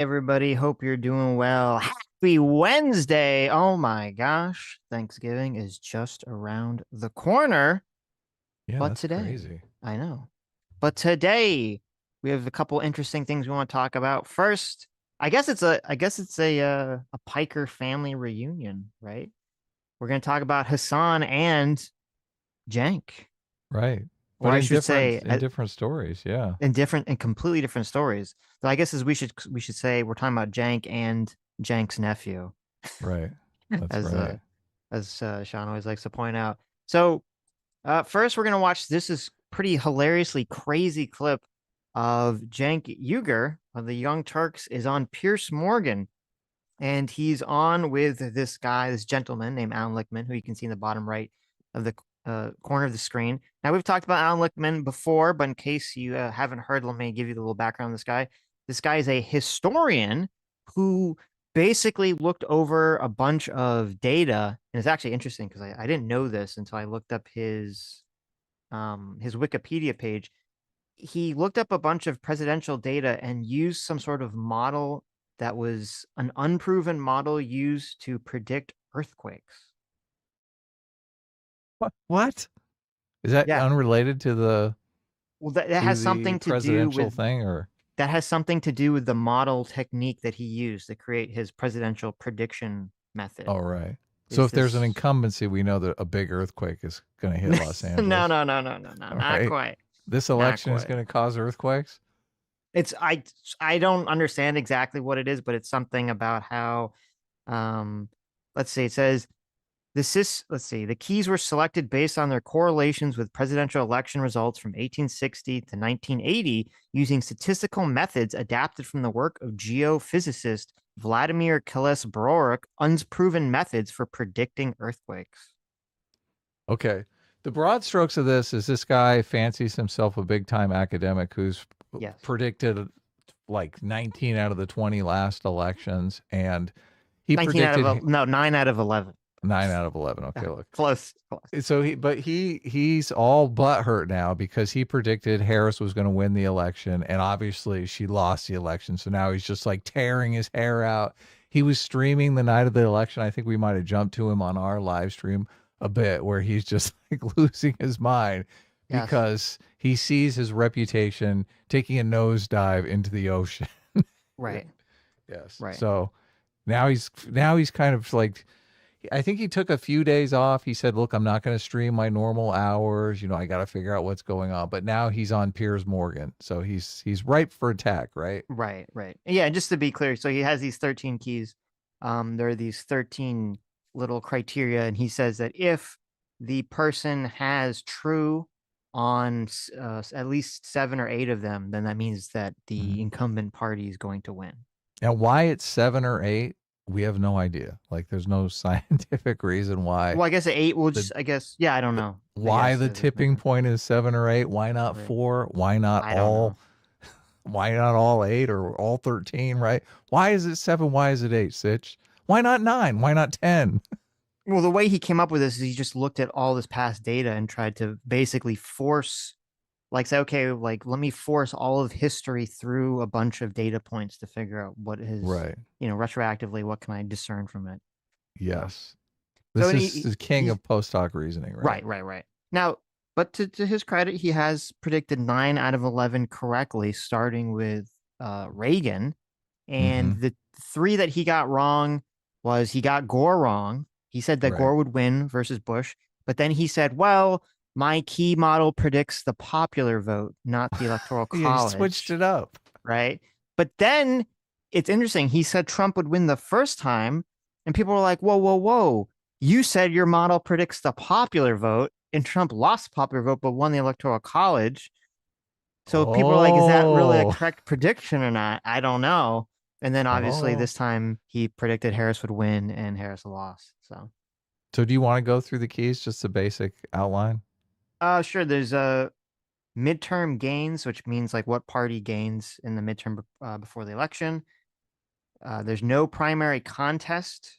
Everybody, hope you're doing well. Happy Wednesday. Oh my gosh. Thanksgiving is just around the corner. Yeah, But that's today, crazy. I know. But today we have a couple interesting things we want to talk about. First, I guess it's a Piker family reunion, right? We're going to talk about Hasan and Cenk, Right. or But I in should different say in different stories, yeah. in different and completely different stories. So I guess as we should say we're talking about Cenk and Cenk's nephew. Right. That's as right. uh Sean always likes to point out. So first we're gonna watch this is pretty hilariously crazy clip of Cenk Uygur of the Young Turks is on Pierce Morgan, and he's on with this guy, this gentleman named Alan Lichtman, who you can see in the bottom right of the corner of the screen. Now we've talked about Alan Lichtman before, but in case you haven't heard, let me give you the little background on this guy. This guy is a historian who basically looked over a bunch of data, and it's actually interesting because I didn't know this until I looked up his Wikipedia page. He looked up a bunch of presidential data and used some sort of model that was an unproven model used to predict earthquakes. What? Is that Yeah. unrelated to the Well, that has something to do presidential with thing or the model technique that he used to create his presidential prediction method. oh right. So Is if there's an this incumbency, we know that a big earthquake is going to hit Los no, Angeles. no, no, no, no, no, All not right. quite. This Not election is quite. going to cause earthquakes? It's I don't understand exactly what it is, but it's something about how let's see, it says let's see, the keys were selected based on their correlations with presidential election results from 1860 to 1980 using statistical methods adapted from the work of geophysicist Vladimir Kiles-Borok, unproven methods for predicting earthquakes. Okay. The broad strokes of this is this guy fancies himself a big time academic who's Yes. predicted like 19 out of the 20 last elections, and he 19 out predicted of no, 9 out of 11. 9 out of 11. Okay, look. Close, close. So he's all but hurt now because he predicted Harris was going to win the election, and obviously she lost the election. So now he's just like tearing his hair out. He was streaming the night of the election. I think we might have jumped to him on our live stream a bit where he's just like losing his mind Yes. because he sees his reputation taking a nosedive into the ocean. Right. Yes. Right. So now he's kind of like I think he took a few days off. He said, "Look, I'm not going to stream my normal hours. I got to figure out what's going on." But now he's on Piers Morgan, so he's ripe for attack, right? Right, right. Yeah, just to be clear, so he has these 13 keys. There are these 13 little criteria, and he says that if the person has true on at least 7 or 8 of them, then that means that the Mhm. incumbent party is going to win. And why it's 7 or 8, we have no idea. Like, there's no scientific reason why Well, I guess 8 will the just, I guess, yeah, I don't the know. I why guess the there's no tipping point is 7 or 8. Why not right. 4? Why not I don't all? know. Why not all 8 or all 13? Right? Why is it 7? Why is it 8? Sitch? Why not 9? Why not 10? Well, the way he came up with this is he just looked at all this past data and tried to basically force like say, okay, like let me force all of history through a bunch of data points to figure out what is, Right. retroactively, what can I discern from it? So, Yes. so This and is the king he's of post hoc reasoning, right? right, right, right. Now, but to his credit, he has predicted 9 out of 11 correctly, starting with Reagan. And Mm-hmm. the 3 that he got wrong was he got Gore wrong. He said that Right. Gore would win versus Bush, but then he said, well, my key model predicts the popular vote, not the electoral Yeah, he switched college, it up. right? But then it's interesting. He said Trump would win the first time, and people were like, whoa, whoa, whoa. You said your model predicts the popular vote, and Trump lost the popular vote but won the electoral college. So people are like, is that really a Oh, correct prediction or not? I don't know. And then obviously oh. this time he predicted Harris would win and Harris lost. So So do you want to go through the keys, just a basic outline? sure, there's a midterm gains, which means like what party gains in the midterm before the election. There's no primary contest.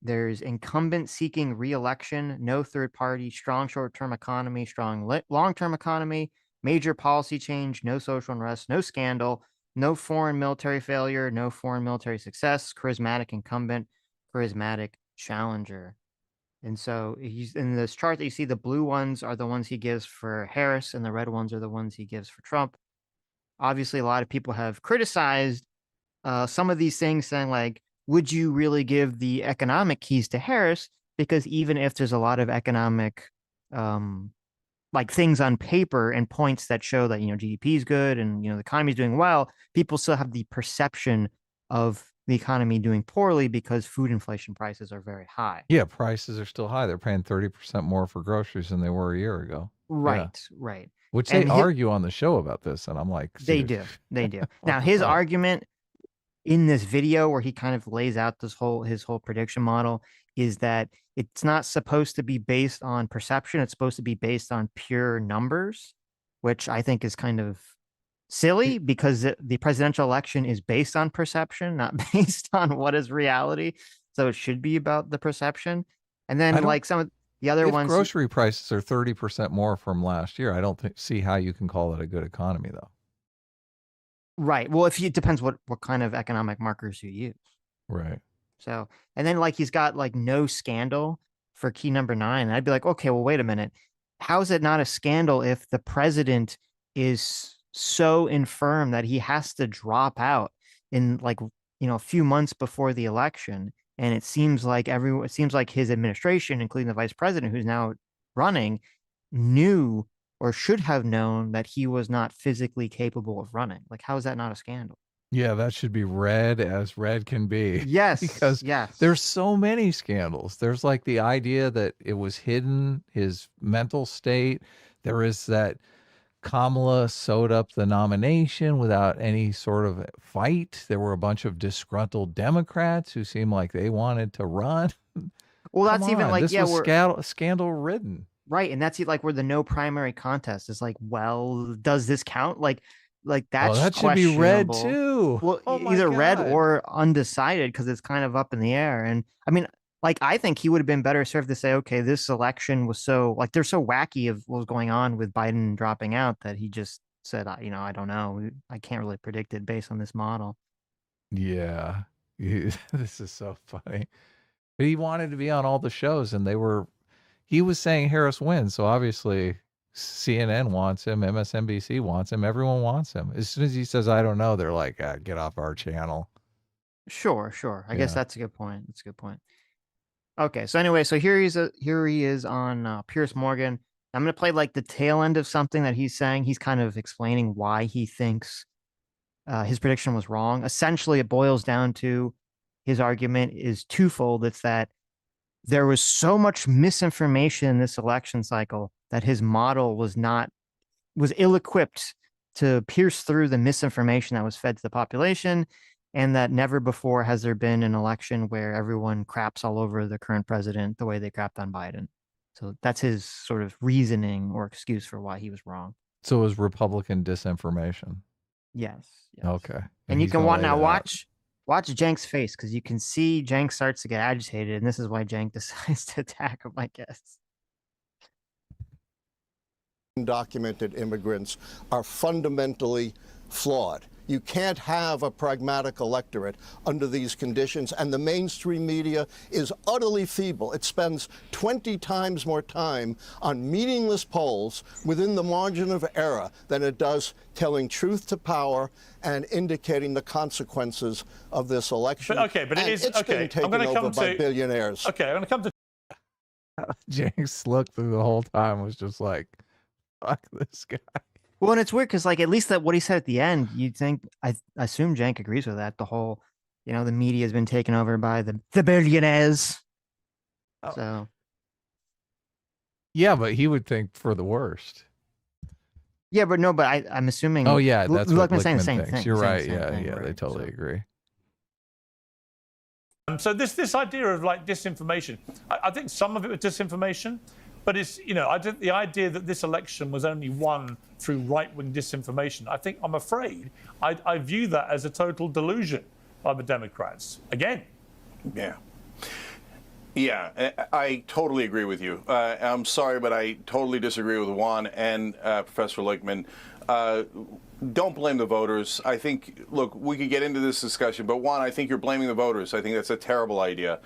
There's incumbent seeking re-election, no third party, strong short-term economy, strong long-term economy, major policy change, no social unrest, no scandal, No foreign military failure, no foreign military success, charismatic incumbent, charismatic challenger. And so he's in this chart that you see, the blue ones are the ones he gives for Harris, and the red ones are the ones he gives for Trump. Obviously, a lot of people have criticized some of these things, saying like, would you really give the economic keys to Harris? Because even if there's a lot of economic like things on paper and points that show that, GDP is good and, the economy is doing well, people still have the perception of the economy doing poorly because food inflation prices are very high. Yeah, prices are still high. They're paying 30% more for groceries than they were a year ago. Yeah. Right. Which And they argue on the show about this, and I'm like, they dude, do. what Now, the his fuck? argument in this video where he kind of lays out his whole prediction model is that it's not supposed to be based on perception. It's supposed to be based on pure numbers, which I think is kind of silly because the presidential election is based on perception, not based on what is reality. So it should be about the perception. And I then don't. like some of the other If ones, grocery prices are 30% more from last year, I don't see how you can call it a good economy, though. right. Well, it depends what kind of economic markers you use. Right. So, and then like he's got like no scandal for key number 9. And I'd be like, okay, well, wait a minute. How is it not a scandal if the president is so infirm that he has to drop out in like, a few months before the election? And it seems like his administration, including the vice president who's now running, knew or should have known that he was not physically capable of running. Like, how is that not a scandal? Yeah, that should be red as red can be. Yes. Because yes. there's so many scandals. There's like the idea that it was hidden, his mental state. There is that Kamala sewed up the nomination without any sort of fight. There were a bunch of disgruntled Democrats who seemed like they wanted to run. Well, that's even like, this yeah, was scandal ridden. right. And that's like where the no primary contest is like, well, does this count? Like that's that should be red questionable. too. Well, Oh my either red God. or undecided because it's kind of up in the air. And I mean, like, I think he would have been better served to say, okay, this election was so like they're so wacky of what was going on with Biden dropping out that he just said, I don't know. I can't really predict it based on this model. Yeah. This is so funny. But he wanted to be on all the shows, and he was saying Harris wins. So obviously CNN wants him, MSNBC wants him, everyone wants him. As soon as he says, I don't know, they're like, get off our channel. Sure. I guess that's a good point. That's a good point. Okay, so anyway, so here he is on Piers Morgan. I'm gonna play like the tail end of something that he's saying. He's kind of explaining why he thinks his prediction was wrong. Essentially, it boils down to his argument is twofold. It's that there was so much misinformation in this election cycle that his model was ill-equipped to pierce through the misinformation that was fed to the population, and that never before has there been an election where everyone craps all over the current president the way they crapped on Biden. So that's his sort of reasoning or excuse for why he was wrong. So it was Republican disinformation. Yes. Okay. And you can watch Cenk's face, because you can see Cenk starts to get agitated, and this is why Cenk decides to attack him, I guess. Undocumented immigrants are fundamentally flawed. You can't have a pragmatic electorate under these conditions, and the mainstream media is utterly feeble. It spends 20 times more time on meaningless polls within the margin of error than it does telling truth to power and indicating the consequences of this election. But it's being taken over by billionaires. Okay, I'm going to come to Cenk's look through the whole time was just like, fuck this guy. Well, and it's weird because, like, at least that what he said at the end, you'd think, I assume Cenk agrees with that. The whole, the media has been taken over by the billionaires. Oh. So, yeah, but he would think for the worst. Yeah, but I'm assuming. Oh yeah, that's what Lichtman saying the same thinks. thing. You're right. Thing, Yeah, right? they totally agree. So this idea of like disinformation, I think some of it was disinformation, but it's I think the idea that this election was only won through right-wing disinformation, I'm afraid I view that as a total delusion by the Democrats. Again. Yeah, I totally agree with you. I'm sorry, but I totally disagree with Juan and Professor Lichtman. Don't blame the voters. I think, look, we could get into this discussion, but one, I think you're blaming the voters. I think that's a terrible idea.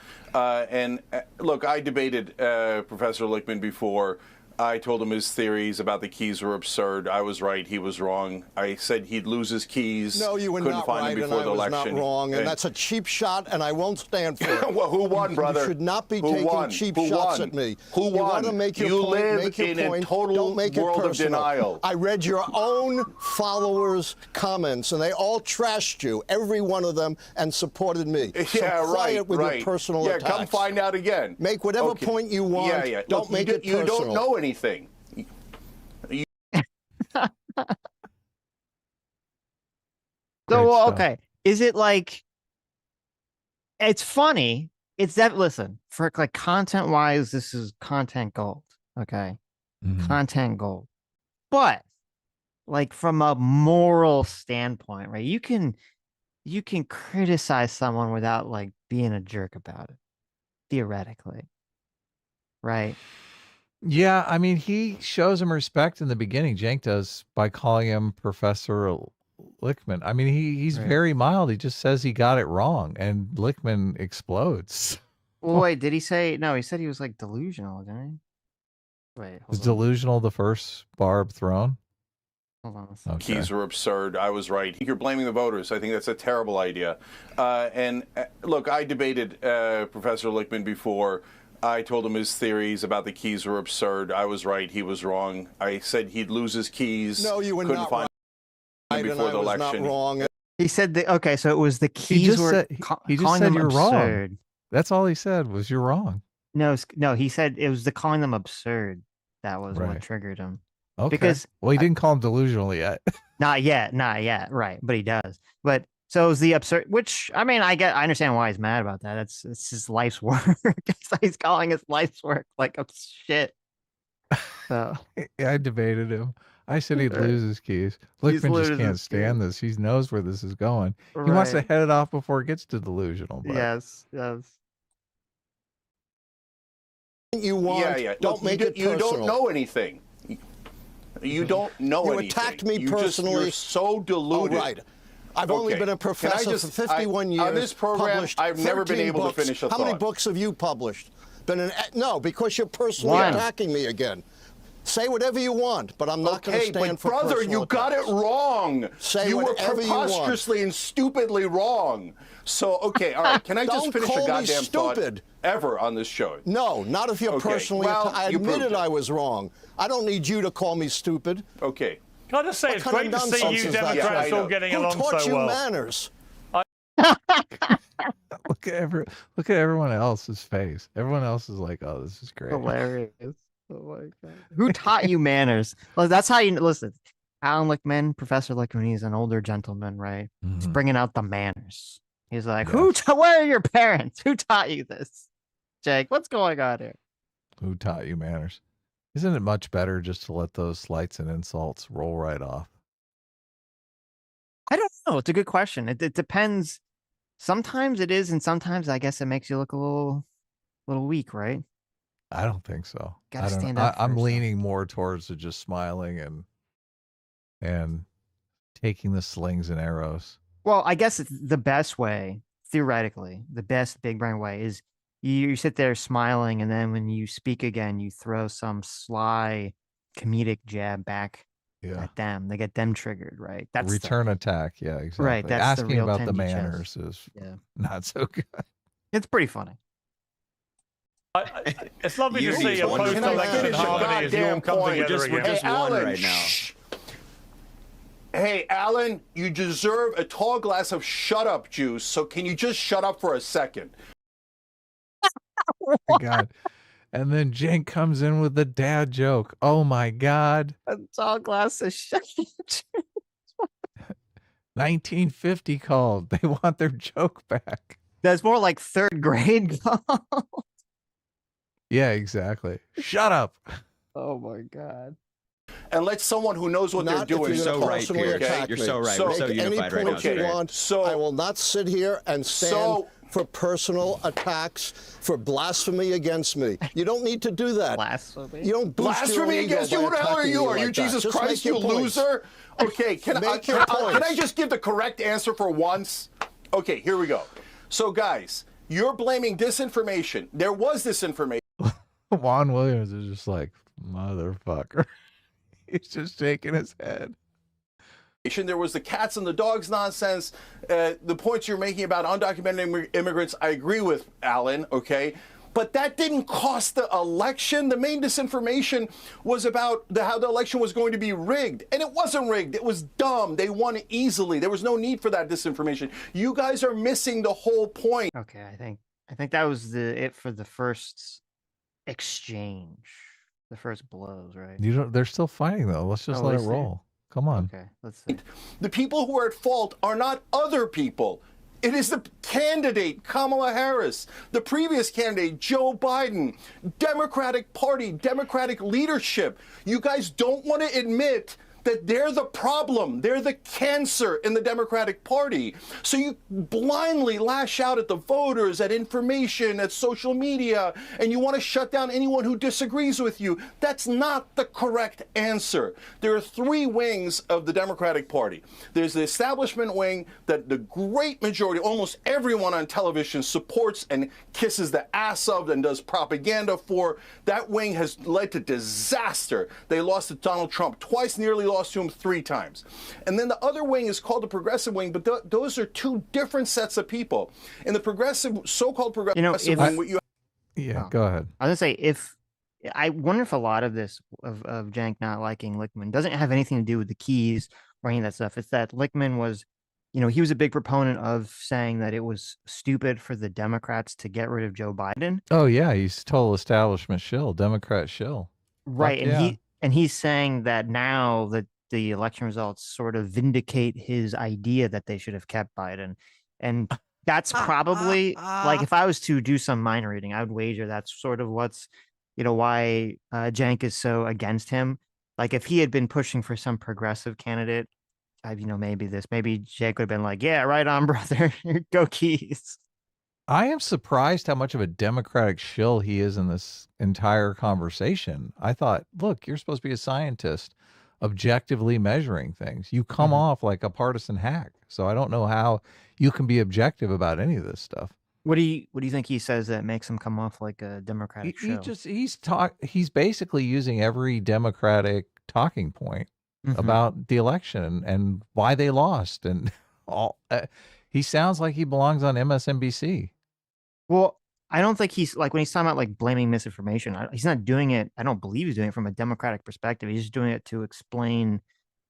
Look, I debated Professor Lichtman before. I told him his theories about the keys were absurd. I was right. He was wrong. I said he'd lose his keys. No, you were Couldn't not find right, him and before I the was election. not wrong. And that's a cheap shot, and I won't stand for it. Well, who won, brother? You should not be Who taking won? cheap Who shots won? at me. Who You won? want to make your You point, live make your in point. a total Don't make it world of personal. denial. I read your own followers' comments, and they all trashed you, every one of them, and supported me. Yeah, so quiet with right. your personal attacks. Come find out again. Make whatever Okay. point you want. Yeah. Don't Look, make it you personal. don't know anything. So, Great stuff. okay. Is it like, it's funny. It's that, listen, for like content wise, this is content gold. Okay. Mhm. Content gold. But like from a moral standpoint, right? You can criticize someone without like being a jerk about it, theoretically. Right. Yeah, I mean, he shows him respect in the beginning. Cenk does by calling him Professor Lichtman. I mean, he's Right. very mild. He just says he got it wrong, and Lichtman explodes. Well, wait, did he say no? He said he was like delusional, didn't he? Wait, Was hold on. delusional the first barb thrown? Hold on a second. Okay. Keys were absurd. I was right. You're blaming the voters. I think that's a terrible idea. Look, I debated Professor Lichtman before. I told him his theories about the keys were absurd. I was right. He was wrong. I said he'd lose his keys. No, you were Couldn't not find right, him and before I the was election. not wrong. He said that. Okay, so it was the keys just were said- he just calling said them you're wrong. absurd. That's all he said was you're wrong. No, he said it was the calling them absurd that was Right. what triggered him. Okay. Because well, he didn't call him delusional yet. Not yet, right? But he does. But so it was the absurd, which I mean, I understand why he's mad about that. It's his life's work. So he's calling his life's work like shit. So I debated him. I said he'd Right. lose his keys. He's Lichtman lose just can't his stand this. He knows where this is going. He wants to right. head it off before it gets to delusional. But Yes. You want. Yeah. Don't Look, make you, it you personal. don't know anything. You don't know You anything. attacked me You're personally. so Oh, deluded. right. I've only Okay. been a Can I professor just- for 51 years. on this program, published I've never been 13 able to books. finish a How many thought. books have you published? No, because you're personally One. attacking me again. Say whatever you want, but I'm not going to Okay, stand but for brother, personal you got it attacks. wrong. Say you were whatever you want. preposterously and stupidly wrong. So, okay, all right. Can I just Don't finish call a me goddamn thought stupid. ever on this show? No, not if you're Okay, personally well, I you proved admitted it. I was wrong. I don't need you to call me stupid. Okay. Can I just say, What it's kind of great to see nonsense you is that? Democrats Yeah, I all know. getting Who along taught so you well. manners? look at everyone else's face. Everyone else is like, "Oh, this is great." Hilarious. Oh my god. Who taught you manners? Well, that's how you listen. Alan Lichtman, Professor Lichtman, he's an older gentleman, right? He's Mhm. bringing out the manners. He's like, Yes. where are your parents? Who taught you this? Jake, what's going on here? Who taught you manners? Isn't it much better just to let those slights and insults roll right off? I don't know. It's a good question. It depends. Sometimes it is, and sometimes I guess it makes you look a little weak, right? I don't think so. Gotta I don't stand know. up for I'm yourself. leaning more towards the just smiling and taking the slings and arrows. Well, I guess it's the best way, theoretically, the best big brain way is you sit there smiling, and then when you speak again, you throw some sly comedic jab back Yeah. at them. They get them triggered, right? That's the- Return attack. Yeah, exactly. that's the Asking real about the tendy chess. manners is yeah. not so good. It's pretty funny. It's lovely to You see need a one. Can I post-election finish a harmony as you all goddamn come point? together We're again. just Hey, one Alan, right now. shh. Hey, Alan, you deserve a tall glass of shut up juice, so can you just shut up for a second? Oh my God. And then Cenk comes in with the dad joke. Oh my God. A tall glass of shit. 1950 called. They want their joke back. That's more like third grade. Yeah, exactly. Shut up. Oh my god. And let someone who knows what Not they're if doing. you're so gonna right, personally Pierce. attack You're me. so right. So- We're so Make any unified right point now. you It's want. So- I will not sit here and stand So- for personal attacks, for blasphemy against me. You don't need to do that. Blasphemy. You don't boost your Blasphemy ego against you? by Who the hell are attacking you? me Are you like that. Jesus Just Christ, make your you points. loser? Okay, can I just give the correct answer for once? Okay, here we go. So, guys, you're blaming disinformation. There was disinformation. Juan Williams is just like, motherfucker. He's just shaking his head. There was the cats and the dogs nonsense. The points you're making about undocumented immigrants, I agree with, Alan, okay? But that didn't cost the election. The main disinformation was about how the election was going to be rigged. And it wasn't rigged. It was dumb. They won easily. There was no need for that disinformation. You guys are missing the whole point. Okay, I think that was it for the first exchange, the first blows, right? They're still fighting though. Let's just let it roll. Come on. Okay, let's see. The people who are at fault are not other people. It is the candidate, Kamala Harris, the previous candidate, Joe Biden, Democratic Party, Democratic leadership. You guys don't want to admit that they're the problem. They're the cancer in the Democratic Party. So you blindly lash out at the voters, at information, at social media, and you want to shut down anyone who disagrees with you. That's not the correct answer. There are three wings of the Democratic Party. There's the establishment wing that the great majority, almost everyone on television supports and kisses the ass of and does propaganda for. That wing has led to disaster. They lost to Donald Trump twice, nearly lost to him 3 times. And then the other wing is called the progressive wing, but those are two different sets of people. In the progressive, so-called progressive wing, what you go ahead. I was gonna say, I wonder if a lot of this of Cenk not liking Lichtman doesn't have anything to do with the keys or any of that stuff. It's that Lichtman was, he was a big proponent of saying that it was stupid for the Democrats to get rid of Joe Biden. Oh yeah, he's total establishment shill, Democrat shill. Right, and he's saying that now that the election results sort of vindicate his idea that they should have kept Biden. And that's probably like, if I was to do some mind reading, I would wager that's sort of what's, why Cenk is so against him. Like if he had been pushing for some progressive candidate, maybe Cenk would have been like, yeah, right on, brother. Go Keys. I am surprised how much of a Democratic shill he is in this entire conversation. I thought, look, you're supposed to be a scientist, objectively measuring things. You come off like a partisan hack. So I don't know how you can be objective about any of this stuff. What do you think he says that makes him come off like a Democratic shill? He's basically using every Democratic talking point about the election and why they lost and all. He sounds like he belongs on MSNBC. Well, I don't think he's like, when he's talking about like blaming misinformation, he's not doing it. I don't believe he's doing it from a Democratic perspective. He's just doing it to explain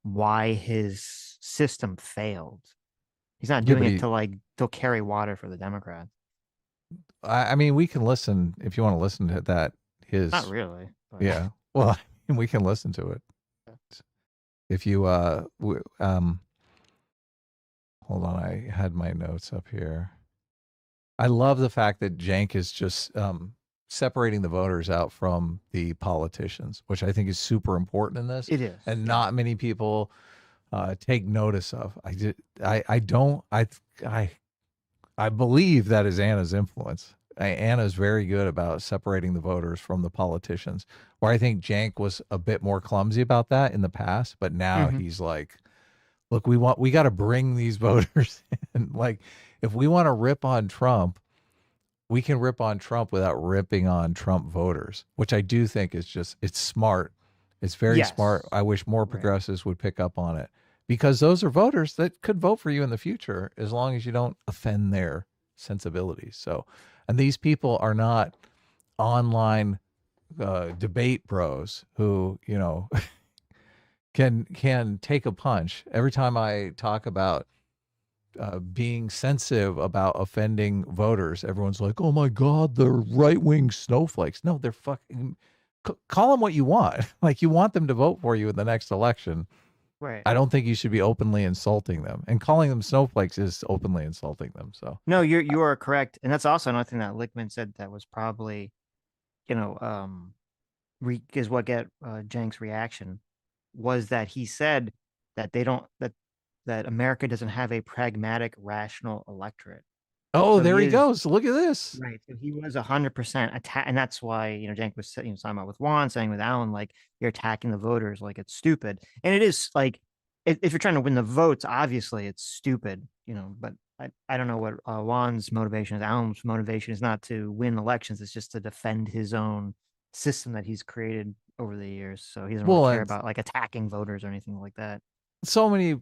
why his system failed. He's not doing it to carry water for the Democrats. I mean, we can listen if you want to listen to that. Not really. But. Yeah. Well, we can listen to it. If you hold on, I had my notes up here. I love the fact that Cenk is just separating the voters out from the politicians, which I think is super important in this. It is, and not many people take notice of. I believe that is Anna's influence. Anna's very good about separating the voters from the politicians. Where I think Cenk was a bit more clumsy about that in the past, but now he's like, look, we got to bring these voters in. Like, if we want to rip on Trump, we can rip on Trump without ripping on Trump voters, which I do think is it's smart. It's very smart. I wish more progressives would pick up on it, because those are voters that could vote for you in the future as long as you don't offend their sensibilities. So, and these people are not online debate bros who, can take a punch. Every time I talk about being sensitive about offending voters, everyone's like, oh my God, they're right-wing snowflakes. No, they're fucking, call them what you want. Like, you want them to vote for you in the next election. Right. I don't think you should be openly insulting them, and calling them snowflakes is openly insulting them. So no, you are correct. And that's also another thing that Lichtman said that was probably, is what get Cenk's reaction, was that he said that that America doesn't have a pragmatic, rational electorate. Oh, so there he goes. Look at this. Right. So he was 100% attack, and that's why Cenk was talking about with Juan, saying with Alan, like, you're attacking the voters like it's stupid, and it is like if you're trying to win the votes, obviously it's stupid, but I don't know what Juan's motivation is. Alan's motivation is not to win elections. It's just to defend his own system that he's created over the years. So he doesn't really care about like attacking voters or anything like that. So many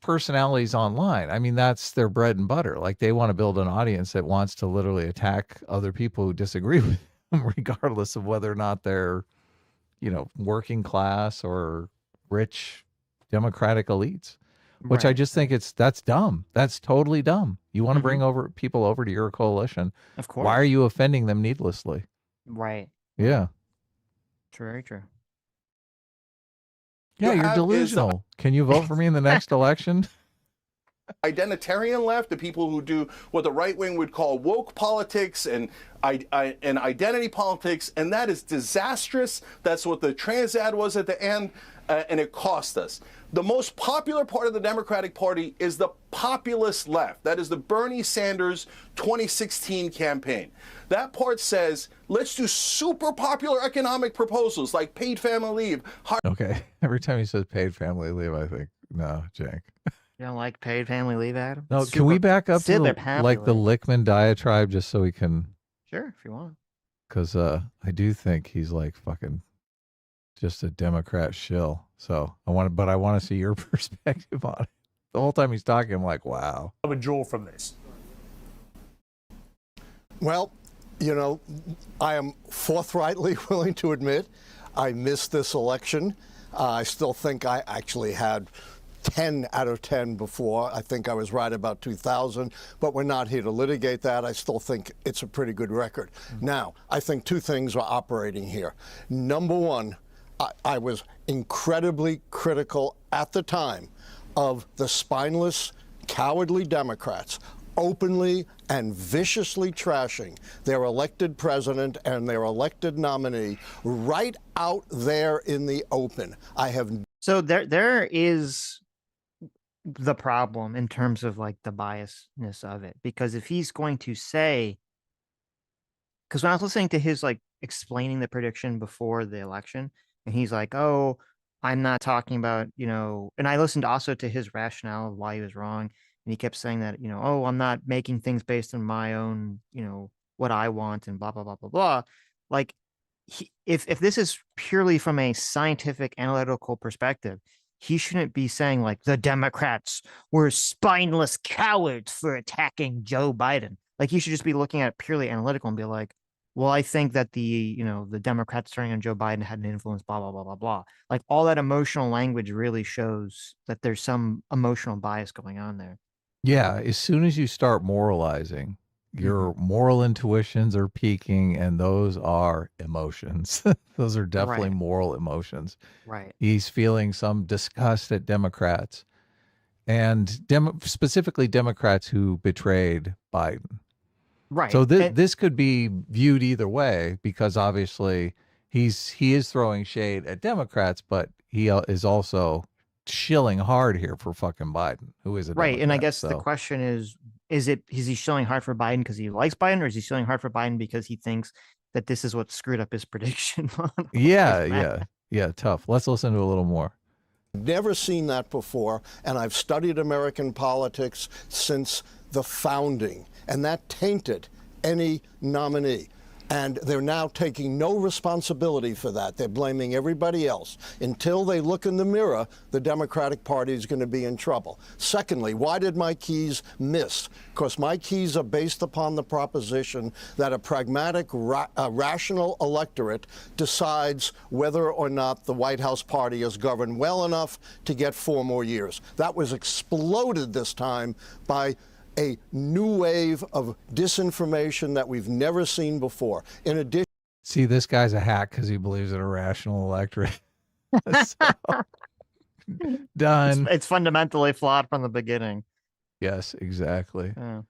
personalities online. I mean, that's their bread and butter. Like they want to build an audience that wants to literally attack other people who disagree with them, regardless of whether or not they're, working class or rich Democratic elites. Which I just think that's dumb. That's totally dumb. You want to bring people over to your coalition. Of course. Why are you offending them needlessly? Right. Yeah. True, very true. Yeah, you're delusional. Can you vote for me in the next election? Identitarian left, the people who do what the right wing would call woke politics and identity politics, and that is disastrous. That's what the trans ad was at the end, and it cost us. The most popular part of the Democratic Party is the populist left. That is the Bernie Sanders 2016 campaign. That part says, let's do super popular economic proposals like paid family leave. Okay. Every time he says paid family leave, I think, no, Cenk. You don't like paid family leave, Adam? No, can we back up to the Lichtman diatribe just so we can? Sure, if you want. Because I do think he's like fucking just a Democrat shill. So I want to see your perspective on it. The whole time he's talking, I'm like, wow. I would draw from this. Well, I am forthrightly willing to admit I missed this election. I still think I actually had 10 out of 10 before. I think I was right about 2000, but we're not here to litigate that. I still think it's a pretty good record. Now, I think two things are operating here. Number one, I was incredibly critical at the time of the spineless, cowardly Democrats openly and viciously trashing their elected president and their elected nominee right out there in the open. So there is the problem in terms of like the biasness of it, because if he's going to say, because when I was listening to his like explaining the prediction before the election, and he's like, oh, I'm not talking about, and I listened also to his rationale of why he was wrong. And he kept saying that, oh, I'm not making things based on my own, what I want and blah, blah, blah, blah, blah. Like, if this is purely from a scientific analytical perspective, he shouldn't be saying like the Democrats were spineless cowards for attacking Joe Biden. Like he should just be looking at it purely analytical and be like, well, I think that the Democrats turning on Joe Biden had an influence, blah, blah, blah, blah, blah. Like all that emotional language really shows that there's some emotional bias going on there. Yeah. As soon as you start moralizing, your moral intuitions are peaking, and those are emotions. Those are definitely moral emotions. Right. He's feeling some disgust at Democrats, and specifically Democrats who betrayed Biden. Right. So this could be viewed either way, because obviously he is throwing shade at Democrats, but he is also shilling hard here for fucking Biden, who is a right. Democrat, And I guess the question is he shilling hard for Biden because he likes Biden, or is he shilling hard for Biden because he thinks that this is what screwed up his prediction? Yeah. Tough. Let's listen to a little more. Never seen that before, and I've studied American politics since the founding, and that tainted any nominee. And they're now taking no responsibility for that. They're blaming everybody else. Until they look in the mirror, the Democratic Party is going to be in trouble. Secondly, why did my keys miss? Because my keys are based upon the proposition that a pragmatic, rational electorate decides whether or not the White House party is governed well enough to get 4 more years. That was exploded this time by a new wave of disinformation that we've never seen before. In addition, see, this guy's a hack because he believes in a rational electorate. Done. It's fundamentally flawed from the beginning. Yes, exactly. Yeah.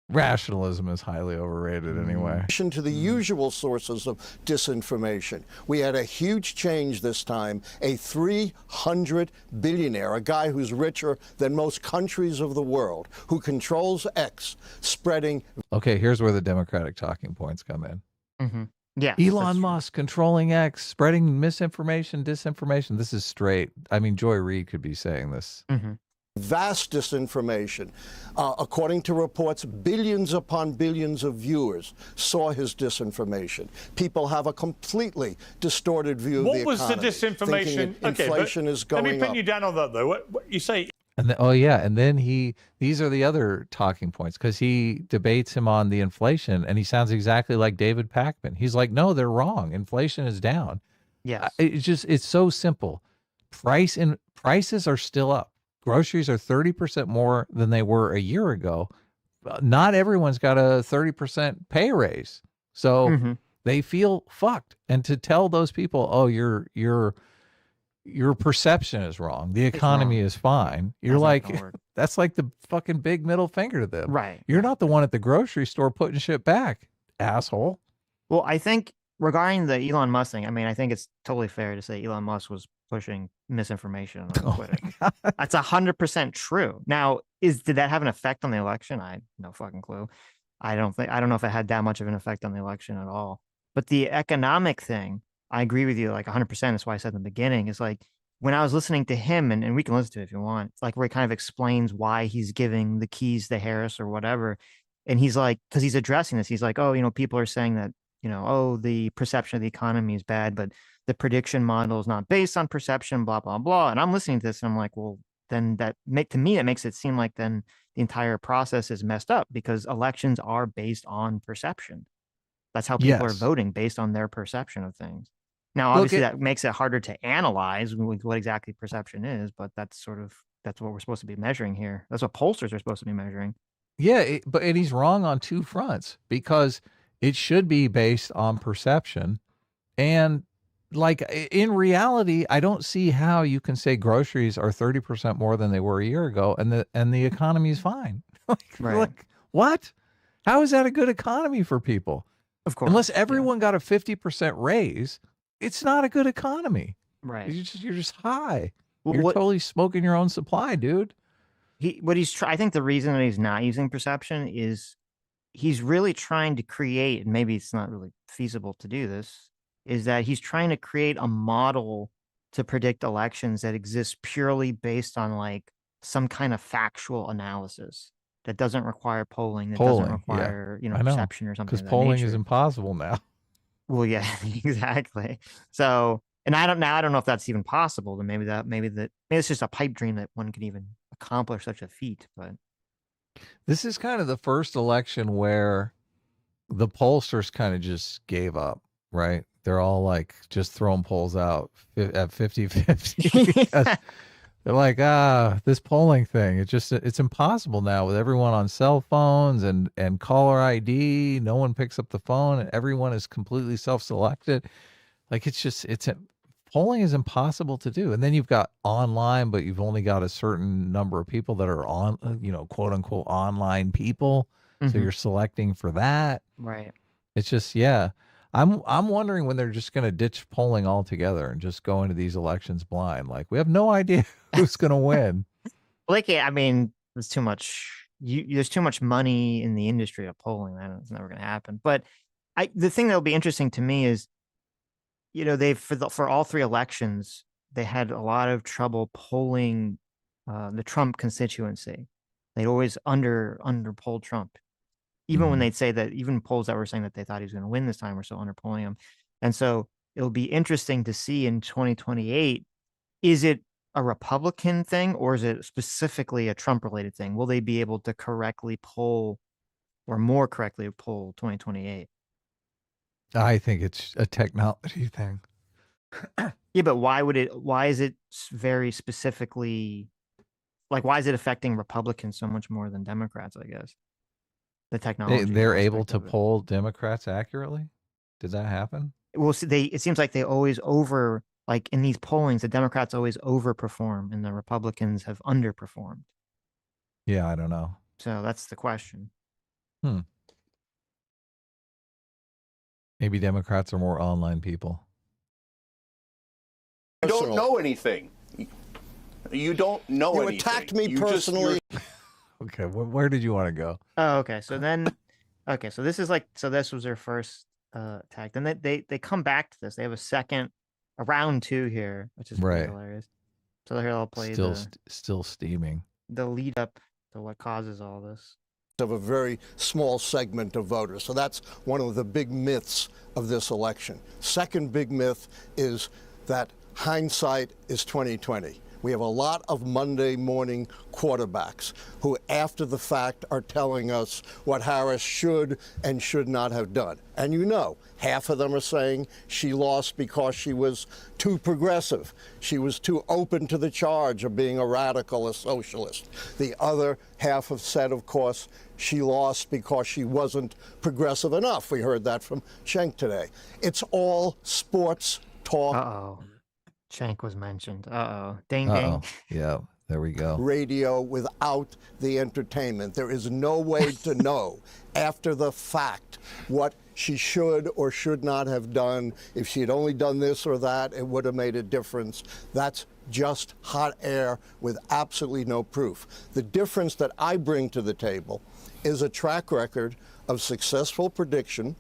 Rationalism is highly overrated anyway. In addition to the usual sources of disinformation, we had a huge change this time. A 300 billionaire, a guy who's richer than most countries of the world, who controls X, spreading. Okay, here's where the Democratic talking points come in. Yeah. Elon Musk controlling X, spreading misinformation, disinformation. This is straight. I mean, Joy Reid could be saying this. Mm-hmm. Vast disinformation. According to reports, billions upon billions of viewers saw his disinformation. People have a completely distorted view of the economy. What was the disinformation? Inflation is going up. Let me pin you down on that, though. What you say? And then, oh yeah, and then these are the other talking points, because he debates him on the inflation, and he sounds exactly like David Pakman. He's like, no, they're wrong. Inflation is down. Yes. It's so simple. Prices are still up. Groceries are 30% more than they were a year ago. Not everyone's got a 30% pay raise. So they feel fucked. And to tell those people, oh, your perception is wrong, the economy is fine, you're like, that's like the fucking big middle finger to them. Right. You're not the one at the grocery store putting shit back, asshole. Well, I think regarding the Elon Musk thing, I mean, I think it's totally fair to say Elon Musk was pushing misinformation on Twitter. That's 100% true. Now, did that have an effect on the election? I have no fucking clue. I don't know if it had that much of an effect on the election at all. But the economic thing, I agree with you like 100%. That's why I said in the beginning, is like when I was listening to him, and we can listen to it if you want, like where he kind of explains why he's giving the keys to Harris or whatever. And he's like, because he's addressing this, he's like, oh, people are saying that, oh, the perception of the economy is bad, but the prediction model is not based on perception, blah, blah, blah. And I'm listening to this and I'm like, well, then to me, it makes it seem like then the entire process is messed up, because elections are based on perception. That's how people are voting, based on their perception of things. Now, obviously, that makes it harder to analyze what exactly perception is, but that's what we're supposed to be measuring here. That's what pollsters are supposed to be measuring. Yeah, but he's wrong on two fronts, because it should be based on perception. And like in reality, I don't see how you can say groceries are 30% more than they were a year ago and the economy is fine. Like, what? How is that a good economy for people? Of course. Unless everyone got a 50% raise, it's not a good economy. Right. You're just high. Well, you're totally smoking your own supply, dude. I think the reason that he's not using perception is he's really trying to create, and maybe it's not really feasible to do this, is that he's trying to create a model to predict elections that exists purely based on like some kind of factual analysis that doesn't require polling, doesn't require, perception or something. Because polling is impossible now. Well, yeah, exactly. So, and I don't know if that's even possible. Then maybe it's just a pipe dream that one can even accomplish such a feat. But this is kind of the first election where the pollsters kind of just gave up, right? They're all like just throwing polls out at 50-50. They're like, this polling thing, it's impossible now with everyone on cell phones and caller ID. No one picks up the phone and everyone is completely self-selected. Like polling is impossible to do. And then you've got online, but you've only got a certain number of people that are on, quote unquote online people. So you're selecting for that. Right. It's just, yeah. I'm wondering when they're just going to ditch polling altogether and just go into these elections blind. Like, we have no idea who's going to win. Like, I mean, there's too much. There's too much money in the industry of polling. It's never going to happen. But the thing that'll be interesting to me is, they've for all three elections, they had a lot of trouble polling the Trump constituency. They'd always underpolled Trump. Even when they'd say that, even polls that were saying that they thought he was going to win this time were still underpolling him. And so it'll be interesting to see in 2028, is it a Republican thing or is it specifically a Trump-related thing? Will they be able to correctly poll or more correctly poll 2028? I think it's a technology thing. Yeah, but why is it very specifically, like, why is it affecting Republicans so much more than Democrats, I guess? The technology. They're able to poll Democrats accurately? Did that happen? Well, it seems like they always like in these pollings, the Democrats always overperform and the Republicans have underperformed. Yeah, I don't know. So that's the question. Maybe Democrats are more online people. You don't know anything. You don't know anything. You attacked me personally. Okay, where did you want to go? Oh, okay. So then, so this was their first tagged. And they come back to this. They have a round 2 here, which is pretty Right. hilarious. So here I'll play Still steaming. the lead up to what causes all this. Of a very small segment of voters. So that's one of the big myths of this election. Second big myth is that hindsight is 2020. We have a lot of Monday morning quarterbacks who, after the fact, are telling us what Harris should and should not have done. And you know, half of them are saying she lost because she was too progressive. She was too open to the charge of being a radical, a socialist. The other half have said, of course, she lost because she wasn't progressive enough. We heard that from Cenk today. It's all sports talk. Uh-oh. Cenk was mentioned. Uh-oh. Ding, ding. Yeah, there we go. Radio without the entertainment. There is no way to know after the fact what she should or should not have done. If she had only done this or that, it would have made a difference. That's just hot air with absolutely no proof. The difference that I bring to the table is a track record of successful prediction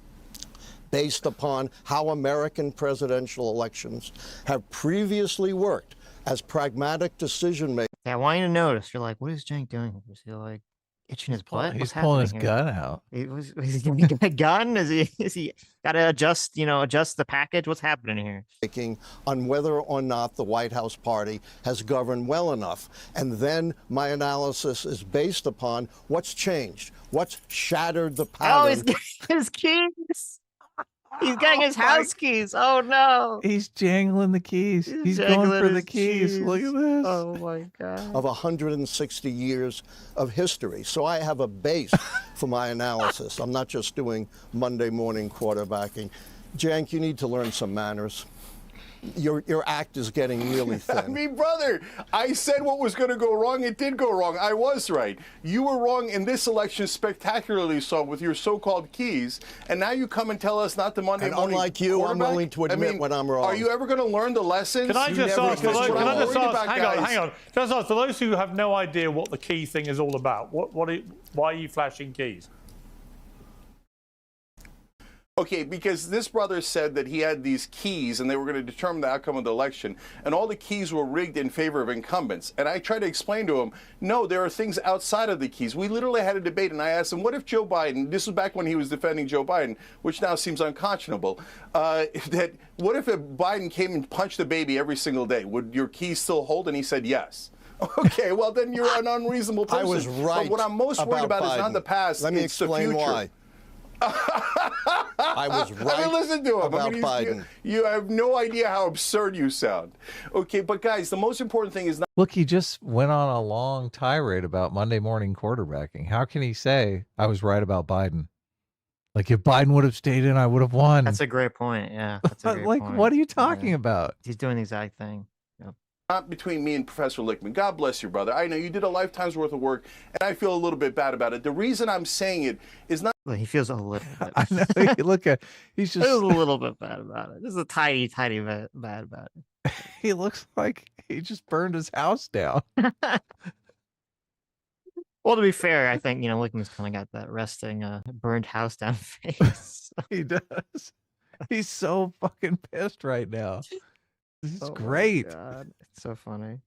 based upon how American presidential elections have previously worked as pragmatic decision making. Yeah, I want you to notice. You're like, what is Cenk doing? Is he like itching his butt? He's What's pulling his happening here? gun out. Is he getting a gun? Is he got to adjust the package? What's happening here? On whether or not the White House party has governed well enough. And then my analysis is based upon what's changed, what's shattered the pattern. Oh, he's getting his keys. He's getting his house keys. Oh no. He's jangling the keys. He's going jangling for the his keys. Look at this. Oh my God. Of 160 years of history. So I have a base for my analysis. I'm not just doing Monday morning quarterbacking. Cenk, you need to learn some manners. Your act is getting really thin. I mean, brother, I said what was going to go wrong. It did go wrong. I was right. You were wrong in this election spectacularly so with your so-called keys. And now you come and tell us not the Monday And morning unlike you, I'm willing to admit I mean, when I'm wrong. Are you ever going to learn the lessons? Can I You just never- ask, for That's those, what can I'm I just worried ask, about, hang on, guys. hang on. Can I just ask, for those who have no idea what the key thing is all about, why are you flashing keys? Okay, because this brother said that he had these keys and they were going to determine the outcome of the election, and all the keys were rigged in favor of incumbents. And I tried to explain to him, no, there are things outside of the keys. We literally had a debate, and I asked him, what if Joe Biden, this was back when he was defending Joe Biden, which now seems unconscionable, what if Biden came and punched the baby every single day? Would your keys still hold? And he said yes. Okay, well, then you're an unreasonable person. I was right. But what I'm most worried about is not the past, Let me it's the explain future. why. I was right I mean, listen to him. about Biden. You have no idea how absurd you sound. Okay, but guys, the most important thing is not. Look, he just went on a long tirade about Monday morning quarterbacking. How can he say I was right about Biden? Like if Biden would have stayed in, I would have won. That's a great point. Yeah. That's a great Like, point. what are you talking about? He's doing the exact thing. Yep. Not between me and Professor Lichtman. God bless you, brother. I know you did a lifetime's worth of work, and I feel a little bit bad about it. The reason I'm saying it is not. Well, he feels a little bit. I know. Look at he's just Feels a little bit bad about it. Just a tiny bit bad about it. he looks like he just burned his house down. Well, to be fair, I think Lichtman's kind of got that resting, burned house down face. He does. He's so fucking pissed right now. This is Oh my great. God. It's so funny.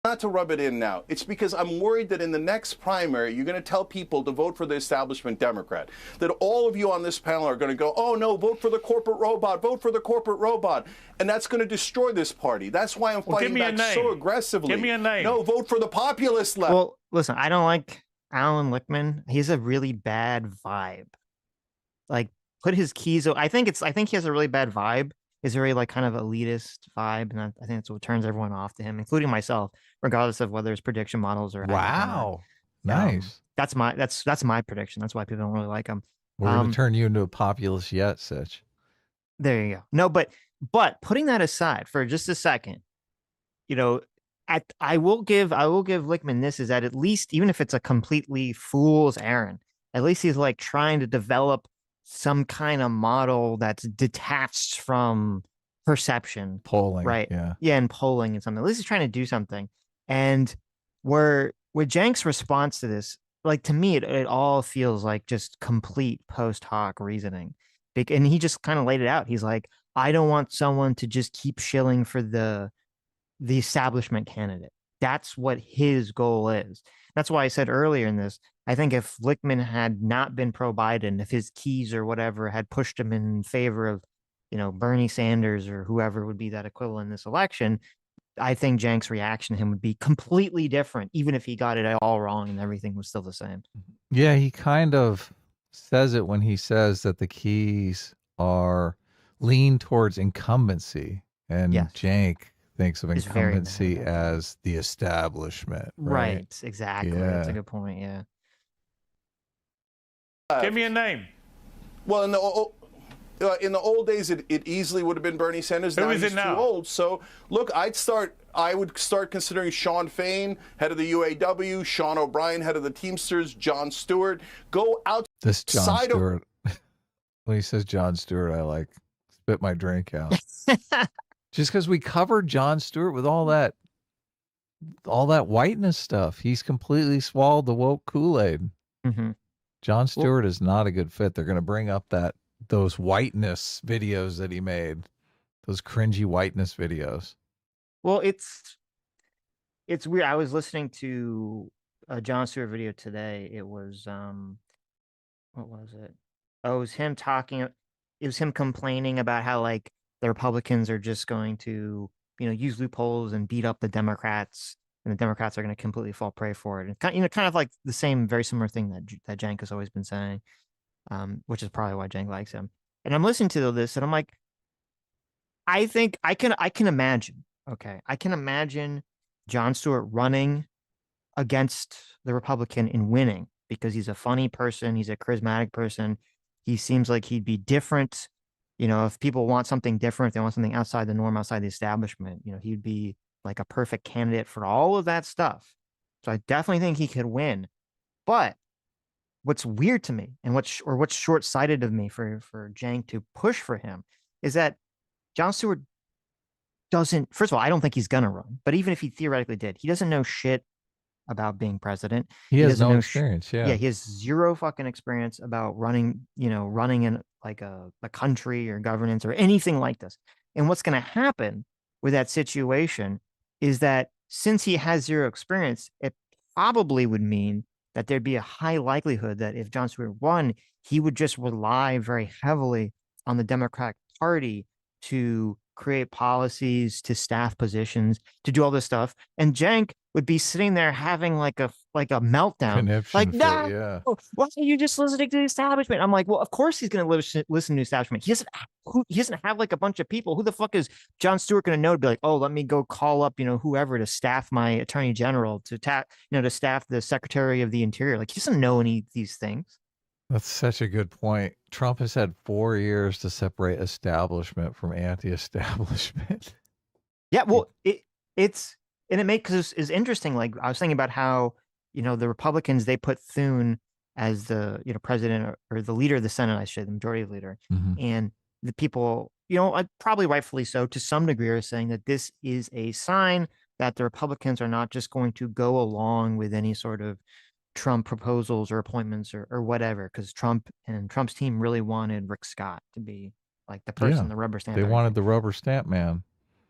Not to rub it in now. It's because I'm worried that in the next primary, you're going to tell people to vote for the establishment Democrat. That all of you on this panel are going to go, oh no, vote for the corporate robot, vote for the corporate robot. And that's going to destroy this party. That's why I'm fighting back so aggressively. Give me a name. No, vote for the populist left. Well, listen, I don't like Alan Lichtman. He's a really bad vibe. Like, put his keys. I think he has a really bad vibe. Is very like kind of elitist vibe, and I think that's what turns everyone off to him, including myself, regardless of whether it's prediction models or Wow. Nice. That's my prediction. That's why people don't really like him. We're going to turn you into a populist yet, Sitch. There you go. No, but putting that aside for just a second, I will give Lichtman this, is that at least, even if it's a completely fool's errand, at least he's like trying to develop some kind of model that's detached from perception, Polling. right? Yeah. And polling and something. At least he's trying to do something. And with Cenk's response to this, like, to me, it all feels like just complete post hoc reasoning. And he just kind of laid it out. He's like, I don't want someone to just keep shilling for the establishment candidate. That's what his goal is. That's why I said earlier in this, I think if Lichtman had not been pro-Biden, if his keys or whatever had pushed him in favor of, Bernie Sanders or whoever would be that equivalent in this election, I think Cenk's reaction to him would be completely different, even if he got it all wrong and everything was still the same. Yeah, he kind of says it when he says that the keys are lean towards incumbency, and Yes. Cenk thinks of It's very incumbency bad. as the establishment. Right. Exactly. That's a Yeah. good point. Yeah. Give me a name. Well, in the old days, it easily would have been Bernie Sanders. Who Now is he's it now? too old. So look, I would start considering Sean Fain, head of the UAW, Sean O'Brien, head of the Teamsters, Jon Stewart. Go outside This Jon of Stewart. When he says Jon Stewart, I like spit my drink out. Just because we covered Jon Stewart with all that whiteness stuff, he's completely swallowed the woke Kool-Aid. Mm-hmm. Jon Stewart is not a good fit. They're going to bring up those whiteness videos that he made, those cringy whiteness videos. Well, it's weird. I was listening to a Jon Stewart video today. It was what was it? Oh, it was him talking. It was him complaining about how like the Republicans are just going to use loopholes and beat up the Democrats, and the Democrats are going to completely fall prey for it. And kind of like the same, very similar thing that Cenk has always been saying, which is probably why Cenk likes him. And I'm listening to this, and I'm like, I think I can imagine. Okay, I can imagine Jon Stewart running against the Republican and winning because he's a funny person, he's a charismatic person. He seems like he'd be different. If people want something different, if they want something outside the norm, outside the establishment, he'd be like a perfect candidate for all of that stuff. So I definitely think he could win. But what's weird to me and what's short-sighted of me for Cenk to push for him is that Jon Stewart doesn't, first of all, I don't think he's gonna run, but even if he theoretically did, he doesn't know shit about being president. He has doesn't no know experience. Yeah, he has zero fucking experience about running in like a country or governance or anything like this. And what's going to happen with that situation is that since he has zero experience, it probably would mean that there'd be a high likelihood that if Jon Stewart won, he would just rely very heavily on the Democratic Party to create policies, to staff positions, to do all this stuff. And Cenk would be sitting there having like a meltdown. Conniption Like, fit, no, yeah. why are you just listening to the establishment? I'm like, well, of course he's going to listen to the establishment. He doesn't have like a bunch of people. Who the fuck is Jon Stewart going to know to be like, oh, let me go call up, whoever to staff my attorney general, to staff the secretary of the interior. Like, he doesn't know any of these things. That's such a good point. Trump has had 4 years to separate establishment from anti-establishment. Yeah, well, it makes is interesting. Like I was thinking about how the Republicans, they put Thune as the president or the leader of the Senate, I should, the majority leader, and the people probably rightfully so to some degree are saying that this is a sign that the Republicans are not just going to go along with any sort of Trump proposals or appointments or whatever, because Trump and Trump's team really wanted Rick Scott to be like the person, the rubber stamp. They wanted the rubber stamp man.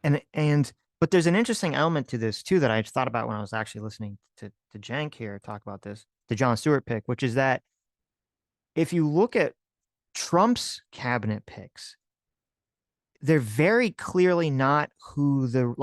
But there's an interesting element to this too that I thought about when I was actually listening to Cenk here talk about this, the Jon Stewart pick, which is that if you look at Trump's cabinet picks, they're very clearly not who the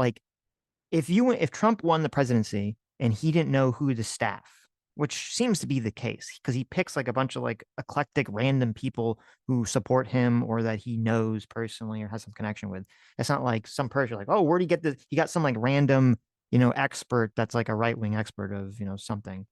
if Trump won the presidency and he didn't know who the staff, which seems to be the case because he picks like a bunch of like eclectic random people who support him or that he knows personally or has some connection with. It's not like some person like, oh, where'd he get this? He got some like random, expert that's like a right-wing expert of, something.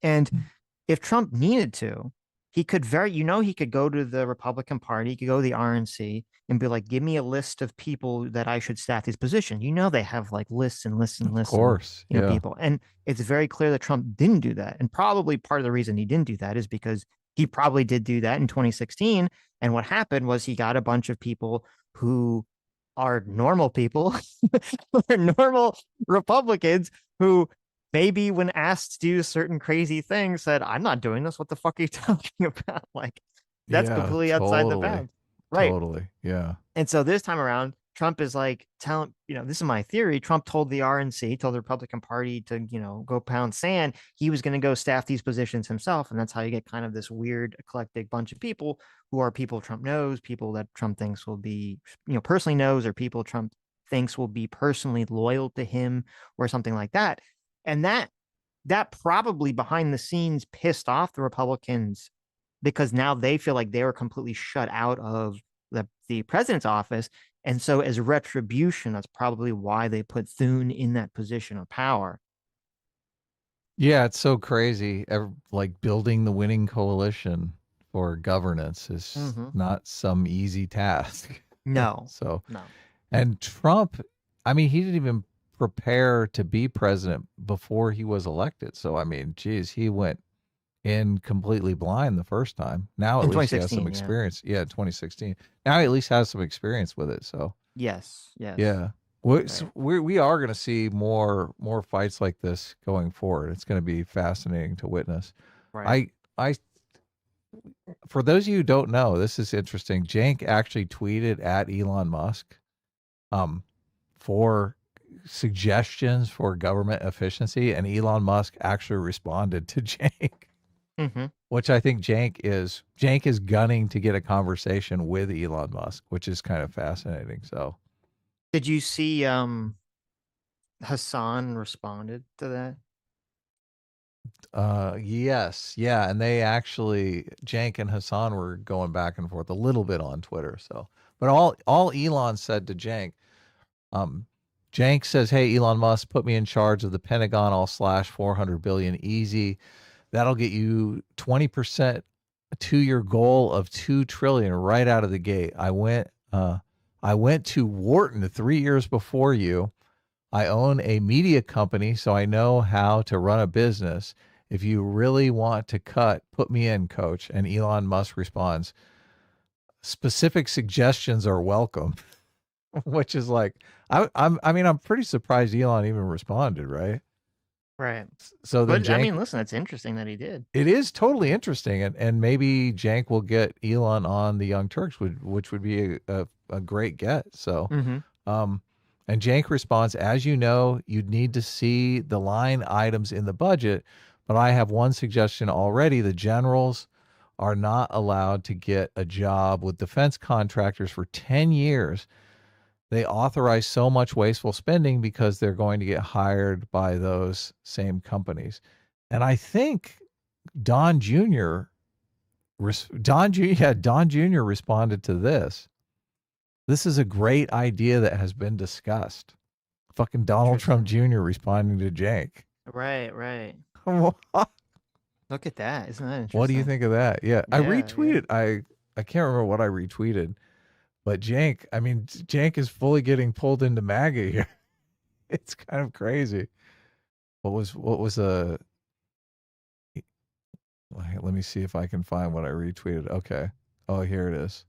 And if Trump needed to, he could he could go to the Republican Party, he could go to the RNC and be like, give me a list of people that I should staff these positions. They have like lists and lists and lists. Of course. Of, people. And it's very clear that Trump didn't do that. And probably part of the reason he didn't do that is because he probably did do that in 2016. And what happened was he got a bunch of people who are normal people, are normal Republicans who maybe when asked to do certain crazy things said, I'm not doing this. What the fuck are you talking about? Like, That's Yeah, completely outside the bounds. Right. Totally. Yeah. And so this time around, Trump is like telling, this is my theory. Trump told the RNC, told the Republican Party to, go pound sand. He was going to go staff these positions himself. And that's how you get kind of this weird, eclectic bunch of people who are people Trump knows, people that Trump thinks will be, personally knows, or people Trump thinks will be personally loyal to him or something like that. And that probably behind the scenes pissed off the Republicans, because now they feel like they were completely shut out of the president's office. And so as retribution, that's probably why they put Thune in that position of power. Yeah, it's so crazy. Like building the winning coalition for governance is not some easy task. No. So, no. And Trump, I mean, he didn't even prepare to be president before he was elected. So, I mean, geez, he went in completely blind the first time. Now at least he has some experience. Yeah, 2016. Now he at least has some experience with it. So yes. Yeah. We are going to see more fights like this going forward. It's going to be fascinating to witness. Right. I for those of you who don't know, this is interesting. Cenk actually tweeted at Elon Musk for suggestions for government efficiency, and Elon Musk actually responded to Cenk. Which I think Cenk is gunning to get a conversation with Elon Musk, which is kind of fascinating. So, did you see Hasan responded to that? Yes, yeah, and they actually Cenk and Hasan were going back and forth a little bit on Twitter. So, but all Elon said to Cenk, Cenk says, "Hey, Elon Musk, put me in charge of the Pentagon. I'll slash 400 billion easy. That'll get you 20% to your goal of 2 trillion right out of the gate. I went to Wharton 3 years before you. I own a media company, so I know how to run a business. If you really want to cut, put me in, coach." And Elon Musk responds, "Specific suggestions are welcome." Which is like, I'm pretty surprised Elon even responded, right? Right. So then Cenk, listen, it's interesting that he did. It is totally interesting, and maybe Cenk will get Elon on the Young Turks, which would be a great get. So, and Cenk responds, "As you know, you'd need to see the line items in the budget, but I have one suggestion already. The generals are not allowed to get a job with defense contractors for 10 years. They authorize so much wasteful spending because they're going to get hired by those same companies." And I think Don Jr. responded to this. This is a great idea that has been discussed. Fucking Donald Trump Jr. responding to Cenk. Right. Look at that. Isn't that interesting? What do you think of that? Yeah. I retweeted. Yeah. I can't remember what I retweeted. But Cenk is fully getting pulled into MAGA here. It's kind of crazy. What was let me see if I can find what I retweeted. Okay. Oh, here it is.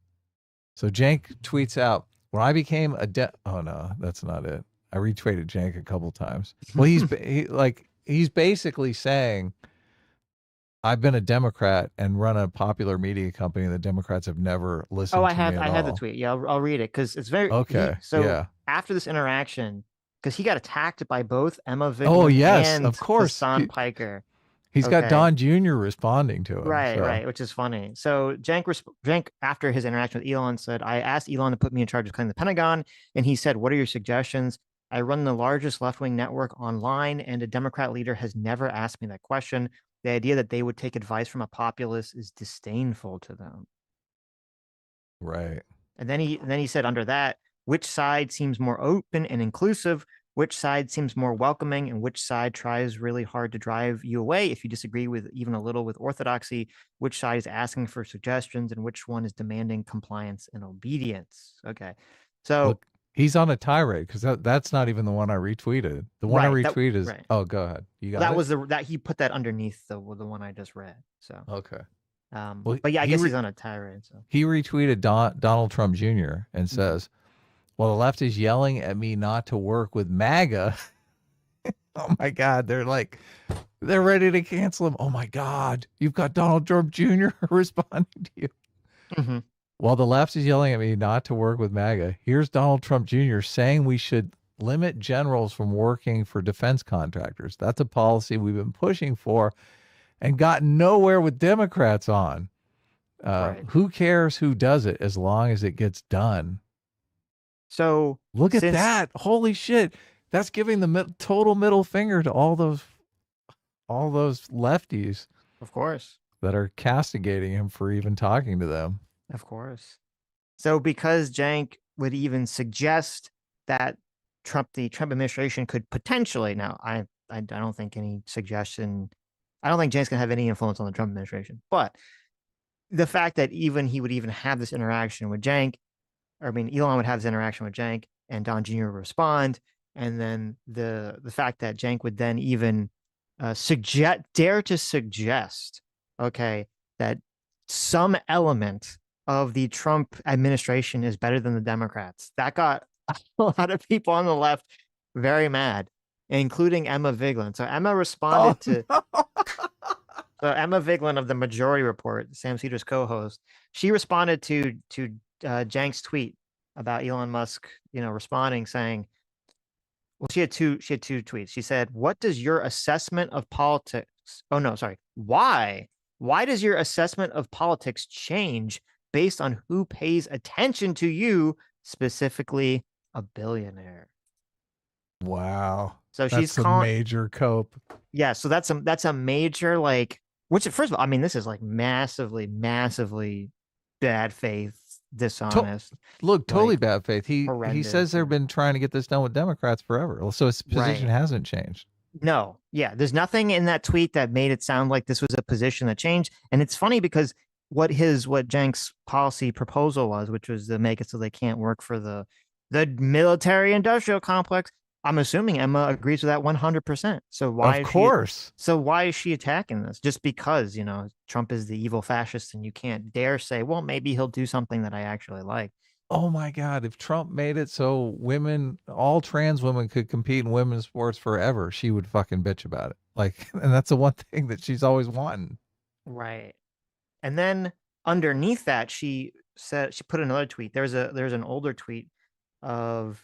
So Cenk tweets out, "When I became oh no, that's not it. I retweeted Cenk a couple times." Well, he's basically saying, "I've been a Democrat and run a popular media company. The Democrats have never listened to me at all." I have the tweet. Yeah, I'll read it because it's very okay. After this interaction, because he got attacked by both Emma Vigeland and of course. Hasan Piker. He's got Don Jr. responding to him. Right, which is funny. So Cenk, after his interaction with Elon, said, "I asked Elon to put me in charge of cleaning the Pentagon, and he said, 'What are your suggestions?' I run the largest left-wing network online, and a Democrat leader has never asked me that question. The idea that they would take advice from a populist is disdainful to them." Right. And then he said under that, "Which side seems more open and inclusive? Which side seems more welcoming? And which side tries really hard to drive you away if you disagree with even a little with orthodoxy? Which side is asking for suggestions? And which one is demanding compliance and obedience?" Okay. So look, he's on a tirade because that's not even the one I retweeted. The one I retweeted is oh, go ahead. You got that was that he put that underneath the one I just read. So okay. But yeah, I guess he's on a tirade. So he retweeted Donald Trump Jr. and says, "Well, the left is yelling at me not to work with MAGA." Oh my God, they're ready to cancel him. Oh my God, you've got Donald Trump Jr. responding to you. Mhm. While the left is yelling at me not to work with MAGA, here's Donald Trump Jr. saying we should limit generals from working for defense contractors. That's a policy we've been pushing for and got nowhere with Democrats on. Right. Who cares who does it as long as it gets done? So Look at since- that. Holy shit. That's giving the total middle finger to all those lefties Of course. that are castigating him for even talking to them. Of course. So because Cenk would even suggest that the Trump administration could potentially, now I don't think any suggestion, I don't think Cenk's gonna have any influence on the Trump administration, but the fact that even he would even have this interaction with Cenk, or I mean Elon would have this interaction with Cenk and Don Jr. would respond, and then the fact that Cenk would then even dare to suggest, okay, that some element of the Trump administration is better than the Democrats. That got a lot of people on the left very mad, including Emma Vigeland. So Emma responded to so Emma Vigeland of the Majority Report, Sam Cedar's co-host. She responded to Cenk's tweet about Elon Musk, responding saying, well, she had two tweets. She said, "What does your assessment of politics? Oh no, sorry. Why does your assessment of politics change based on who pays attention to you, specifically a billionaire?" Wow. So That's she's a calling major cope. Yeah, so that's a major, like, which first of all, I mean, this is like massively bad faith, dishonest. Look, totally like, bad faith. He horrendous says they've and- been trying to get this done with Democrats forever. So his position Right. hasn't changed. No, yeah, there's nothing in that tweet that made it sound like this was a position that changed. And it's funny because what Cenk's policy proposal was, which was to make it so they can't work for the military industrial complex. I'm assuming Emma agrees with that 100%. So why? Of course. So why is she attacking this? Just because, Trump is the evil fascist and you can't dare say, well, maybe he'll do something that I actually like. Oh my God. If Trump made it so all trans women could compete in women's sports forever, she would fucking bitch about it. Like, and that's the one thing that she's always wanting. Right. And then underneath that, she put another tweet. There's an older tweet of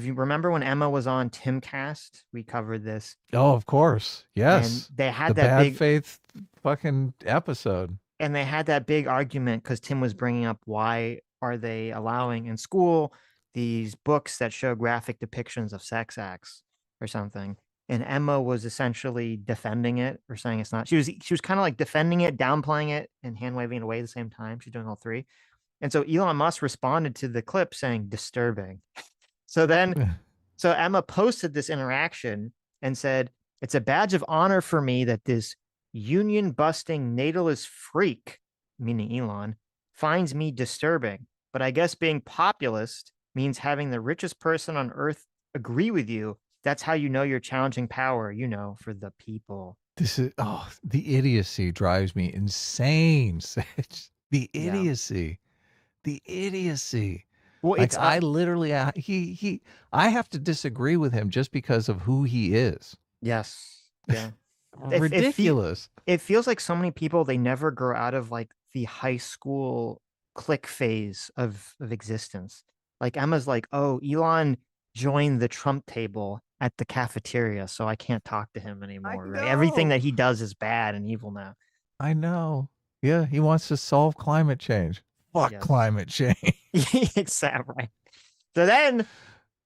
you remember when Emma was on Timcast? We covered this. Oh, of course. Yes. And they had the that bad big faith fucking episode. And they had that big argument because Tim was bringing up, why are they allowing in school these books that show graphic depictions of sex acts or something? And Emma was essentially defending it or saying it's not. She was kind of like defending it, downplaying it, and hand waving it away at the same time. She's doing all three. And so Elon Musk responded to the clip saying disturbing. So Emma posted this interaction and said, "It's a badge of honor for me that this union busting natalist freak," meaning Elon, "finds me disturbing. But I guess being populist means having the richest person on earth agree with you. That's how you know you're challenging power, for the people." This is the idiocy drives me insane. Sitch. The idiocy. The idiocy. Well, Like it's I literally I have to disagree with him just because of who he is. yes. Yeah. Ridiculous. It feels like so many people, they never grow out of like the high school clique phase of existence. Like Emma's like, "Oh, Elon joined the Trump table at the cafeteria, so I can't talk to him anymore." Right? Everything that he does is bad and evil now. I know. Yeah, he wants to solve climate change. Fuck Yes. climate change. Exactly. Right. So then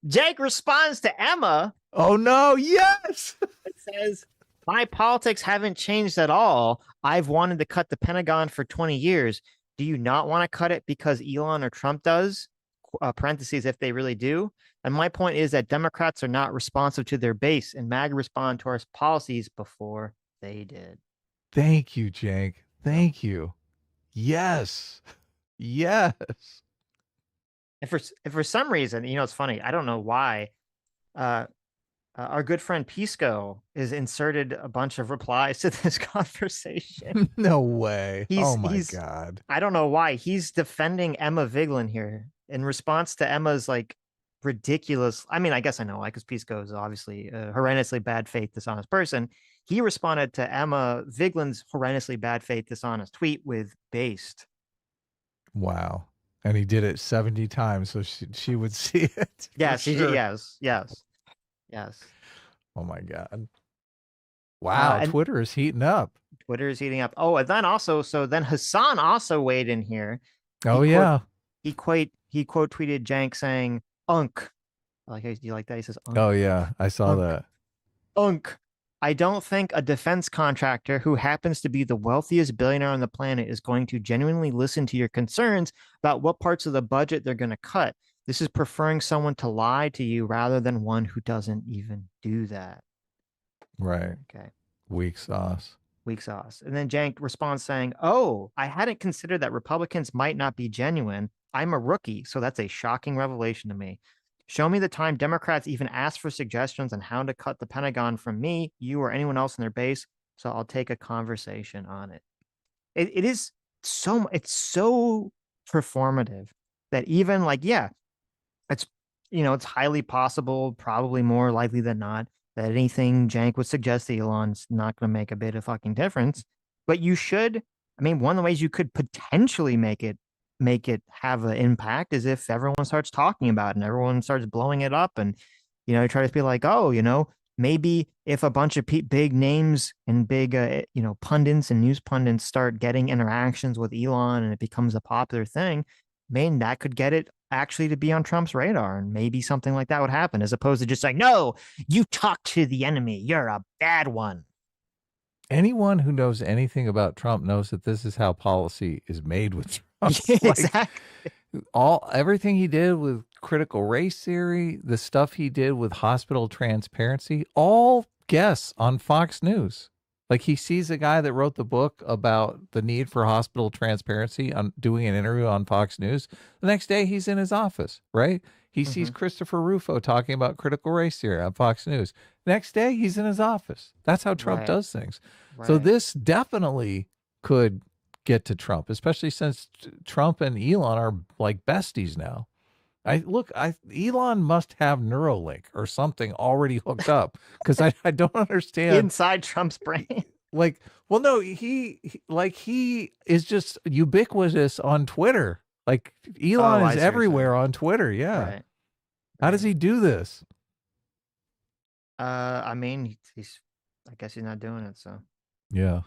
Jake responds to Emma. Oh no, yes. It says, "My politics haven't changed at all. I've wanted to cut the Pentagon for 20 years. Do you not want to cut it because Elon or Trump does? Parentheses, if they really do. And my point is that Democrats are not responsive to their base, and MAG respond to our policies before they did." Thank you, Cenk. Thank you. Yes. Yes. And for some reason, it's funny. I don't know why. Our good friend Pisco is inserted a bunch of replies to this conversation. No way. Oh my he's- God. I don't know why. He's defending Emma Vigeland here in response to Emma's like ridiculous. I mean, I guess I know why, because Pisco is obviously a horrendously bad faith, dishonest person. He responded to Emma Vigeland's horrendously bad faith, dishonest tweet with based. Wow. And he did it 70 times so she would see it. for Yes, he did. sure. Yes. Oh my God. Wow. And Twitter is heating up. Twitter is heating up. Oh, and then also, so then Hasan also weighed in here. Oh yeah. He quote tweeted Cenk saying, "Unk." Like, do you like that? He says, "Unk." Oh yeah. I saw Unk. that. Unk. I don't think a defense contractor who happens to be the wealthiest billionaire on the planet is going to genuinely listen to your concerns about what parts of the budget they're going to cut. This is preferring someone to lie to you rather than one who doesn't even do that. Right. Okay. Weak sauce. Weak sauce. And then Cenk responds saying, "Oh, I hadn't considered that Republicans might not be genuine. I'm a rookie, so that's a shocking revelation to me. Show me the time Democrats even asked for suggestions on how to cut the Pentagon from me, you, or anyone else in their base, so I'll take a conversation on it." It is it's so performative that even like, yeah, it's, it's highly possible, probably more likely than not, that anything Cenk would suggest to Elon's not going to make a bit of fucking difference. But you should, I mean, one of the ways you could potentially make it have an impact is if everyone starts talking about it and everyone starts blowing it up, and try to be like, oh, maybe if a bunch of big names and big pundits and news pundits start getting interactions with Elon and it becomes a popular thing, man, that could get it actually to be on Trump's radar, and maybe something like that would happen, as opposed to just like, no, you talk to the enemy, you're a bad one. Anyone who knows anything about Trump knows that this is how policy is made with Trump. Exactly. Everything he did with critical race theory, the stuff he did with hospital transparency, all guests on Fox News. Like, he sees a guy that wrote the book about the need for hospital transparency on doing an interview on Fox News. The next day he's in his office, right? He sees Christopher Rufo talking about critical race theory on Fox News. Next day he's in his office. That's how Trump does things. Right. So this definitely could get to Trump, especially since Trump and Elon are like besties now. Elon must have Neuralink or something already hooked up, because I don't understand inside Trump's brain. Like, well, no, he is just ubiquitous on Twitter. Like, Elon is everywhere on Twitter. Yeah. Right. How does he do this? I mean, I guess he's not doing it. So yeah.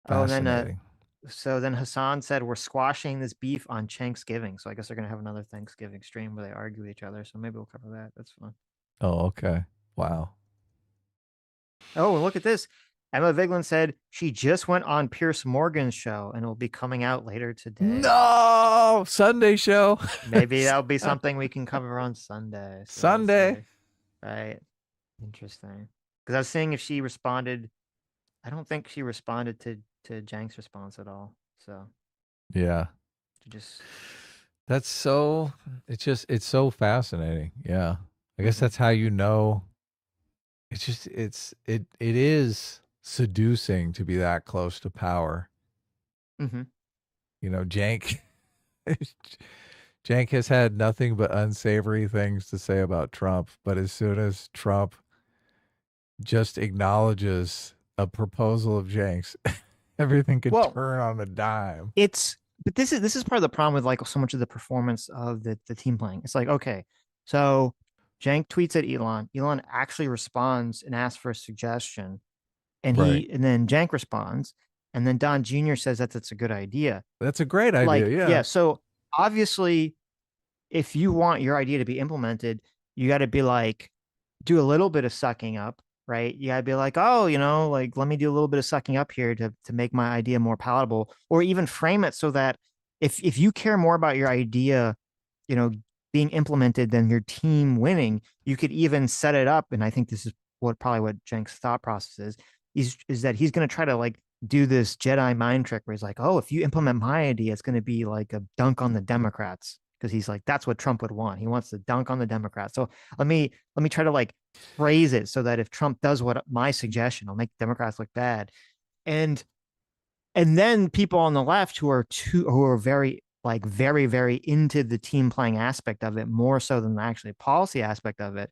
Oh, and then so then Hasan said, we're squashing this beef on Thanksgiving. So I guess they're going to have another Thanksgiving stream where they argue with each other. So maybe we'll cover that. That's fun. Oh, okay. Wow. Oh, and look at this. Emma Vigeland said she just went on Piers Morgan's show and it will be coming out later today. No, Sunday show. Maybe that'll be something we can cover on Sunday. So Sunday. Right. Interesting. Because I was seeing if she responded. I don't think she responded to Cenk's response at all. So yeah, it's so fascinating. Yeah, I guess that's how you know. It is seducing to be that close to power. Cenk has had nothing but unsavory things to say about Trump, but as soon as Trump just acknowledges a proposal of Cenk's, everything could turn on a dime. But this is part of the problem with like so much of the performance of the team playing. It's like, okay, so Cenk tweets at Elon. Elon actually responds and asks for a suggestion, and and then Cenk responds, and then Don Jr. says that's a good idea. That's a great idea. Like, yeah. So obviously, if you want your idea to be implemented, you got to be like, do a little bit of sucking up. Right. You gotta be like, oh, like, let me do a little bit of sucking up here to make my idea more palatable, or even frame it so that if you care more about your idea, being implemented than your team winning, you could even set it up. And I think this is probably what Cenk's thought process is that he's going to try to like do this Jedi mind trick where he's like, oh, if you implement my idea, it's going to be like a dunk on the Democrats. Because he's like, that's what Trump would want. He wants to dunk on the Democrats. So let me try to like phrase it so that if Trump does what my suggestion, it'll make Democrats look bad. And then people on the left who are very very into the team playing aspect of it, more so than the actually policy aspect of it,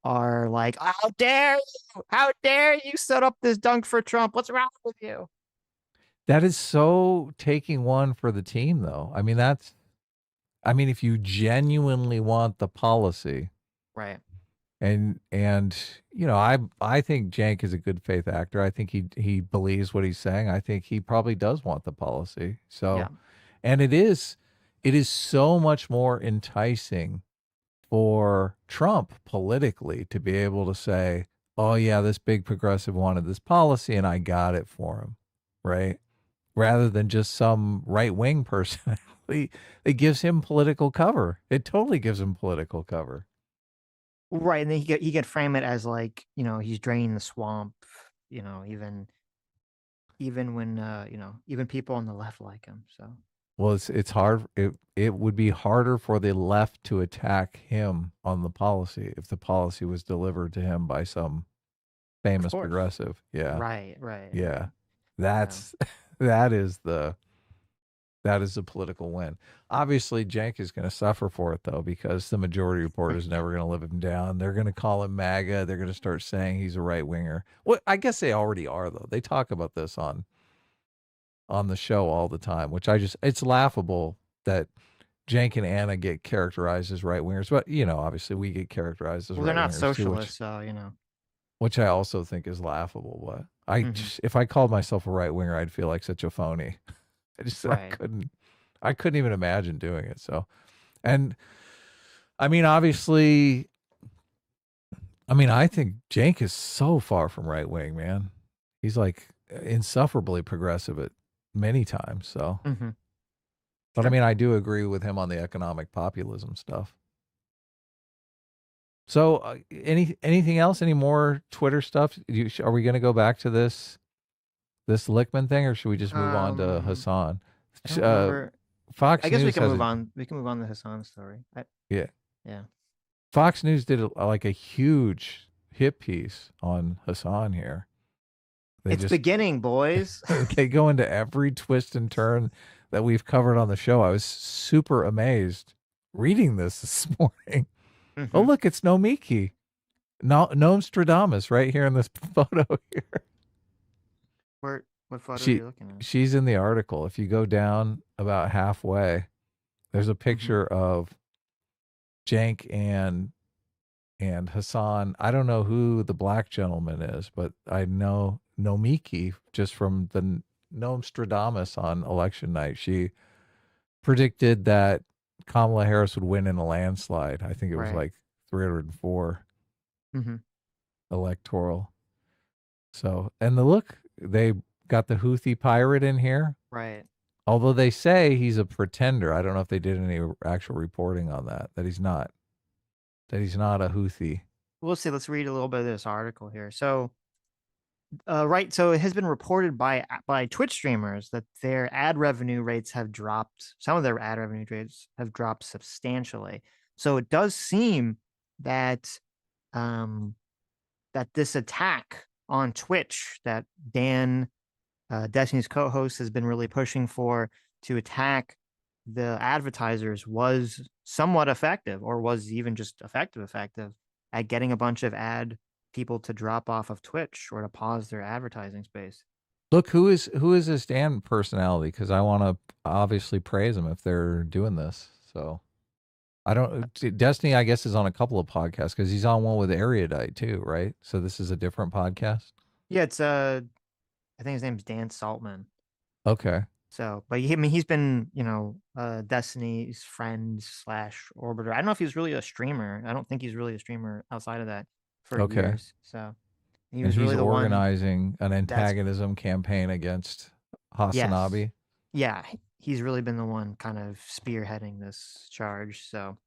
are like, how dare you set up this dunk for Trump? What's wrong with you? That is so taking one for the team, though. I mean, if you genuinely want the policy, Right. and I think Cenk is a good faith actor. I think he believes what he's saying. I think he probably does want the policy. So, Yeah. and it is so much more enticing for Trump politically to be able to say, "Oh yeah, this big progressive wanted this policy, and I got it for him," right? Rather than just some right-wing person. It gives him political cover. It totally gives him political cover. Right, and then he could frame it as like, he's draining the swamp, even when even people on the left like him. So Well, it's hard. It would be harder for the left to attack him on the policy if the policy was delivered to him by some famous course. progressive. Yeah. right. Yeah. That's that is the political win. Obviously, Cenk is going to suffer for it, though, because the Majority Report is never going to live him down. They're going to call him MAGA. They're going to start saying he's a right winger. Well, I guess they already are, though. They talk about this on the show all the time, which it's laughable that Cenk and Anna get characterized as right wingers, but obviously we get characterized as Well, they're not right-wingers too, socialists, so which I also think is laughable. But if I called myself a right winger, I'd feel like such a phony. Right. I couldn't even imagine doing it. So, and I mean, obviously, I think Cenk is so far from right wing, man. He's like insufferably progressive at many times. So, but I mean, I do agree with him on the economic populism stuff. So, anything else? Any more Twitter stuff? Are we going to go back to this Lichtman thing, or should we just move on to Hasan? I don't remember. Fox I guess News we can has move on. We can move on to Hasan's story. Yeah. Yeah. Fox News did like a huge hit piece on Hasan here. It's beginning, boys. They go into every twist and turn that we've covered on the show. I was super amazed reading this morning. Oh, look, it's Nomiki. Nostradamus right here in this photo here. What photo are you looking at? She's in the article. If you go down about halfway, there's a picture of Cenk and Hasan. I don't know who the black gentleman is, but I know Nomiki just from the Nostradamus on election night. She predicted that Kamala Harris would win in a landslide. I think it was like 304 electoral. So, and they got the Houthi pirate in here. Right. Although they say he's a pretender. I don't know if they did any actual reporting on that he's not a Houthi. We'll see. Let's read a little bit of this article here. So, so it has been reported by Twitch streamers that their ad revenue rates have dropped. Some of their ad revenue rates have dropped substantially. So it does seem that that this attack on Twitch that Dan, Destiny's co-host, has been really pushing for to attack the advertisers was somewhat effective, or was even just effective at getting a bunch of ad people to drop off of Twitch or to pause their advertising space. Look, who is this Dan personality? Because I want to obviously praise them if they're doing this. So I don't. Destiny, I guess, is on a couple of podcasts because he's on one with Erudite too, right? So this is a different podcast. Yeah, it's I think his name's Dan Saltman. Okay. So, but he's been, Destiny's friend / orbiter. I don't know if he's really a streamer. I don't think he's really a streamer outside of that for years. So he's really organizing an antagonism campaign against Hasanabi. Yeah, he's really been the one kind of spearheading this charge. So,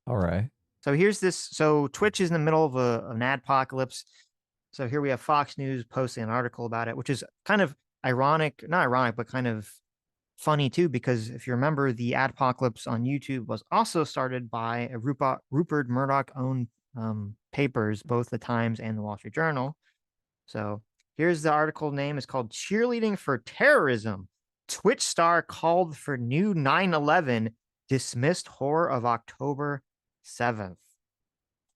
all right. So here's this. So Twitch is in the middle of an adpocalypse. So here we have Fox News posting an article about it, which is kind of not ironic, but kind of funny too, because if you remember, the adpocalypse on YouTube was also started by a Rupert Murdoch-owned papers, both the Times and the Wall Street Journal. So here's the article name. It's called "Cheerleading for Terrorism. Twitch star called for new 9/11, dismissed horror of October 7th.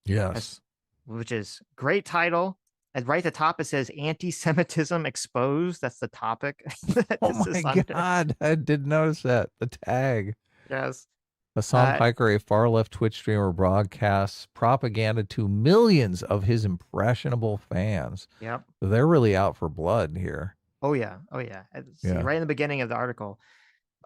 Yes. Which is great title. And right at the top, it says anti-Semitism exposed. That's the topic. that Oh this my is under. God. I did notice that. The tag. Yes. Hasan Piker, a far-left Twitch streamer, broadcasts propaganda to millions of his impressionable fans. Yep. So they're really out for blood here. Oh, yeah. Oh, yeah. See, Yeah. right in the beginning of the article.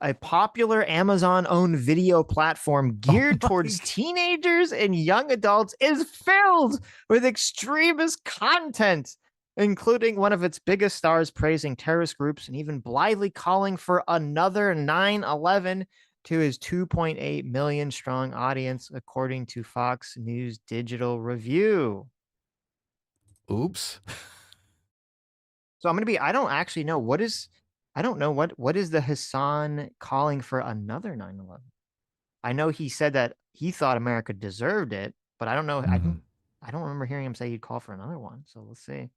A popular Amazon-owned video platform geared towards teenagers and young adults is filled with extremist content, including one of its biggest stars praising terrorist groups and even blithely calling for another 9/11 to his 2.8 million strong audience, according to Fox News Digital Review. Oops. So I don't actually know what is the Hasan calling for another 9/11? I know he said that he thought America deserved it, but I don't know. I don't remember hearing him say he'd call for another one. So let's see.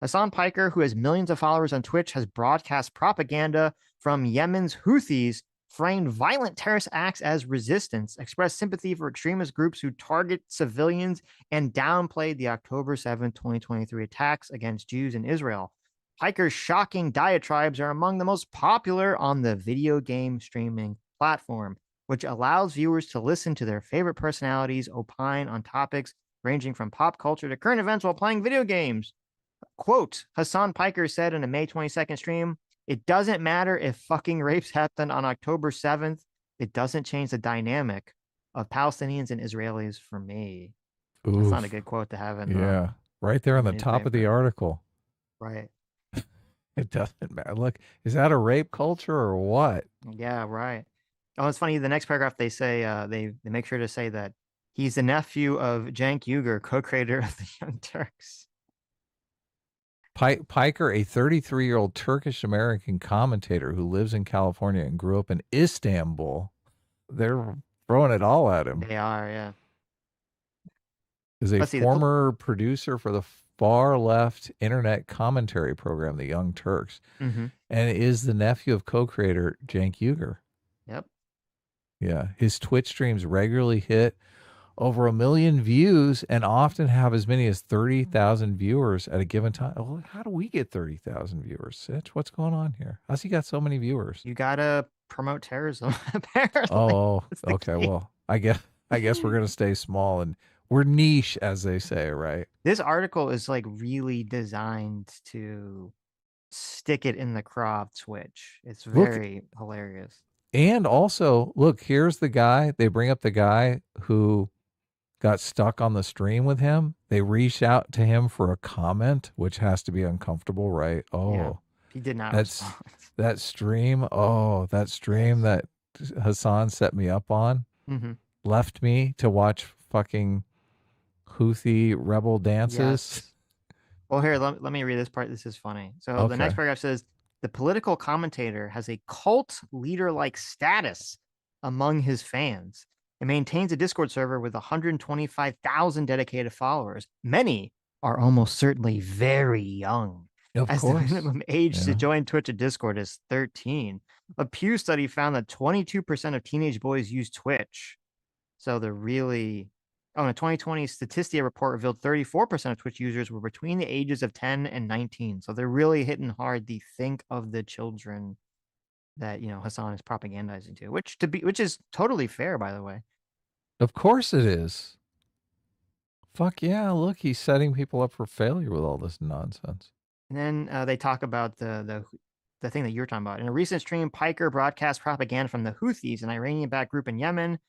Hasan Piker, who has millions of followers on Twitch, has broadcast propaganda from Yemen's Houthis, framed violent terrorist acts as resistance, expressed sympathy for extremist groups who target civilians, and downplayed the October 7, 2023 attacks against Jews in Israel. Piker's shocking diatribes are among the most popular on the video game streaming platform, which allows viewers to listen to their favorite personalities opine on topics ranging from pop culture to current events while playing video games. Quote, Hasan Piker said in a May 22nd stream, "It doesn't matter if fucking rapes happened on October 7th. It doesn't change the dynamic of Palestinians and Israelis for me." Oof. That's not a good quote to have in Yeah. Right there on the top of the article. Right. It doesn't matter. Look, is that a rape culture or what? Yeah, right. Oh, it's funny. The next paragraph, they say, they make sure to say that he's the nephew of Cenk Uygur, co-creator of the Young Turks. Piker, a 33-year-old Turkish-American commentator who lives in California and grew up in Istanbul. They're throwing it all at him. They are, yeah. Is a former producer for the far-left internet commentary program, The Young Turks, and is the nephew of co-creator Cenk Uygur. Yep. Yeah. His Twitch streams regularly hit over 1 million views and often have as many as 30,000 viewers at a given time. Well, how do we get 30,000 viewers, Sitch? What's going on here? How's he got so many viewers? You gotta promote terrorism, apparently. Oh, okay. Well, I guess we're gonna stay small and we're niche, as they say, right? This article is like really designed to stick it in the craw of Twitch. It's very hilarious. And also, look, here's the guy. They bring up the guy who got stuck on the stream with him. They reached out to him for a comment, which has to be uncomfortable, right? Oh, yeah, he did not respond. That stream. Oh, that stream that Hasan set me up on left me to watch fucking Houthi rebel dances. Yes. Well, here, let me read this part. This is funny. So the next paragraph says, the political commentator has a cult leader-like status among his fans and maintains a Discord server with 125,000 dedicated followers. Many are almost certainly very young. Of as course. the minimum age to join Twitch and Discord is 13. A Pew study found that 22% of teenage boys use Twitch. So they're really... Oh, in a 2020 Statistia report revealed 34% of Twitch users were between the ages of 10 and 19. So they're really hitting hard the think of the children that, Hasan is propagandizing to, which is totally fair, by the way. Of course it is. Fuck yeah, look, he's setting people up for failure with all this nonsense. And then they talk about the thing that you're talking about. In a recent stream, Piker broadcast propaganda from the Houthis, an Iranian-backed group in Yemen.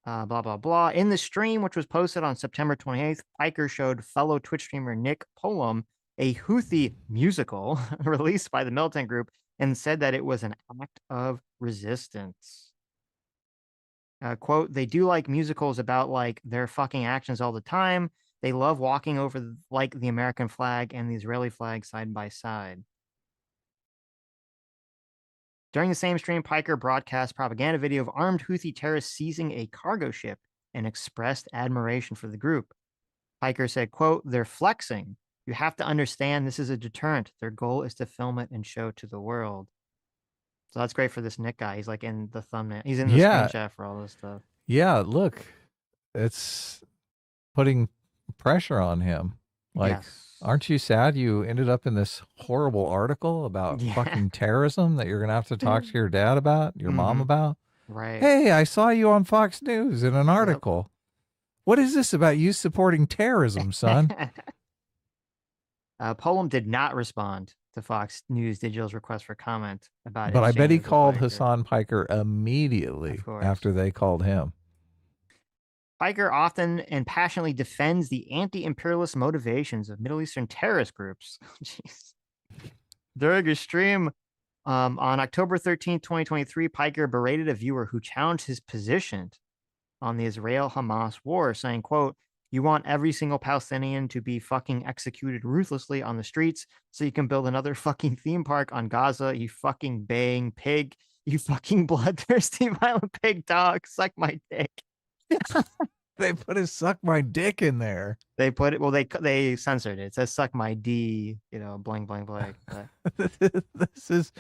Blah, blah, blah. In the stream, which was posted on September 28th, Piker showed fellow Twitch streamer Nick Polam a Houthi musical released by the militant group and said that it was an act of resistance. Quote, they do like musicals about like their fucking actions all the time. They love walking over like the American flag and the Israeli flag side by side. During the same stream, Piker broadcast propaganda video of armed Houthi terrorists seizing a cargo ship and expressed admiration for the group. Piker said, quote, they're flexing. You have to understand this is a deterrent. Their goal is to film it and show to the world. So that's great for this Nick guy. He's like in the thumbnail. He's in the screen chat for all this stuff. Yeah, look, it's putting pressure on him. Like, Yes. aren't you sad you ended up in this horrible article about Yeah. fucking terrorism that you're going to have to talk to your dad about, your mom Mhm. about? Right. Hey, I saw you on Fox News in an article. What is this about you supporting terrorism, son? Poland did not respond to Fox News Digital's request for comment about But I bet he exchanges with called Piker. Hasan Piker immediately Of course. after they called him. Piker often and passionately defends the anti-imperialist motivations of Middle Eastern terrorist groups. Jeez. During a stream on October 13th, 2023, Piker berated a viewer who challenged his position on the Israel-Hamas war, saying, quote, "You want every single Palestinian to be fucking executed ruthlessly on the streets so you can build another fucking theme park on Gaza, you fucking baying pig, you fucking bloodthirsty violent pig dog, suck my dick." They put his "suck my dick" in there. They put it, well, they censored it. It says "suck my D," blank, blank, blank. But... this is,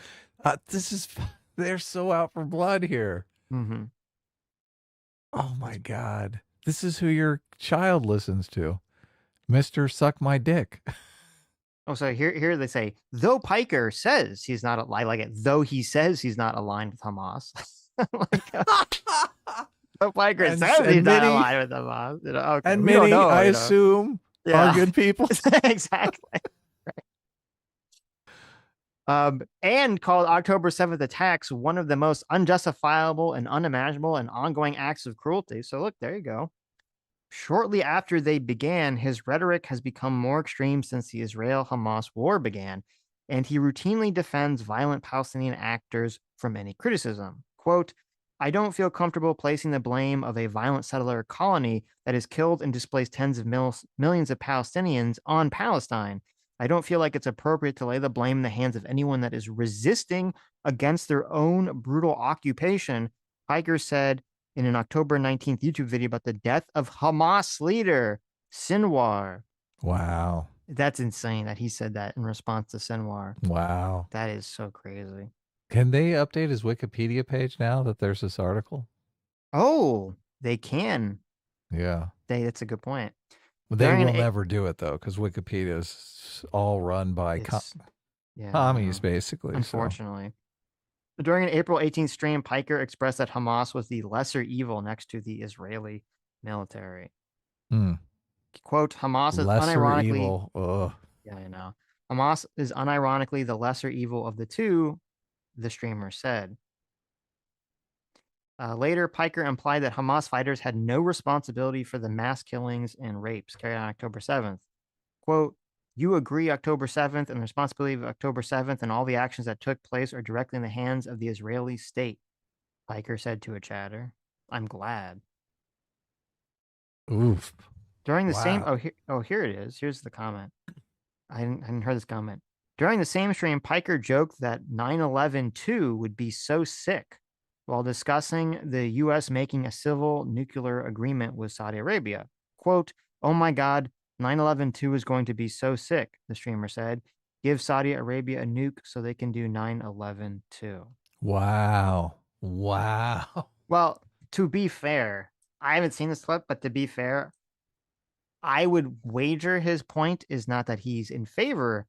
they're so out for blood here. Mm-hmm. Oh my God. This is who your child listens to. Mr. Suck My Dick. Oh, so here they say, though Piker says he's not, I like it, though he says he's not aligned with Hamas. Though Piker says he's not aligned with Hamas. Okay, and we don't many, know, I assume, are good people. Exactly. And called October 7th attacks one of the most unjustifiable and unimaginable and ongoing acts of cruelty. So look, there you go. Shortly after they began, his rhetoric has become more extreme since the Israel-Hamas war began, and he routinely defends violent Palestinian actors from any criticism. Quote, "I don't feel comfortable placing the blame of a violent settler colony that has killed and displaced tens of millions of Palestinians on Palestine. I don't feel like it's appropriate to lay the blame in the hands of anyone that is resisting against their own brutal occupation," Piker said in an October 19th YouTube video about the death of Hamas leader Sinwar. Wow. That's insane that he said that in response to Sinwar. Wow. That is so crazy. Can they update his Wikipedia page now that there's this article? Oh, they can. Yeah. That's a good point. They will never do it, though, because Wikipedia is all run by commies, basically. Unfortunately. So. During an April 18th stream, Piker expressed that Hamas was the lesser evil next to the Israeli military. Quote, "Hamas is unironically evil. Ugh. Yeah, I know. Hamas is unironically the lesser evil of the two," the streamer said. Later, Piker implied that Hamas fighters had no responsibility for the mass killings and rapes carried on October 7th. Quote, "You agree October 7th and the responsibility of October 7th and all the actions that took place are directly in the hands of the Israeli state," Piker said to a chatter. "I'm glad." Oof. During the same, here it is. Here's the comment. I hadn't heard this comment. During the same stream, Piker joked that 9/11/2 would be so sick while discussing the U.S. making a civil nuclear agreement with Saudi Arabia. Quote, "Oh my God, 9/11/2 is going to be so sick," the streamer said. "Give Saudi Arabia a nuke so they can do 9/11/2. Wow. Wow. Well, to be fair, I haven't seen this clip, but to be fair, I would wager his point is not that he's in favor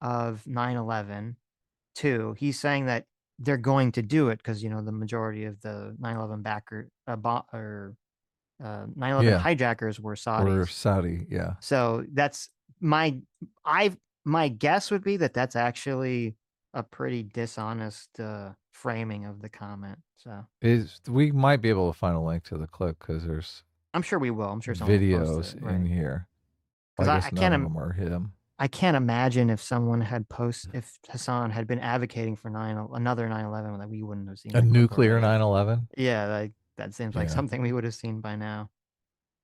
of 9/11/2. He's saying that they're going to do it because, the majority of the 9/11 backer 9/11 hijackers were Saudis. Or Saudi, yeah. So that's my guess would be that that's actually a pretty dishonest framing of the comment. So we might be able to find a link to the clip because there's I'm sure we will. I'm sure someone videos it, right? in here. Because I guess none of them are him. I can't imagine if someone had if Hasan had been advocating for another 9/11 that we wouldn't have seen a nuclear 9/11. Yeah, that seems like something we would have seen by now.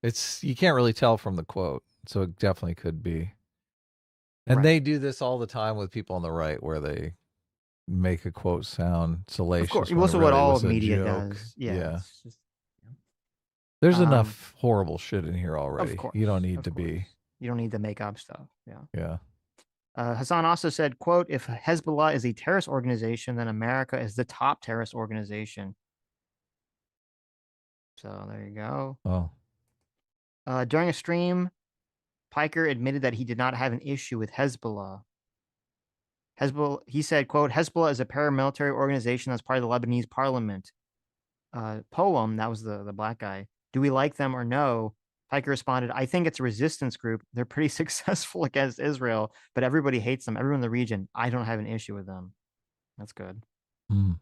You can't really tell from the quote, so it definitely could be. And they do this all the time with people on the right, where they make a quote sound salacious. Of course, most of what all media does. Yeah. There's enough horrible shit in here already. Of course, you don't need to be. You don't need to make up stuff. Yeah. Yeah. Hasan also said, quote, "If Hezbollah is a terrorist organization, then America is the top terrorist organization." So there you go. Oh. During a stream, Piker admitted that he did not have an issue with Hezbollah. He said, quote, Hezbollah is a paramilitary organization that's part of the Lebanese parliament. Poem, that was the black guy. Do we like them or no? Piker responded, I think it's a resistance group. They're pretty successful against Israel, but everybody hates them. Everyone in the region, I don't have an issue with them. That's good. Mm.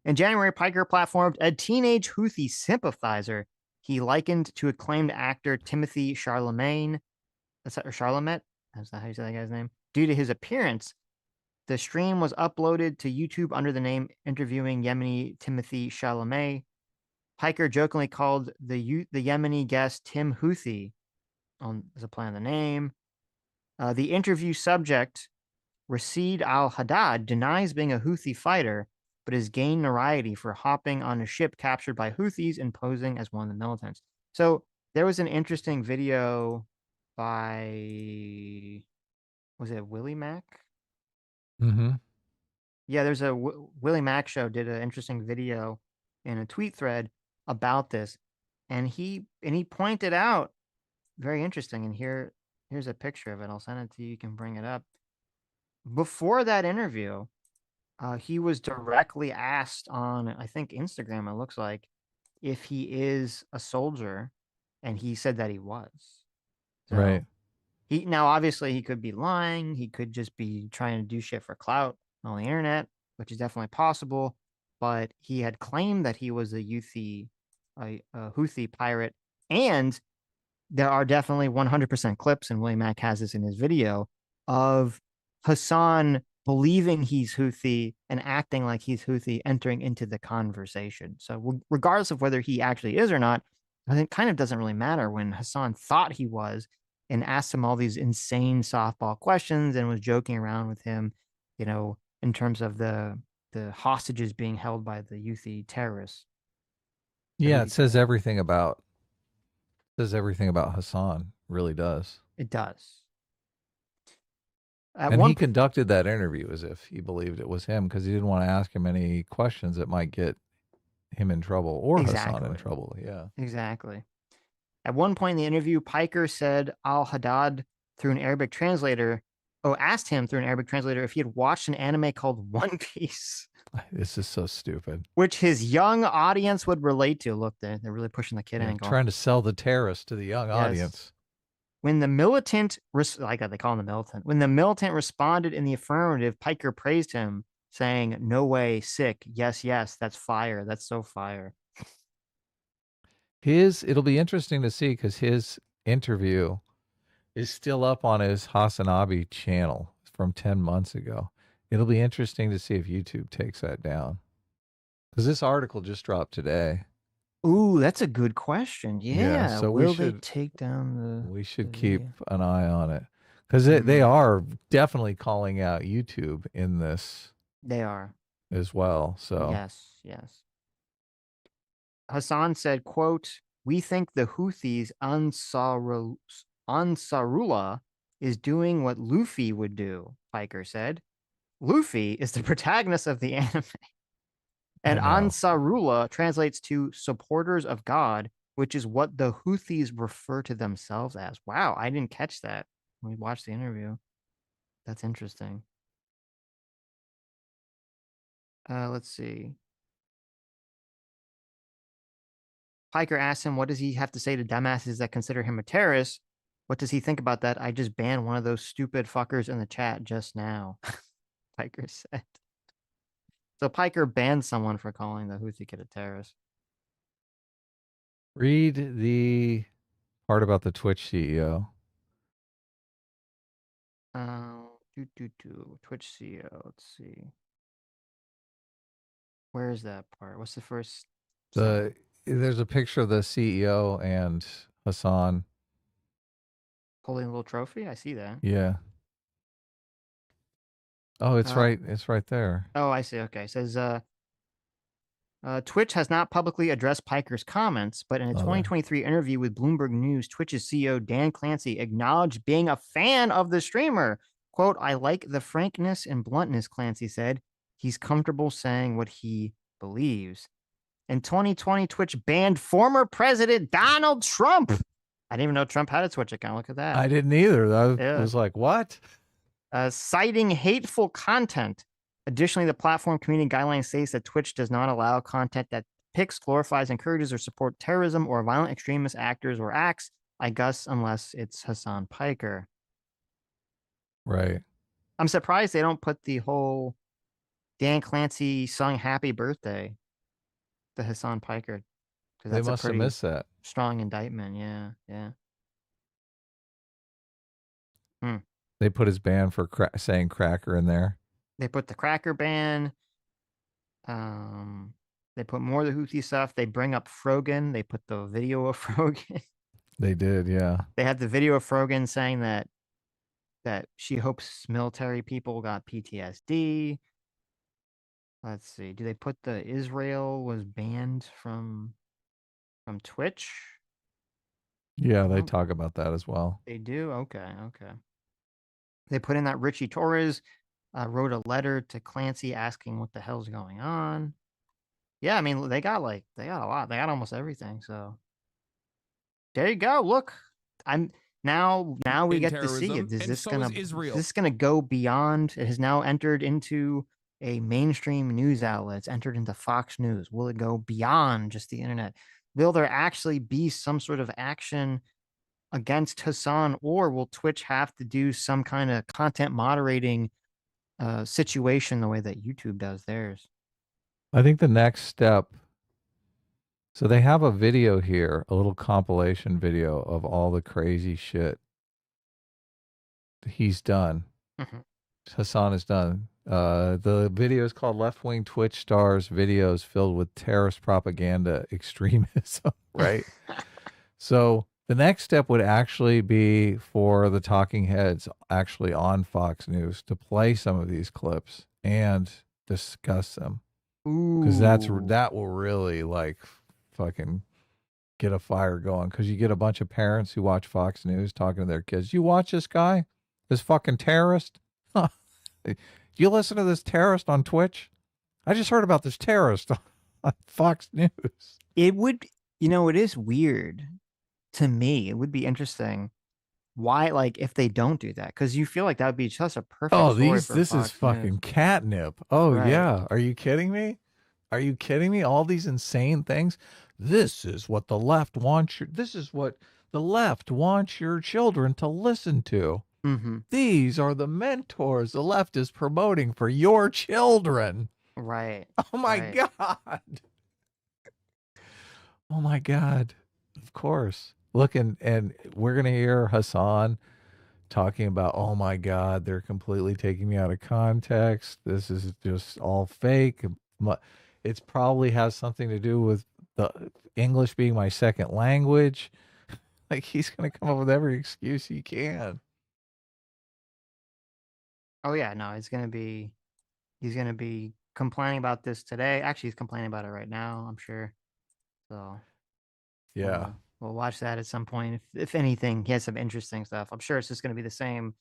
In January, Piker platformed a teenage Houthi sympathizer he likened to acclaimed actor Timothy Chalamet. Is that how you say that guy's name? Due to his appearance, the stream was uploaded to YouTube under the name Interviewing Yemeni Timothy Chalamet. Piker jokingly called the Yemeni guest Tim Houthi as a play on the name. The interview subject, Rashid al-Haddad, denies being a Houthi fighter, but has gained notoriety for hopping on a ship captured by Houthis and posing as one of the militants. So there was an interesting video by, was it Willie Mack? Mm-hmm. Yeah, there's a Willie Mack show did an interesting video in a tweet thread about this, and he pointed out, very interesting, and here's a picture of it. I'll send it to you. You can bring it up. Before that interview, he was directly asked on, I think, Instagram, it looks like, if he is a soldier, and he said that he was. So Right. now, obviously, he could be lying. He could just be trying to do shit for clout on the internet, which is definitely possible. But he had claimed that he was a Houthi pirate, and there are definitely 100% clips, and Willie Mack has this in his video, of Hasan believing he's Houthi and acting like he's Houthi, entering into the conversation. So regardless of whether he actually is or not, I think it kind of doesn't really matter when Hasan thought he was and asked him all these insane softball questions and was joking around with him, in terms of the hostages being held by the Houthi terrorists. Yeah, it says everything about Hasan. Really does. It does. And he conducted that interview as if he believed it was him, because he didn't want to ask him any questions that might get him in trouble or Hasan in trouble. Yeah, exactly. At one point in the interview, Piker said al-Haddad asked him through an Arabic translator if he had watched an anime called One Piece. This is so stupid. Which his young audience would relate to. Look, they're really pushing the kid angle. Trying to sell the terrorists to the young audience. When the militant, like they call him the militant, when the militant responded in the affirmative, Piker praised him, saying, "No way, sick. Yes, that's fire. That's so fire." It'll be interesting to see, because his interview is still up on his Hasanabi channel from 10 months ago. It'll be interesting to see if YouTube takes that down, because this article just dropped today. Ooh, that's a good question. Yeah. So will they take down the? We should keep an eye on it, because they are definitely calling out YouTube in this. They are as well. So yes. Hasan said, quote, "We think the Houthis Ansarullah is doing what Luffy would do," Piker said. Luffy is the protagonist of the anime. And Ansarullah translates to supporters of God, which is what the Houthis refer to themselves as. Wow, I didn't catch that when we watched the interview. That's interesting. Let's see. Piker asked him, what does he have to say to dumbasses that consider him a terrorist? What does he think about that? I just banned one of those stupid fuckers in the chat just now, Piker said. So Piker banned someone for calling the Houthi kid a terrorist. Read the part about the Twitch CEO. Twitch CEO. Let's see. Where is that part? What's the first? There's a picture of the CEO and Hasan holding a little trophy. I see that. Yeah. Oh, it's right. It's right there. Oh, I see. Okay. It says, Twitch has not publicly addressed Piker's comments, but in a 2023 interview with Bloomberg News, Twitch's CEO Dan Clancy acknowledged being a fan of the streamer. Quote, "I like the frankness and bluntness," Clancy said. He's comfortable saying what he believes. In 2020, Twitch banned former President Donald Trump I didn't even know Trump had a Twitch account. Look at that. I didn't either. I Yeah. was like, what? Citing hateful content. Additionally, the platform community guidelines states that Twitch does not allow content that depicts, glorifies, encourages, or support terrorism or violent extremist actors or acts, I guess, unless it's Hasan Piker. Right. I'm surprised they don't put the whole Dan Clancy sung Happy Birthday to Hasan Piker. Because They that's a must have pretty missed that. strong indictment. Yeah, yeah. They put his ban for saying cracker in there. They put the cracker ban. They put more of the Houthi stuff. They bring up Frogan. They put the video of Frogan. They did, yeah. They had the video of Frogan saying that she hopes military people got PTSD. Let's see. Do they put the Israel was banned from Twitch? Yeah, they talk about that as well. They do? Okay, okay. They put in that Richie Torres wrote a letter to Clancy asking what the hell's going on. Yeah, I mean, they got a lot. They got almost everything. So there you go. Look, now we get to see it. Is this gonna go beyond? It has now entered into a mainstream news outlet. It's entered into Fox News. Will it go beyond just the internet? Will there actually be some sort of action against Hasan, or will Twitch have to do some kind of content moderating situation the way that YouTube does theirs? I think the next step. So they have a video here, a little compilation video of all the crazy shit he's done. Hasan has done. The video is called Left Wing Twitch Stars Videos Filled with Terrorist Propaganda Extremism, right? So the next step would actually be for the talking heads actually on Fox News to play some of these clips and discuss them. Because that will really like fucking get a fire going, because you get a bunch of parents who watch Fox News talking to their kids. You watch this guy, this fucking terrorist? Huh. You listen to this terrorist on Twitch? I just heard about this terrorist on Fox News. It would, it is weird to me. It would be interesting. Why, like, if they don't do that? Because you feel like that would be just a perfect story for this Fox is fucking News. catnip. Oh, Right. yeah. Are you kidding me? Are you kidding me? All these insane things. This is what the left wants. This is what the left wants your children to listen to. These are the mentors the left is promoting for your children. Right. Oh my God. Oh my God. Of course. Look, and we're going to hear Hasan talking about, oh my God, they're completely taking me out of context. This is just all fake. It probably has something to do with the English being my second language. Like, he's going to come up with every excuse he can. Oh yeah, no, he's gonna be complaining about this today. Actually, he's complaining about it right now, I'm sure. So yeah, we'll watch that at some point. If anything, he has some interesting stuff. I'm sure it's just gonna be the same,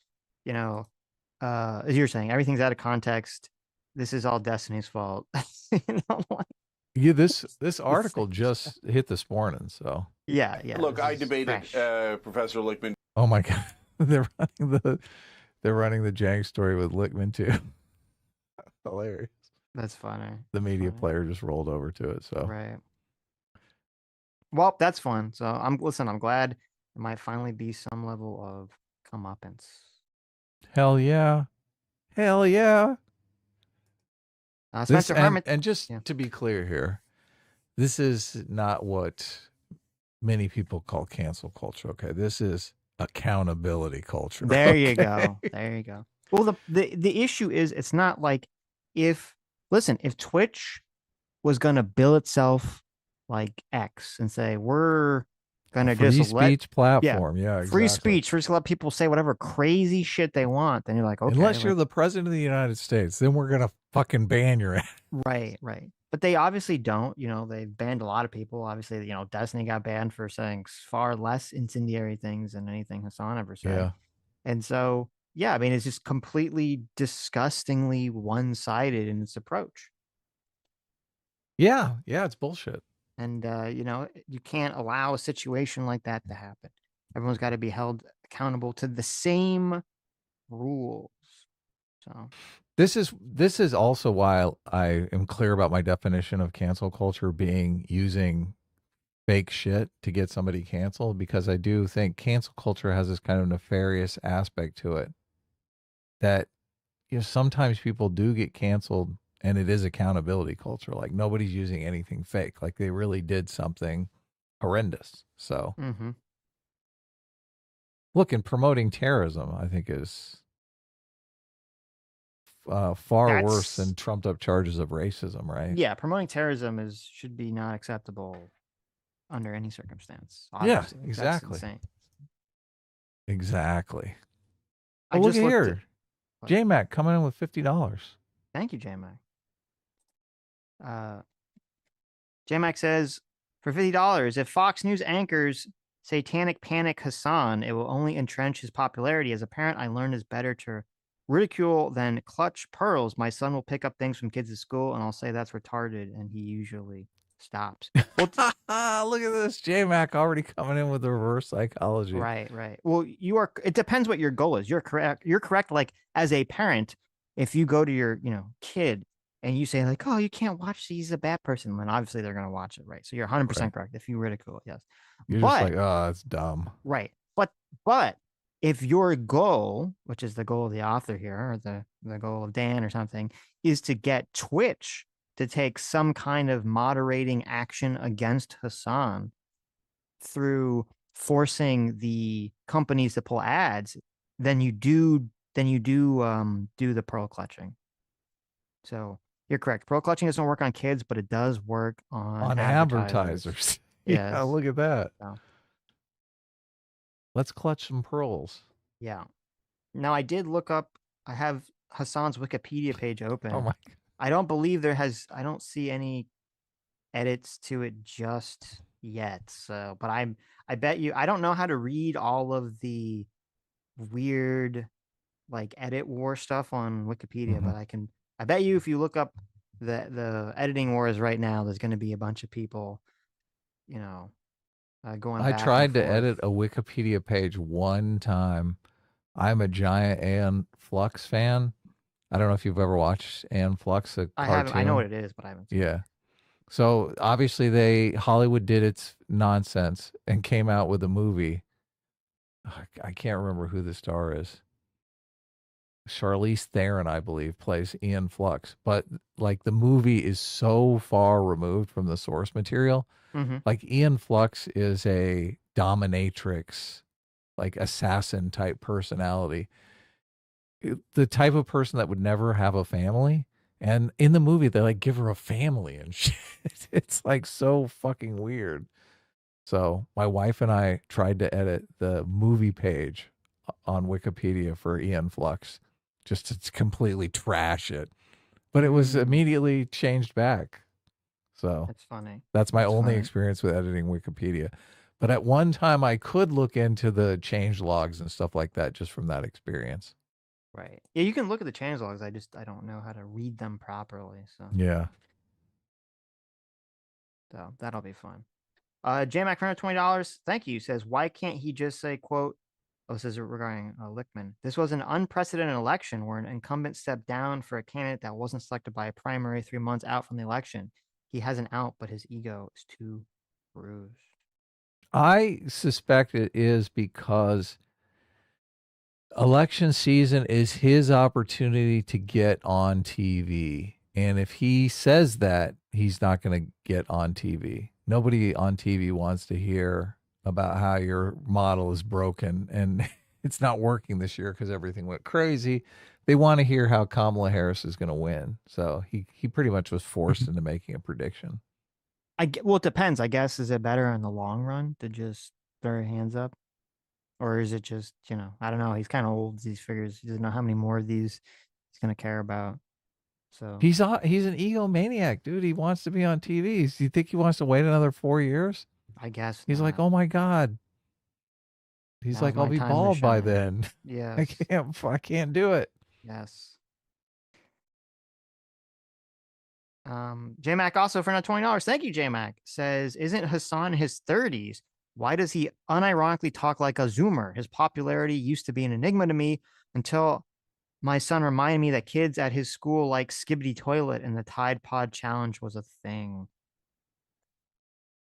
as you're saying, everything's out of context. This is all Destiny's fault. Yeah, this article just hit this morning, so yeah. Look, I debated Professor Lichtman. Oh my God, they're running the Cenk story with Lichtman too. Hilarious. That's funny. The media player just rolled over to it. So right. Well, that's fun. So I'm glad there might finally be some level of comeuppance. Hell yeah. Hell yeah. Spencer Hermit. And just to be clear here, this is not what many people call cancel culture. Okay. This is accountability culture. There you go. There you go. Well, the issue is, it's not like if Twitch was going to bill itself like X and say, we're going to just free speech platform. Yeah, exactly. Free speech. We're just going to let people say whatever crazy shit they want. Then you're like, okay. Unless you're the president of the United States, then we're going to fucking ban your ass. Right. But they obviously don't. They've banned a lot of people. Obviously, Destiny got banned for saying far less incendiary things than anything Hasan ever said. Yeah. And so, yeah, I mean, it's just completely disgustingly one-sided in its approach. Yeah, it's bullshit. And, you can't allow a situation like that to happen. Everyone's got to be held accountable to the same rules. So This is also why I am clear about my definition of cancel culture being using fake shit to get somebody canceled, because I do think cancel culture has this kind of nefarious aspect to it that, sometimes people do get canceled and it is accountability culture. Like nobody's using anything fake. Like they really did something horrendous. So look, in promoting terrorism, I think is far worse than trumped up charges of racism, right? Yeah, promoting terrorism should be not acceptable under any circumstance. Yeah, Obviously. exactly. That's insane. Exactly. I Oh, look just looked here. What? J-Mac coming in with $50. Thank you, J-Mac. J-Mac says, for $50, if Fox News anchors Satanic Panic Hasan, it will only entrench his popularity. As a parent, I learned it's better to ridicule than clutch pearls. My son will pick up things from kids at school, and I'll say that's retarded, and he usually stops. Well, look at this. J-Mac already coming in with the reverse psychology. Right. Well, it depends what your goal is. You're correct. Like, as a parent, if you go to your, kid and you say like, oh, you can't watch, he's a bad person, then obviously they're going to watch it. Right. So you're 100% correct. If you ridicule it, yes. You're just like, oh, that's dumb. Right. But if your goal, which is the goal of the author here, or the goal of Dan or something, is to get Twitch to take some kind of moderating action against Hasan through forcing the companies to pull ads, then you do the pearl clutching. So you're correct. Pearl clutching doesn't work on kids, but it does work on advertisers. Yeah, Yes. look at that. So, let's clutch some pearls. yeah. Now I did look up. I have Hasan's Wikipedia page open. Oh my God. I don't believe I don't see any edits to it just yet. So, but I bet you, I don't know how to read all of the weird like edit war stuff on Wikipedia, but I bet you if you look up the editing wars right now, there's going to be a bunch of people, going. I back tried to and forth. edit a Wikipedia page one time. I'm a giant Aeon Flux fan. I don't know if you've ever watched Aeon Flux, a I cartoon. haven't. I know what it is, but I haven't seen Yeah. So obviously Hollywood did its nonsense and came out with a movie. I can't remember who the star is. Charlize Theron, I believe, plays Aeon Flux, but like the movie is so far removed from the source material. Like Aeon Flux is a dominatrix, like assassin type personality, the type of person that would never have a family. And in the movie, they like give her a family and shit. It's like so fucking weird. So my wife and I tried to edit the movie page on Wikipedia for Aeon Flux just to completely trash it. But it was immediately changed back. So That's funny. That's my only experience with editing Wikipedia. But at one time I could look into the change logs and stuff like that just from that experience. Right. Yeah, you can look at the change logs. I don't know how to read them properly. So yeah. So that'll be fun. J-Mac for $20. Thank you. Says, why can't he just say, quote, this is regarding Lichtman. This was an unprecedented election where an incumbent stepped down for a candidate that wasn't selected by a primary 3 months out from the election. He has an out, but his ego is too bruised. I suspect it is because election season is his opportunity to get on TV. And if he says that, he's not going to get on TV. Nobody on TV wants to hear about how your model is broken and it's not working this year because everything went crazy. They want to hear how Kamala Harris is going to win. So he pretty much was forced into making a prediction. Well, it depends. I guess, is it better in the long run to just throw your hands up? Or is it just, I don't know. He's kind of old, these figures. He doesn't know how many more of these he's going to care about. So he's an egomaniac, dude. He wants to be on TV. Do you think he wants to wait another 4 years? I guess he's not. like, oh my God. He's like, I'll be bald by then. Yeah. I can't do it. Yes. J-Mac also for another $20. Thank you, J-Mac. Says, isn't Hasan in his 30s? Why does he unironically talk like a Zoomer? His popularity used to be an enigma to me until my son reminded me that kids at his school like Skibbity Toilet and the Tide Pod Challenge was a thing.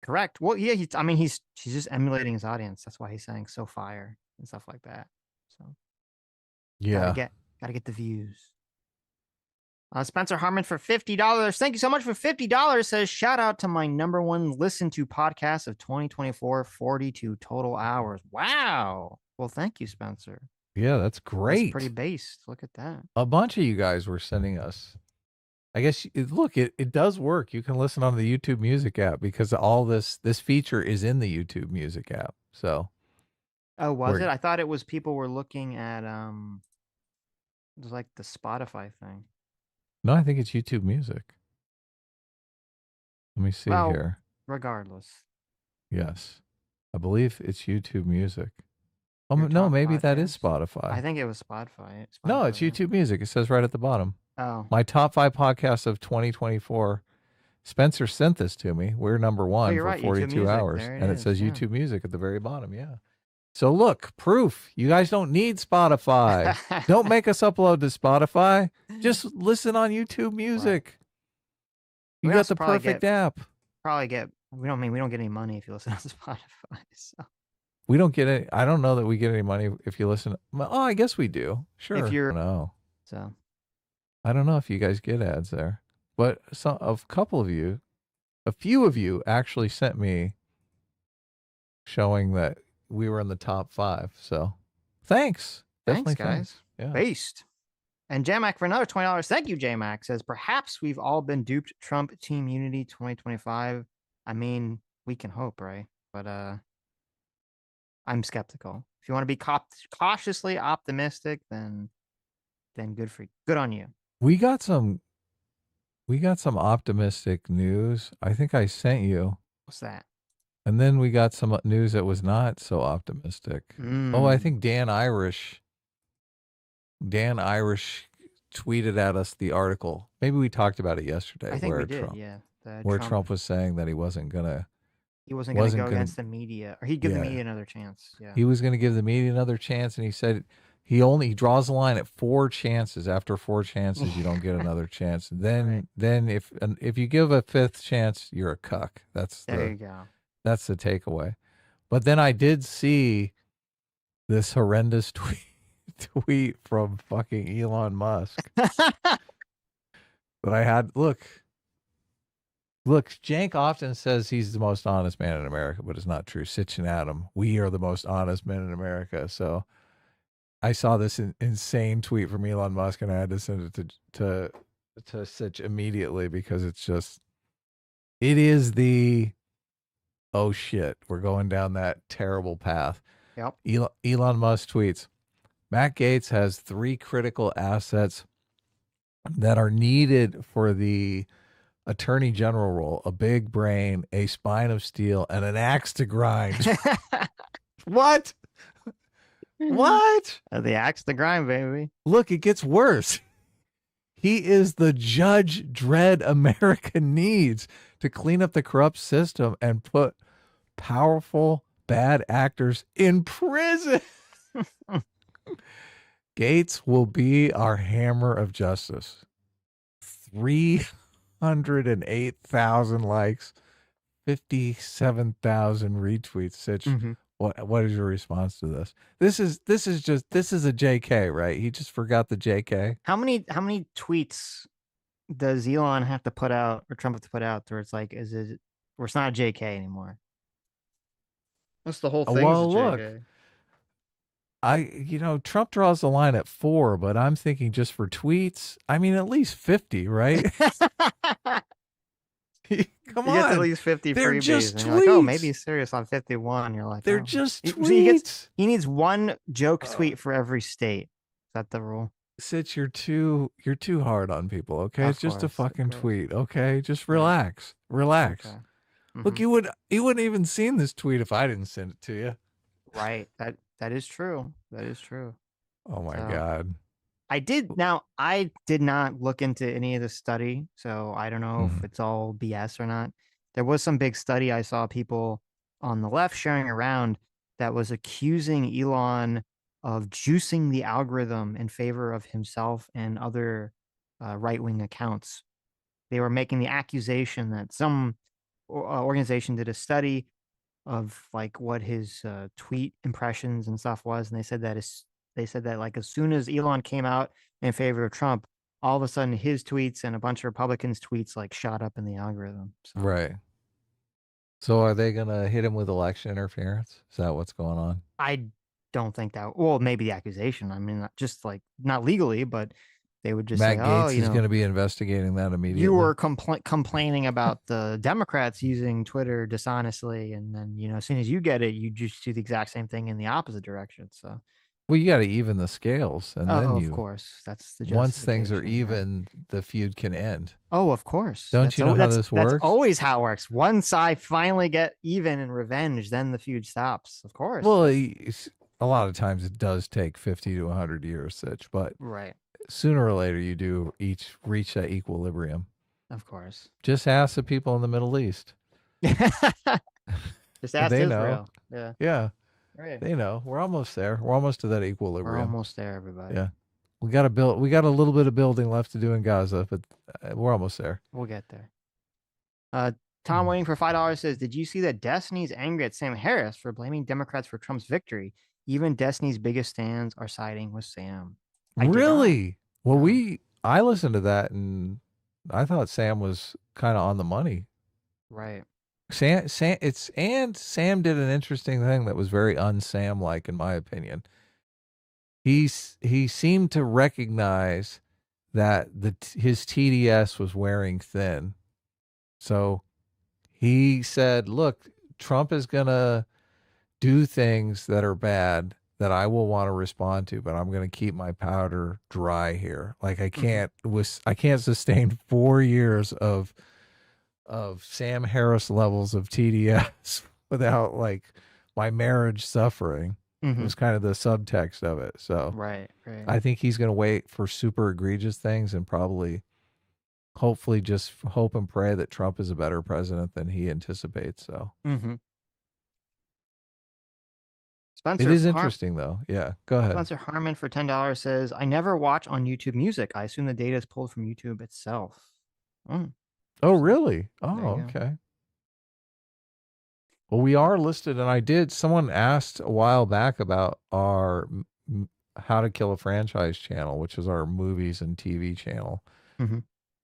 Correct. Well, yeah, he's just emulating his audience. That's why he's saying so fire and stuff like that. So Yeah. gotta get the views. Spencer Harmon for $50. Thank you so much for $50. Says, shout out to my #1 listen to podcast of 2024, 42 total hours. Wow. Well, thank you, Spencer. Yeah, that's great. That's pretty based. Look at that. A bunch of you guys were sending us. I guess look, it does work. You can listen on the YouTube Music app because all this feature is in the YouTube Music app. So, oh, was it? I thought it was people were looking at it was like the Spotify thing. No, I think it's YouTube Music. Let me see here. Regardless. Yes, I believe it's YouTube Music. Oh no, maybe that is Spotify. I think it was Spotify. No, it's YouTube Music. It says right at the bottom. Oh. My top 5 podcasts of 2024. Spencer sent this to me. We're #1 for right, 42 hours. And it says YouTube Music at the very bottom. Yeah. So look, proof. You guys don't need Spotify. Don't make us upload to Spotify. Just listen on YouTube Music. Right. You got the perfect app. We don't get any money if you listen on Spotify. So. We don't get any. I don't know that we get any money if you listen. Oh, I guess we do. Sure. If you're so. I don't know if you guys get ads there, but a few of you actually sent me showing that we were in the top 5. So thanks. Thanks, Definitely guys. Thanks. Yeah. Based. And J-Mac for another $20. Thank you, J-Mac. Says, perhaps we've all been duped. Trump Team Unity 2025. I mean, we can hope, right? But I'm skeptical. If you want to be cautiously optimistic, then good on you. We got some optimistic news. I think I sent you. What's that? And then we got some news that was not so optimistic. Oh, I think Dan Irish tweeted at us the article. Maybe we talked about it yesterday. I think we did, yeah. Trump was saying that he wasn't gonna go against the media, or he'd give the media another chance. Yeah. He was going to give the media another chance, and he said he draws the line at 4 chances. After 4 chances, you don't get another chance. Then if you give a 5th chance, you're a cuck. There you go. That's the takeaway. But then I did see this horrendous tweet from fucking Elon Musk. But I had look, Cenk often says he's the most honest man in America, but it's not true. Sitch and Adam, we are the most honest men in America. So I saw this insane tweet from Elon Musk, and I had to send it to Sitch immediately because it is the, oh shit, we're going down that terrible path. Yep. Elon Musk tweets, Matt Gaetz has 3 critical assets that are needed for the attorney general role: a big brain, a spine of steel, and an axe to grind. What? What? The axe to grind, baby. Look, it gets worse. He is the judge Dredd America needs to clean up the corrupt system and put powerful bad actors in prison. Gaetz will be our hammer of justice. 308,000 likes, 57,000 retweets. Sitch, what is your response to this? This is a JK, right? He just forgot the JK. How many tweets does Elon have to put out, or Trump have to put out, where it's like, where it's not a JK anymore? What's the whole thing? Well, look, Trump draws the line at 4, but I'm thinking just for tweets, I mean, at least 50, right? Come on. You get at least 50 They're freebies. just and tweets. you're like, oh, maybe he's serious on 51. You're like, they're just tweets. He needs 1 joke tweet for every state. Is that the rule? Sitch, you're too hard on people, okay? It's just a fucking tweet, okay? Just relax. Relax. Okay. Look, you wouldn't even seen this tweet if I didn't send it to you. Right. That is true. That is true. Oh my God. I did not look into any of the study, so I don't know if it's all BS or not. There was some big study I saw people on the left sharing around that was accusing Elon of juicing the algorithm in favor of himself and other right-wing accounts. They were making the accusation that some organization did a study of like what his tweet impressions and stuff was, and they said that like as soon as Elon came out in favor of Trump, all of a sudden his tweets and a bunch of Republicans' tweets like shot up in the algorithm. So. Right. So are they gonna hit him with election interference? Is that what's going on? I don't think that. Well, maybe the accusation. I mean, just like not legally, but they would just Matt say, Gates "Oh, is going to be investigating that immediately." You were complaining about the Democrats using Twitter dishonestly, and then as soon as you get it, you just do the exact same thing in the opposite direction. So, well, you got to even the scales, and then of course, that's the once things are justification, right? even, the feud can end. Oh, of course. Don't you know how this works? That's always how it works. Once I finally get even in revenge, then the feud stops. Of course. Well, a lot of times it does take 50 to 100 years, Sitch, but right. Sooner or later you do each reach that equilibrium. Of course. Just ask the people in the Middle East. Just ask they Israel. Know. Yeah. Yeah. Right. They know. We're almost there. We're almost to that equilibrium. We're almost there, everybody. Yeah. We got a little bit of building left to do in Gaza, but we're almost there. We'll get there. Tom waiting for $5 says, "Did you see that Destiny's angry at Sam Harris for blaming Democrats for Trump's victory? Even Destiny's biggest fans are siding with Sam." Really? Well, I listened to that and I thought Sam was kind of on the money. Right. Sam did an interesting thing that was very un-Sam like, in my opinion. He seemed to recognize that his TDS was wearing thin. So he said, look, Trump is going to do things that are bad that I will want to respond to, but I'm going to keep my powder dry here. Like I can't sustain 4 years of Sam Harris levels of TDS without like my marriage suffering. It was kind of the subtext of it. So right. I think he's going to wait for super egregious things and hopefully just hope and pray that Trump is a better president than he anticipates. So Spencer, it is interesting though. Yeah, go ahead. Spencer Harmon for $10 says, "I never watch on YouTube Music. I assume the data is pulled from YouTube itself." Oh, really? Oh, okay. Well, we are listed, and someone asked a while back about our How to Kill a Franchise channel, which is our movies and TV channel.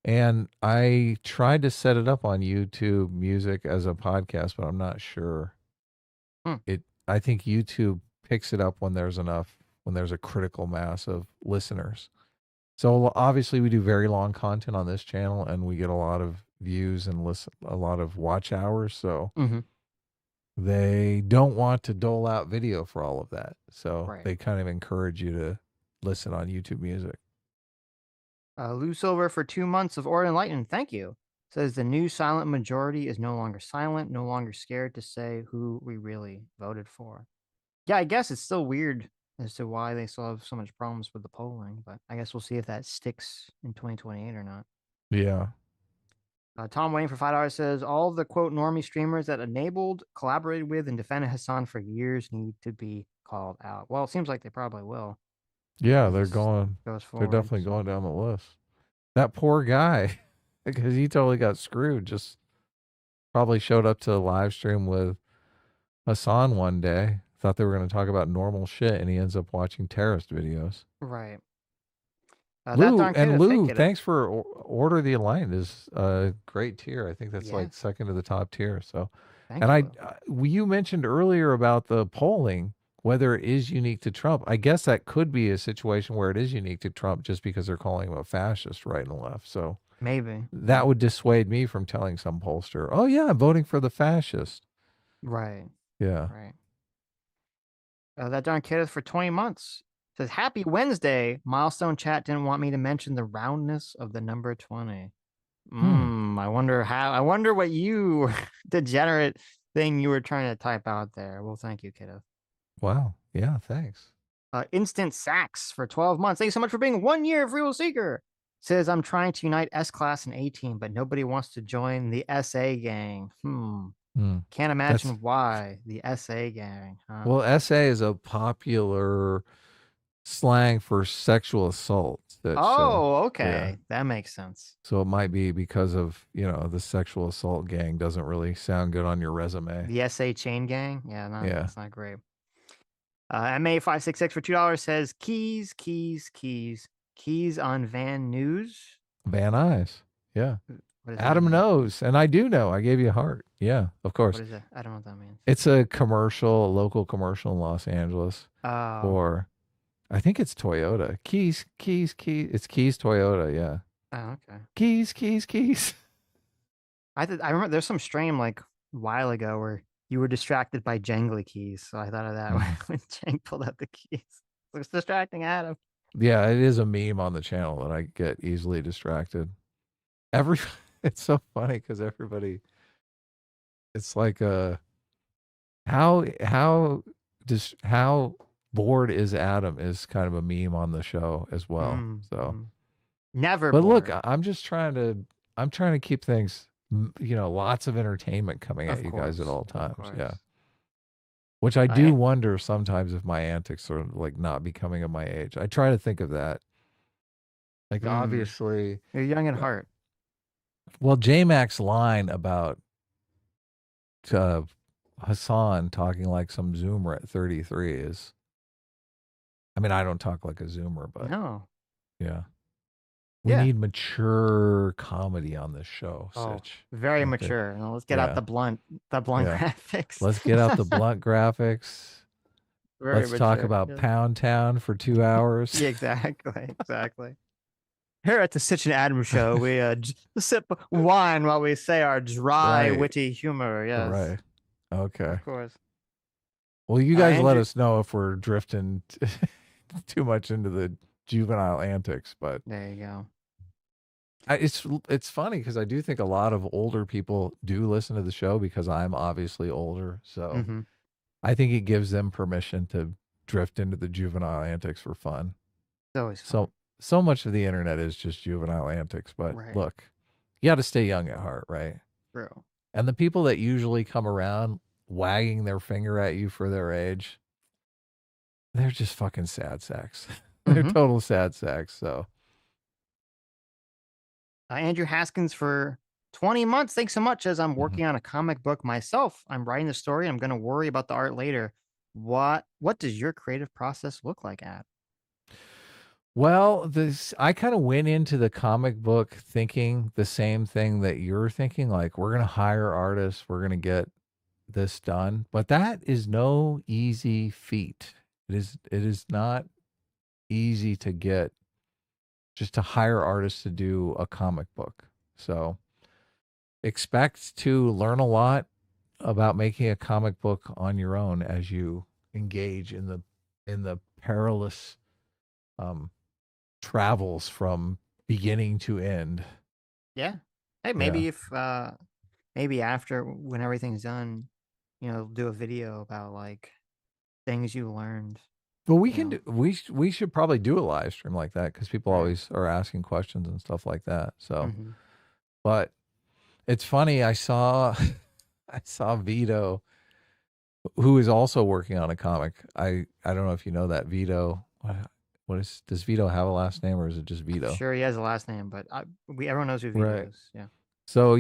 And I tried to set it up on YouTube Music as a podcast, but I'm not sure. I think YouTube picks it up when there's a critical mass of listeners. So obviously we do very long content on this channel and we get a lot of views and a lot of watch hours. So they don't want to dole out video for all of that. So they kind of encourage you to listen on YouTube Music. Lou Silver for 2 months of Or Enlightened. Thank you. Says the new silent majority is no longer silent, no longer scared to say who we really voted for. Yeah, I guess it's still weird as to why they still have so much problems with the polling, but I guess we'll see if that sticks in 2028 or not. Yeah. Tom waiting for $5 says, "All of the quote normie streamers that enabled, collaborated with, and defended Hasan for years need to be called out." Well, it seems like they probably will. Yeah, they're definitely going down the list. That poor guy, because he totally got screwed. Just probably showed up to a live stream with Hasan one day, thought they were going to talk about normal shit, and he ends up watching terrorist videos. Right. Lou, thanks for Order the Enlightened is a great tier. I think that's like second to the top tier. So, you mentioned earlier about the polling, whether it is unique to Trump. I guess that could be a situation where it is unique to Trump just because they're calling him a fascist right and left. So maybe that would dissuade me from telling some pollster, "Oh yeah, I'm voting for the fascist." Right. Yeah. Right. That darn kid for 20 months says, "Happy Wednesday. Milestone chat didn't want me to mention the roundness of the number 20. I wonder what you degenerate thing you were trying to type out there. Well, thank you, kiddo. Wow. Yeah, thanks. Instant Sacks for 12 months. Thank you so much for being 1 year of Real Seeker. Says, "I'm trying to unite S-Class and A-Team, but nobody wants to join the SA gang. Can't imagine why. The SA gang. Huh? Well, SA is a popular slang for sexual assault. Okay. That makes sense. So it might be because of, the sexual assault gang doesn't really sound good on your resume. The SA chain gang? Yeah, no, Yeah. that's not great. MA566 for $2 says keys on Van News. Van Nuys. Yeah. What does Adam that mean? knows, and I do know. I gave you a heart. Yeah, of course. What is it? I don't know what that means. It's a local commercial in Los Angeles Oh. for, I think it's Toyota. Keys. It's Keys Toyota, yeah. Oh, okay. Keys. I remember there's some stream like a while ago where you were distracted by jangly keys. So I thought of that when Cenk pulled out the keys. It was distracting Adam. Yeah, it is a meme on the channel that I get easily distracted. It's so funny because everybody, it's like how bored is Adam is kind of a meme on the show as well. Never. But bored. look, I'm trying to keep things, lots of entertainment coming at you guys at all times. Yeah. Which I do wonder sometimes if my antics are like not becoming of my age. I try to think of that. Like obviously you're young at heart. Well, J-Mac's line about Hasan talking like some Zoomer at 33 is, I mean, I don't talk like a Zoomer, but no. Yeah. We need mature comedy on this show, Sitch. Very mature. Now let's get out the blunt graphics. Let's get out the blunt graphics. Let's talk about Pound Town for 2 hours. Yeah, exactly. Here at the Sitch and Adam show, we sip wine while we say our dry, witty humor. Yes. Right. Okay. Of course. Well, you guys let us know if we're drifting too much into the juvenile antics, but there you go. It's funny because I do think a lot of older people do listen to the show because I'm obviously older. So I think it gives them permission to drift into the juvenile antics for fun. It's always fun. So much of the internet is just juvenile antics, but look, you got to stay young at heart, right? True. And the people that usually come around wagging their finger at you for their age, they're just fucking sad sacks. They're total sad sacks. So, Andrew Haskins for 20 months. Thanks so much. As I'm working on a comic book myself, I'm writing the story. I'm going to worry about the art later. What does your creative process look like, Ad? Well, I kind of went into the comic book thinking the same thing that you're thinking, like we're going to hire artists, we're going to get this done, but that is no easy feat. It is not easy to get just to hire artists to do a comic book. So expect to learn a lot about making a comic book on your own as you engage in the perilous travels from beginning to end. Yeah. Hey, maybe if maybe after when everything's done, do a video about like things you learned. But we can do, we should probably do a live stream like that because people always are asking questions and stuff like that. So, but it's funny. I saw Vito, who is also working on a comic. I don't know if you know that Vito. Does Vito have a last name or is it just Vito? Sure, he has a last name, but everyone knows who Vito is. Yeah. So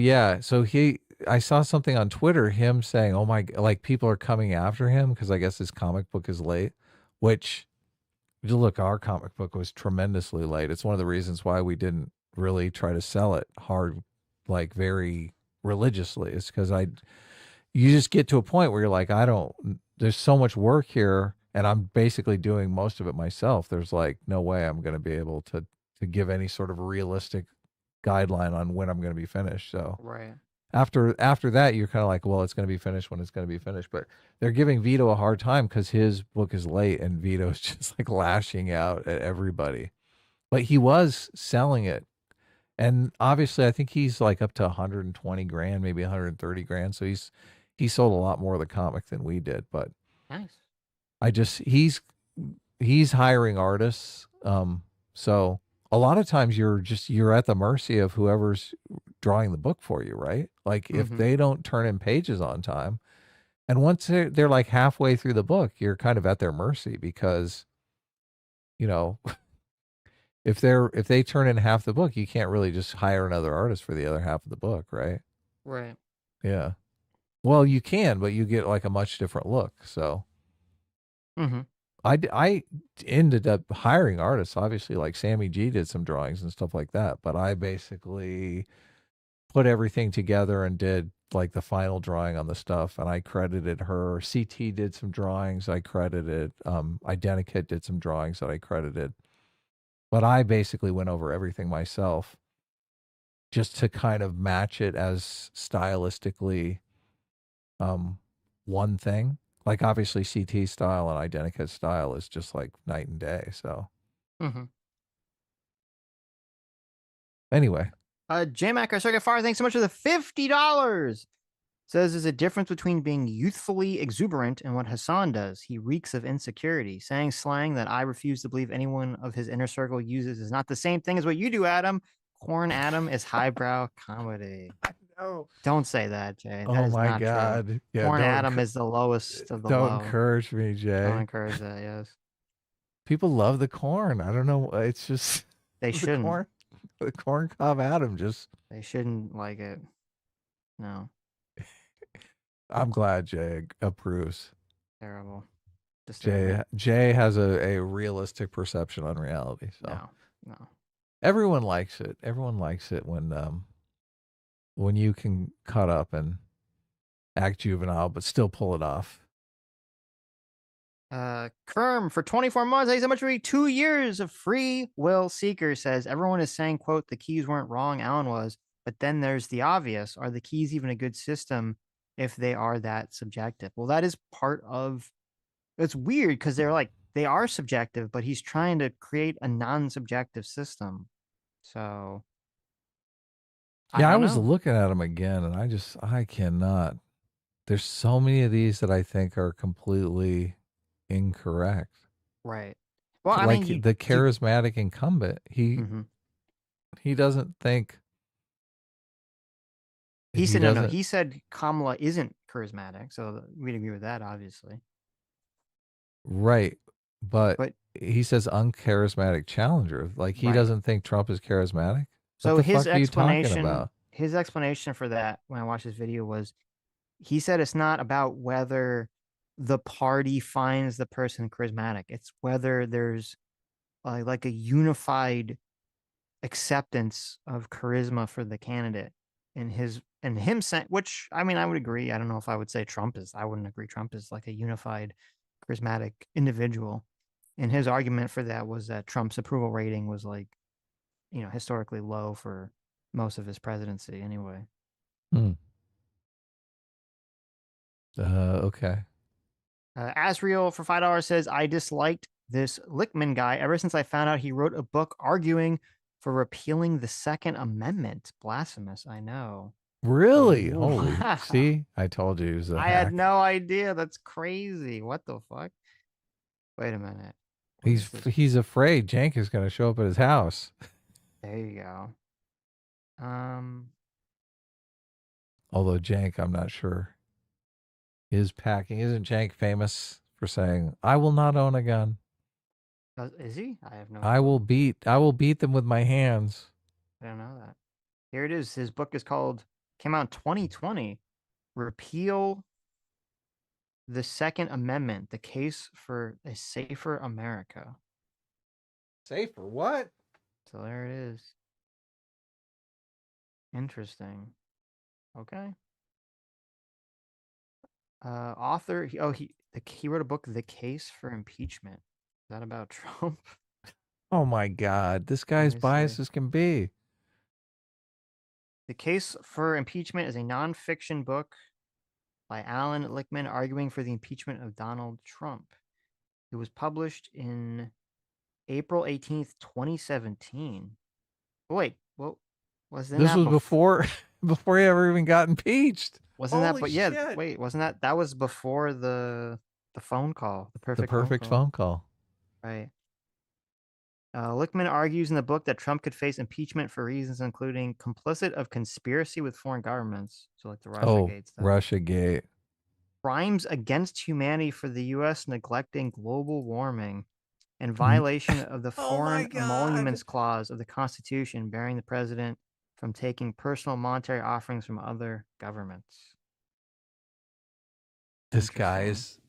I saw something on Twitter, him saying, "Oh my," like people are coming after him because I guess his comic book is late. Which, look, our comic book was tremendously late. It's one of the reasons why we didn't really try to sell it hard, like very religiously. It's because you just get to a point where you're like, there's so much work here. And I'm basically doing most of it myself. There's like no way I'm going to be able to give any sort of realistic guideline on when I'm going to be finished. So after that, you're kind of like, well, it's going to be finished when it's going to be finished. But they're giving Vito a hard time because his book is late and Vito's just like lashing out at everybody. But he was selling it. And obviously, I think he's like up to 120 grand, maybe 130 grand. So he sold a lot more of the comic than we did. But nice. He's hiring artists. So a lot of times you're at the mercy of whoever's drawing the book for you, right? Like if Mhm. they don't turn in pages on time, and once they're like halfway through the book, you're kind of at their mercy because, you know, if they turn in half the book, you can't really just hire another artist for the other half of the book, right? Right. Yeah. Well, you can, but you get like a much different look. So Mm-hmm. I ended up hiring artists, obviously, like Sammy G did some drawings and stuff like that. But I basically put everything together and did like the final drawing on the stuff. And I credited her. CT did some drawings. I credited, Identikit did some drawings that I credited. But I basically went over everything myself just to kind of match it as stylistically one thing. Like obviously CT style and Identikit style is just like night and day. So Mm-hmm. anyway, J-Mac, our circuit fire, thanks so much for the $50. Says there's a difference between being youthfully exuberant and what Hasan does. He reeks of insecurity. Saying slang that I refuse to believe anyone of his inner circle uses is not the same thing as what you do, Adam. Corn Adam is highbrow comedy. no. Don't say that, Jay. That Oh is my not true. God. Yeah, Corn don't Adam is the lowest of the don't low. encourage me, Don't Jay. encourage that, yes. People love the corn. I don't know. It's just They the shouldn't. corn cob Adam just They shouldn't like it. No. I'm glad Jay approves. Terrible. Disturbing. Jay has a realistic perception on reality. So No. everyone likes it. Everyone likes it when you can cut up and act juvenile but still pull it off. Kerm for 24 months. Thanks so much for 2 years of free will seeker says everyone is saying, quote, the keys weren't wrong. Alan was, but then there's the obvious. Are the keys even a good system if they are that subjective? Well, that is part of it's weird because they're like they are subjective, but he's trying to create a non-subjective system. So Yeah, I don't was know. looking at them again and I cannot. There's so many of these that I think are completely incorrect. Right. Well, I Like mean, the charismatic incumbent, Mhm. he doesn't think He said doesn't. no. He said Kamala isn't charismatic, so we'd agree with that, obviously. Right. But But he says uncharismatic challenger. Like he right. doesn't think Trump is charismatic. What So the his fuck are you talking explanation, about? for that when I watched this video was he said it's not about whether the party finds the person charismatic. It's whether there's like a unified acceptance of charisma for the candidate and him saying, which I mean, I would agree. I don't know if I would say I wouldn't agree Trump is like a unified charismatic individual. And his argument for that was that Trump's approval rating was like, historically low for most of his presidency anyway. Okay. Asriel for $5 says, I disliked this Lichtman guy ever since I found out he wrote a book arguing for repealing the Second Amendment. Blasphemous, I know. Really? Ooh, Holy. wow. See? I told you he was a I hack. had no idea. That's crazy. What the fuck? Wait a minute. He's afraid Cenk is going to show up at his house. There you go. Although Cenk, I'm not sure, is packing. Isn't Cenk famous for saying, "I will not own a gun. Is he? I have no. I will beat them with my hands." I don't know that. Here it is. His book is came out in 2020. Repeal the Second Amendment: The Case for a Safer America. Safer what? So there it is. Interesting. Okay. Author. He wrote a book, The Case for Impeachment. Is that about Trump? Oh my God, this guy's me see. biased as can be. The Case for Impeachment is a nonfiction book by Alan Lichtman arguing for the impeachment of Donald Trump. It was published in April 18th, 2017. Oh, wait, well, wasn't This that was before he ever even got impeached. Wasn't that? Holy But yeah, shit. wait, wasn't that was before the phone call, the The perfect perfect phone call. right? Lichtman argues in the book that Trump could face impeachment for reasons including complicit of conspiracy with foreign governments. So like the Russiagate stuff. Russiagate. Crimes against humanity for the U.S. neglecting global warming and violation of the Oh my Foreign God. Emoluments Clause of the Constitution, bearing the president from taking personal monetary offerings from other governments. This guy is.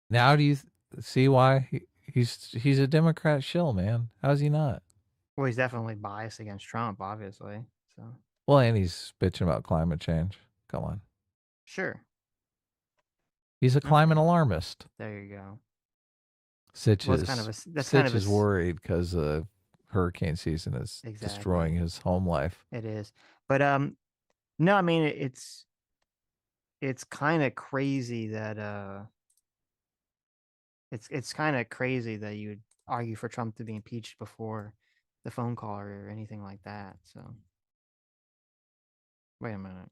Now do you see why he's a Democrat shill, man? How's he not? Well, he's definitely biased against Trump, obviously. So Well, and he's bitching about climate change. Come on. sure, He's a climate alarmist. there you go. Sitch Well, is, it's kind of a that's Sitch kind of a is worried because hurricane season is Exactly. destroying his home life. It is, but no, I mean it's kind of crazy that it's kind of crazy that you would argue for Trump to be impeached before the phone call or anything like that. So wait a minute,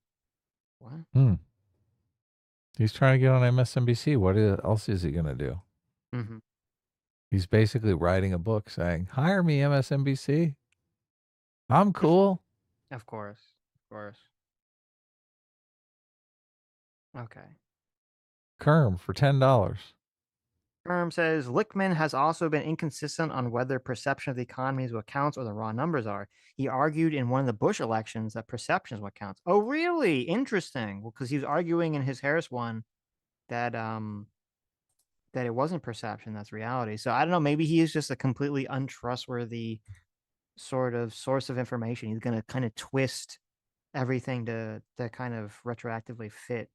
what? He's trying to get on MSNBC. What else is he going to do? Mm-hmm. He's basically writing a book saying, hire me, MSNBC. I'm cool. Of course. Okay. Kerm for $10. Kerm says Lichtman has also been inconsistent on whether perception of the economy is what counts or the raw numbers are. He argued in one of the Bush elections that perception is what counts. Oh, really? Interesting. Well, because he was arguing in his Harris one that that it wasn't perception, that's reality. So I don't know. Maybe he is just a completely untrustworthy sort of source of information. He's going to kind of twist everything to kind of retroactively fit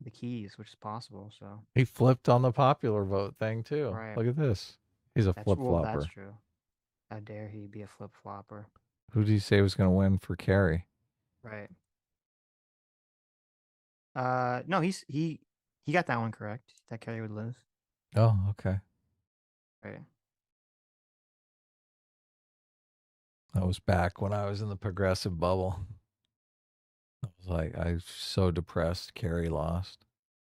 the keys, which is possible. So He flipped on the popular vote thing too. Right. Look at this. He's a that's flip well, flopper. that's true. How dare he be a flip flopper? Who did you say was going to win for Kerry? Right. No, he got that one correct. That Kerry would lose. Oh, okay. Right. That was back when I was in the progressive bubble. I was like, I was so depressed Kerry lost.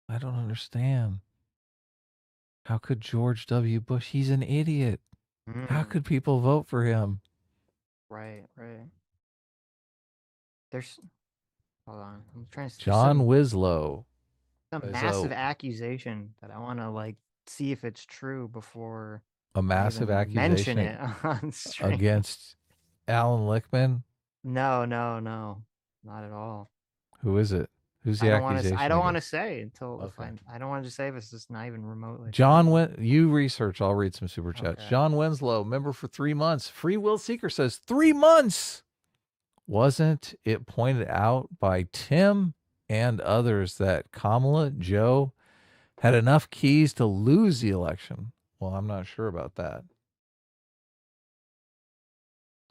I don't understand. How could George W. Bush? He's an idiot. How could people vote for him? Right. There's hold on. I'm trying to John Winslow. some massive accusation that I want to like see if it's true before A massive I even mention accusation it on stream. against Alan Lichtman. No, not at all. Who is it? Who's the I don't want accusation? to. I don't want to against? say until Okay. I don't want to say if it's just not even remotely. You research. I'll read some super chats. Okay. John Winslow, member for 3 months. Free Will Seeker says 3 months. Wasn't it pointed out by Tim and others that Kamala, Joe, had enough keys to lose the election? Well, I'm not sure about that.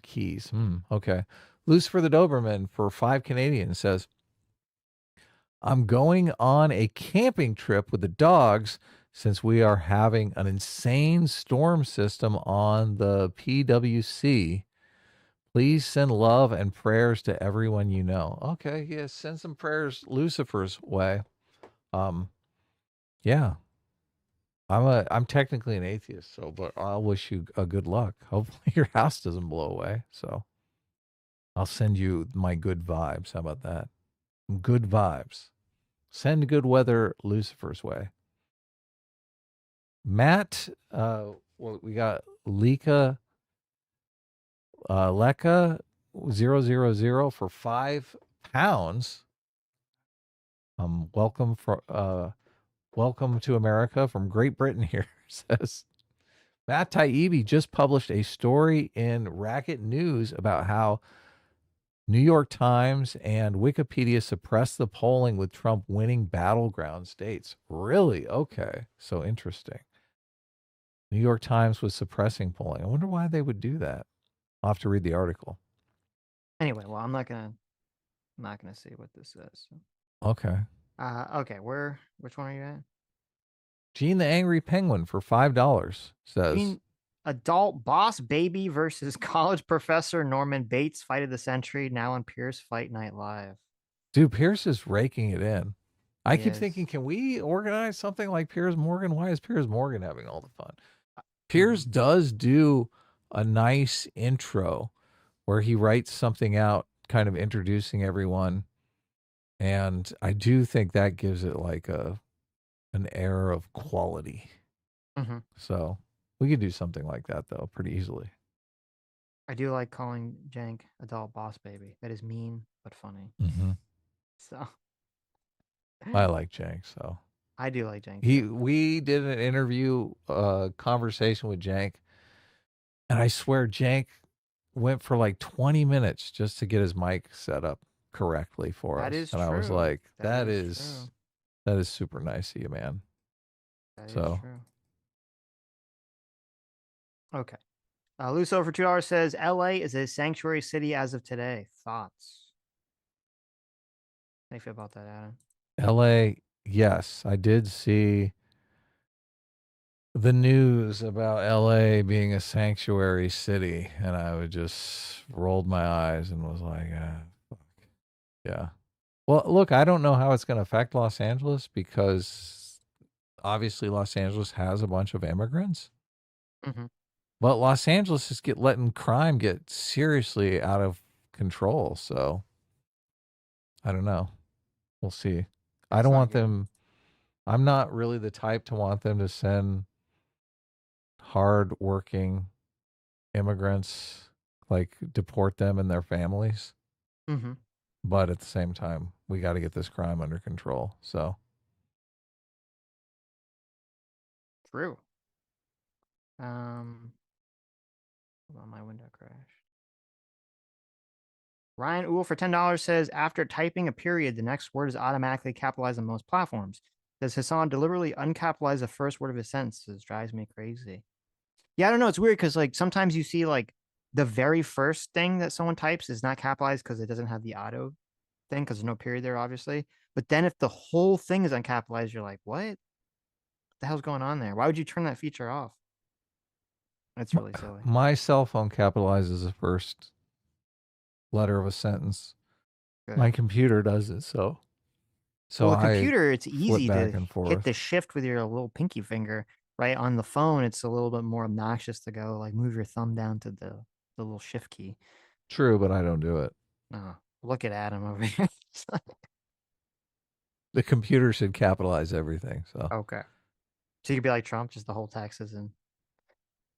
Keys. Okay. Lucifer the Doberman for 5 Canadian says, I'm going on a camping trip with the dogs since we are having an insane storm system on the PWC. Please send love and prayers to everyone you know. Okay, yeah, send some prayers Lucifer's way. Yeah. I'm technically an atheist, so but I'll wish you a good luck. Hopefully your house doesn't blow away. So I'll send you my good vibes. How about that? Good vibes. Send good weather Lucifer's way. Matt, we got Leka 000 for £5. Welcome to America from Great Britain here, says Matt Taibbi just published a story in Racket News about how New York Times and Wikipedia suppressed the polling with Trump winning battleground states. Really? Okay. So interesting. New York Times was suppressing polling. I wonder why they would do that. I'll have to read the article. Anyway, well, I'm not gonna say what this says. Okay. Okay, which one are you at? Gene the Angry Penguin for $5 says adult boss baby versus college professor Norman Bates fight of the century now on Pierce Fight Night Live. Dude, Pierce is raking it in. I keep Yes. thinking, can we organize something like Piers Morgan? Why is Piers Morgan having all the fun? Piers does do a nice intro where he writes something out, kind of introducing everyone. And I do think that gives it like an air of quality. Mm-hmm. So we could do something like that though, pretty easily. I do like calling Cenk adult boss baby. That is mean but funny. Mm-hmm. So I like Cenk, so I do like Cenk. we did an interview, conversation with Cenk, and I swear Cenk went for like 20 minutes just to get his mic set up correctly for That us. is And I was true. like, That that is is super nice of you, man. That is So true. Okay. Luso for $2 says LA is a sanctuary city as of today. Thoughts? How do you feel about that, Adam? LA, yes, I did see the news about LA being a sanctuary city, and I would just rolled my eyes and was like, fuck. Yeah. Well, look, I don't know how it's going to affect Los Angeles because obviously Los Angeles has a bunch of immigrants. Mm-hmm. But Los Angeles is letting crime get seriously out of control. So I don't know. We'll see. I don't want them. I'm not really the type to want them to send hard-working immigrants, like deport them and their families. Mm-hmm. But at the same time, we got to get this crime under control. So True. Hold on, my window crashed. Ryan Uhl for $10 says, after typing a period, the next word is automatically capitalized on most platforms. Does Hasan deliberately uncapitalize the first word of his sentences? Drives me crazy. Yeah, I don't know. It's weird because like sometimes you see like the very first thing that someone types is not capitalized because it doesn't have the auto thing because there's no period there, obviously. But then if the whole thing is uncapitalized, you're like, what the hell's going on there? Why would you turn that feature off? That's really silly. my cell phone capitalizes the first letter of a sentence. Good. My computer does it. So Well, the I computer, it's flip easy back to and hit forth. the shift with your little pinky finger, right? On the phone, it's a little bit more obnoxious to go like move your thumb down to the little shift key. True, but I don't do it. Oh, look at Adam over here. The computer should capitalize everything. So Okay. So you could be like Trump, just the whole taxes and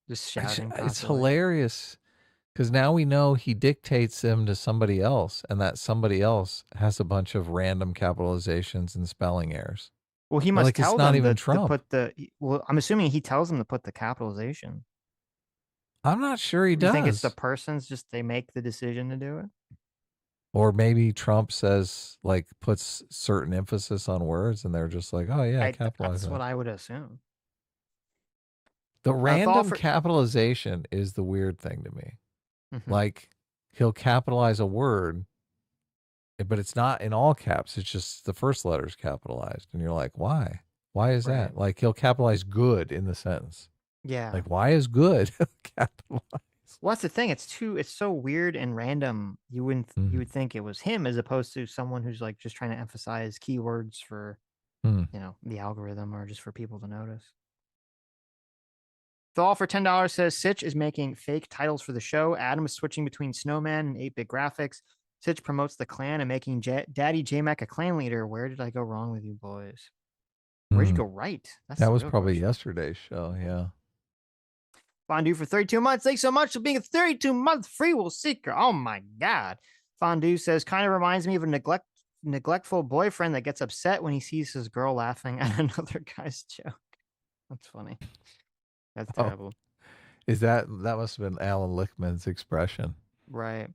just shouting. it's constantly. hilarious because now we know he dictates them to somebody else, and that somebody else has a bunch of random capitalizations and spelling errors. Well, he must Like, it's tell not them even to Trump. put the. Well, I'm assuming he tells them to put the capitalization. I'm not sure he You does. think it's the person's just they make the decision to do it? Or maybe Trump says, like, puts certain emphasis on words, and they're just like, oh, yeah, capitalize That's that. what I would assume. The random capitalization is the weird thing to me. Mm-hmm. Like, he'll capitalize a word, but it's not in all caps. It's just the first letter's capitalized. And you're like, why? Why is that? Like, he'll capitalize good in the sentence. Yeah. Like, why is good capitalized? Well, that's the thing. It's so weird and random. You would think it was him as opposed to someone who's like just trying to emphasize keywords for, the algorithm or just for people to notice. Thal for $10 says Sitch is making fake titles for the show. Adam is switching between Snowman and 8-bit graphics. Sitch promotes the clan and making Daddy J-Mac a clan leader. Where did I go wrong with you boys? Where'd you go right? That was probably yesterday's show. Yeah. Fondue for 32 months. Thanks so much for being a 32-month free will seeker. Oh my God. Fondue says, kind of reminds me of a neglectful boyfriend that gets upset when he sees his girl laughing at another guy's joke. That's funny. That's terrible. Is that must have been Alan Lichtman's expression. Right.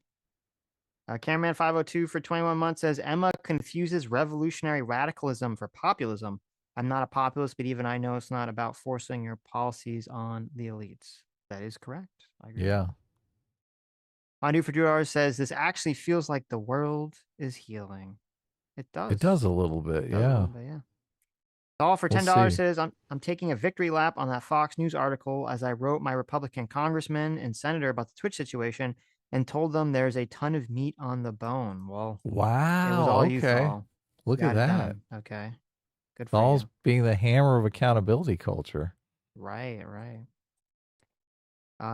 Cameraman 502 for 21 months says, Emma confuses revolutionary radicalism for populism. I'm not a populist, but even I know it's not about forcing your policies on the elites. That is correct. I agree. Yeah. Fondue for $2 says, this actually feels like the world is healing. It does. It does a little bit. Yeah. All for $10 says, I'm taking a victory lap on that Fox News article as I wrote my Republican congressman and senator about the Twitch situation and told them there's a ton of meat on the bone. Well, wow. It was all you, Thal. Look at that. Okay. Good for Thal's you. being the hammer of accountability culture. Right.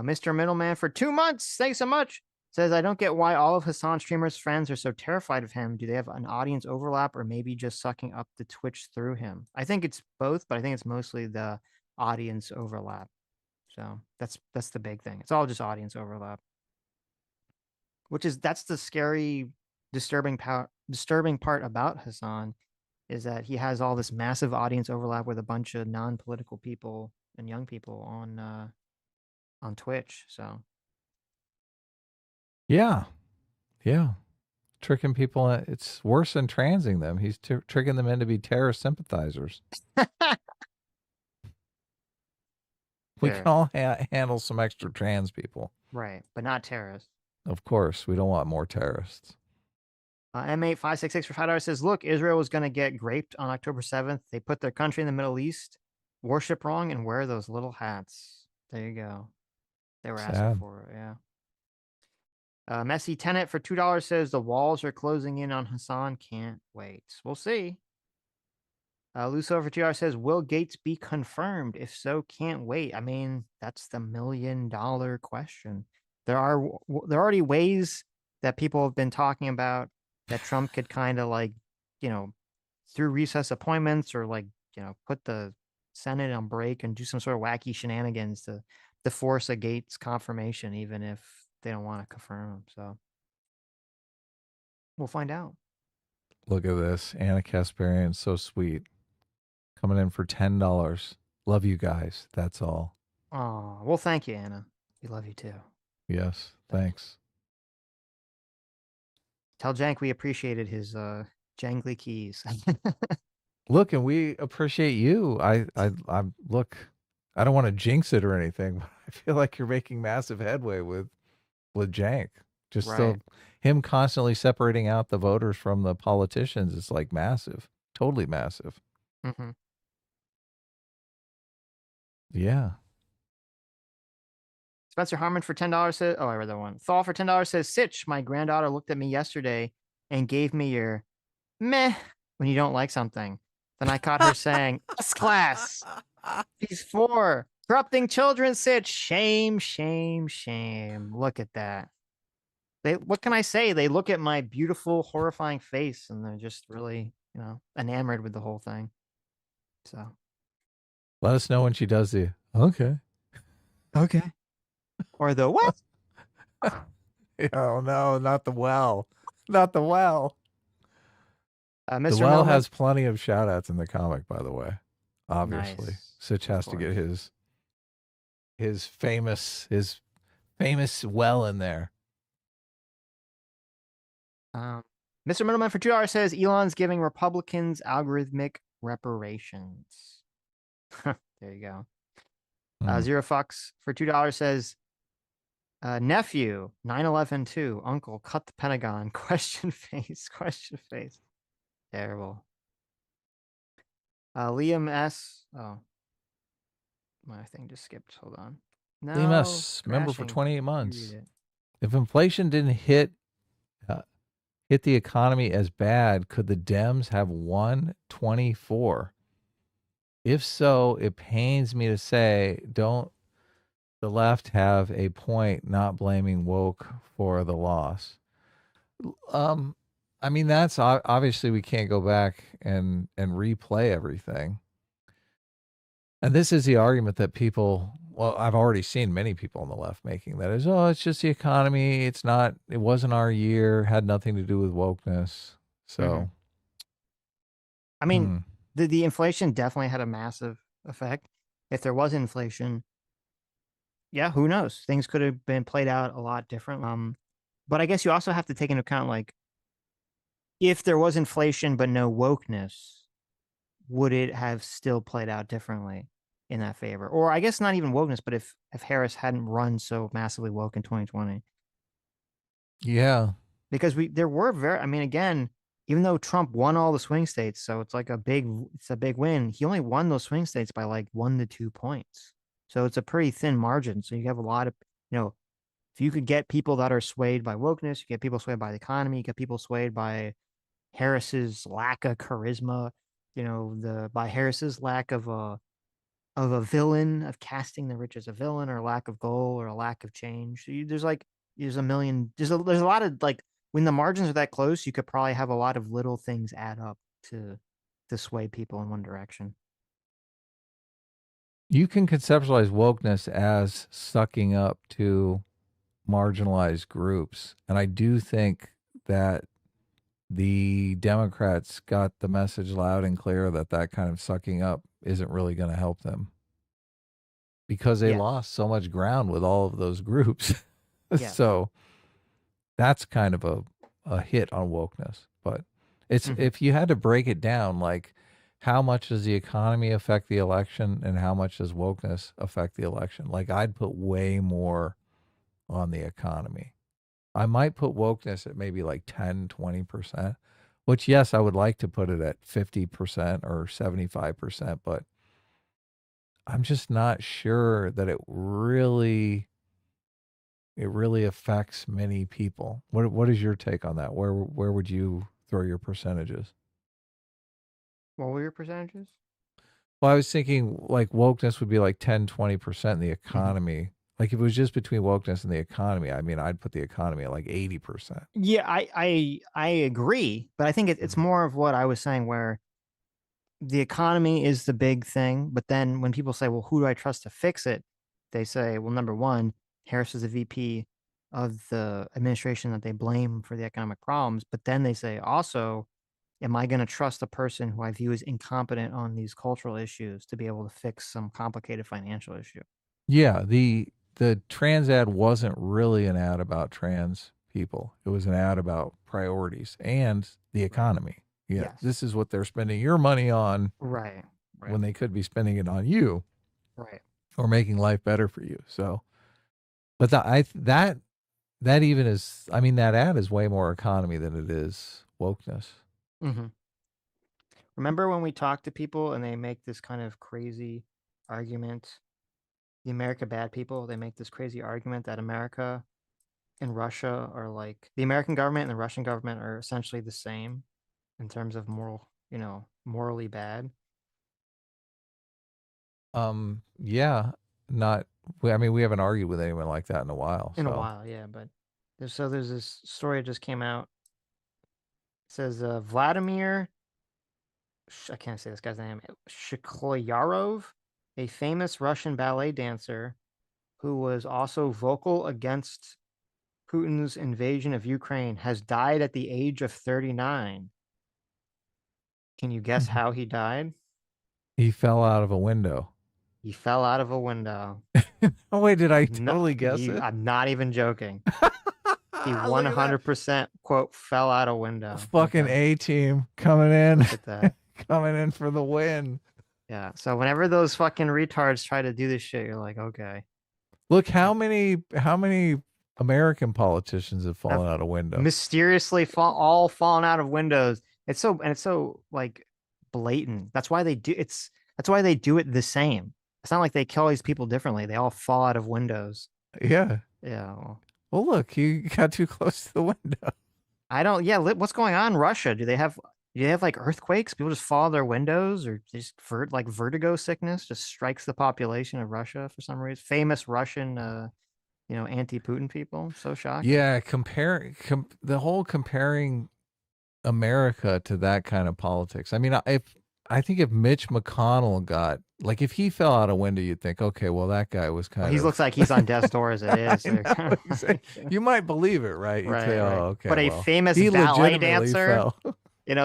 Mr. Middleman for 2 months. Thanks so much. Says, I don't get why all of Hasan's streamers' friends are so terrified of him. Do they have an audience overlap or maybe just sucking up the Twitch through him? I think it's both, but I think it's mostly the audience overlap. So that's the big thing. It's all just audience overlap. That's the scary, disturbing part about Hasan, is that he has all this massive audience overlap with a bunch of non-political people and young people on Twitch. So Yeah. Tricking people. It's worse than transing them. He's tricking them into be terrorist sympathizers. We Fair. can all handle some extra trans people. Right, but not terrorists. Of course, we don't want more terrorists. M8566 for $5 says, look, Israel was going to get graped on October 7th. They put their country in the Middle East, worship wrong, and wear those little hats. There you go. They were asking Sad. for it, yeah. Messy Tenant for $2 says, the walls are closing in on Hasan. Can't wait. We'll see. Luso for $2 says, will Gates be confirmed? If so, can't wait. I mean, that's the $1 million question. There are already ways that people have been talking about that Trump could kind of like, through recess appointments or like, put the Senate on break and do some sort of wacky shenanigans to force a Gates confirmation, even if they don't want to confirm him. So we'll find out. Look at this. Anna Kasparian, so sweet. Coming in for $10. Love you guys. That's all. Oh, well, thank you, Anna. We love you too. Yes, thanks. Tell Cenk we appreciated his jangly keys. Look, and we appreciate you. I'm look, I don't want to jinx it or anything, but I feel like you're making massive headway with Cenk. Just Right. him constantly separating out the voters from the politicians is like massive. Totally massive. Mm-hmm. Yeah. Spencer Harmon for $10 says, I read that one. Thal for $10 says, Sitch, my granddaughter looked at me yesterday and gave me your meh when you don't like something. Then I caught her saying, class. She's 4. Corrupting children, Sitch. Shame, shame, shame. Look at that. What can I say? They look at my beautiful, horrifying face and they're just really, enamored with the whole thing. So Let us know when she does the okay. Or the what? Oh no, not the well. Not the well. Mr. The well Melman- has plenty of shout outs in the comic, by the way. Obviously. Nice. Sitch has to get his famous well in there. Mr. Middleman for $2 says Elon's giving Republicans algorithmic reparations. There you go. Zero Fucks for $2 says nephew 9/11/2 uncle cut the Pentagon question face. Terrible. Liam S. Oh, my thing just skipped. Hold on. No, Liam S. Member for crashing. 28 You months. read it. If inflation didn't hit the economy as bad, could the Dems have won 24? If so, it pains me to say, don't the left have a point not blaming woke for the loss? I mean, that's obviously we can't go back and replay everything. And this is the argument that people, well, I've already seen many people on the left making that is, oh, it's just the economy. It wasn't our year, had nothing to do with wokeness. So, I mean, the inflation definitely had a massive effect. If there was inflation, yeah, who knows? Things could have been played out a lot different. But I guess you also have to take into account, like, if there was inflation but no wokeness, would it have still played out differently in that favor? Or I guess not even wokeness, but if Harris hadn't run so massively woke in 2020. yeah. Because there were again, even though Trump won all the swing states, so it's like a big win. He only won those swing states by like 1 to 2 points. So it's a pretty thin margin. So you have a lot of, if you could get people that are swayed by wokeness, you get people swayed by the economy, you get people swayed by Harris's lack of charisma, by Harris's lack of of a villain, of casting the rich as a villain, or a lack of goal, or a lack of change. So there's a million. There's a lot of like when the margins are that close, you could probably have a lot of little things add up to sway people in one direction. You can conceptualize wokeness as sucking up to marginalized groups. And I do think that the Democrats got the message loud and clear that that kind of sucking up isn't really going to help them because they Yeah. lost so much ground with all of those groups. Yeah. So that's kind of a hit on wokeness. But it's if you had to break it down, like how much does the economy affect the election and how much does wokeness affect the election? Like I'd put way more on the economy. I might put wokeness at maybe like 10, 20%, which yes, I would like to put it at 50% or 75%, but I'm just not sure that it really affects many people. What is your take on that? Where would you throw your percentages? What were your percentages? Well, I was thinking like wokeness would be like 10, 20% in the economy. Like if it was just between wokeness and the economy, I mean, I'd put the economy at like 80%. Yeah, I agree, but I think it's more of what I was saying, where the economy is the big thing. But then when people say, "Well, who do I trust to fix it?" They say, "Well, number one, Harris is the VP of the administration that they blame for the economic problems." But then they say, also, am I going to trust a person who I view as incompetent on these cultural issues to be able to fix some complicated financial issue? Yeah, the trans ad wasn't really an ad about trans people. It was an ad about priorities and the economy. Yeah, Yes. this is what they're spending your money on Right. when they could be spending it on you Right. or making life better for you. So, but that even is, I mean, that ad is way more economy than it is wokeness. Remember when we talk to people and they make this kind of crazy argument? The America bad people, they make this crazy argument that America and Russia are like the American government and the Russian government are essentially the same in terms of morally bad. Yeah, not. I mean, we haven't argued with anyone like that in a while. In a while, yeah. But there's this story that just came out. It says Vladimir, I can't say this guy's name, Shkloyarov, a famous Russian ballet dancer who was also vocal against Putin's invasion of Ukraine, has died at the age of 39. Can you guess how he died? He fell out of a window. He fell out of a window. Oh wait, did I totally guess it? I'm not even joking. He 100% quote fell out a window. Fucking A team coming in. Look at that. Coming in for the win. Yeah. So whenever those fucking retards try to do this shit, you're like, okay. Look how many American politicians have fallen out of windows. Mysteriously all fallen out of windows. It's so like blatant. That's why they do it the same. It's not like they kill these people differently. They all fall out of windows. Yeah. Yeah. Well, look, he got too close to the window. I don't. Yeah. What's going on in Russia? Do they have like earthquakes? People just fall out their windows, or just vertigo sickness just strikes the population of Russia for some reason? Famous Russian, anti-Putin people. So shocked. Yeah. The whole comparing America to that kind of politics. I mean, I think if Mitch McConnell got, like, if he fell out a window, you'd think, okay, well, that guy was kind of. He looks like he's on death's door as it is. You might believe it, right? You'd say, right. Oh, okay. But a famous ballet dancer,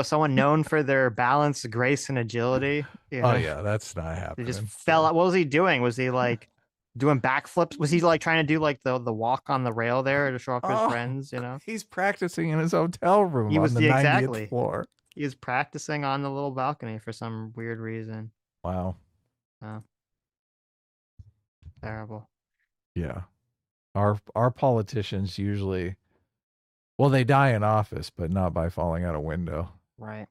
someone known for their balance, grace, and agility. Oh, yeah, that's not happening. He just fell out. What was he doing? Was he like doing backflips? Was he like trying to do like the walk on the rail there to show off his friends? He's practicing in his hotel room. He was on the 90th floor. He was practicing on the little balcony for some weird reason. Wow. Terrible. Yeah. Our politicians usually, well, they die in office, but not by falling out a window. Right.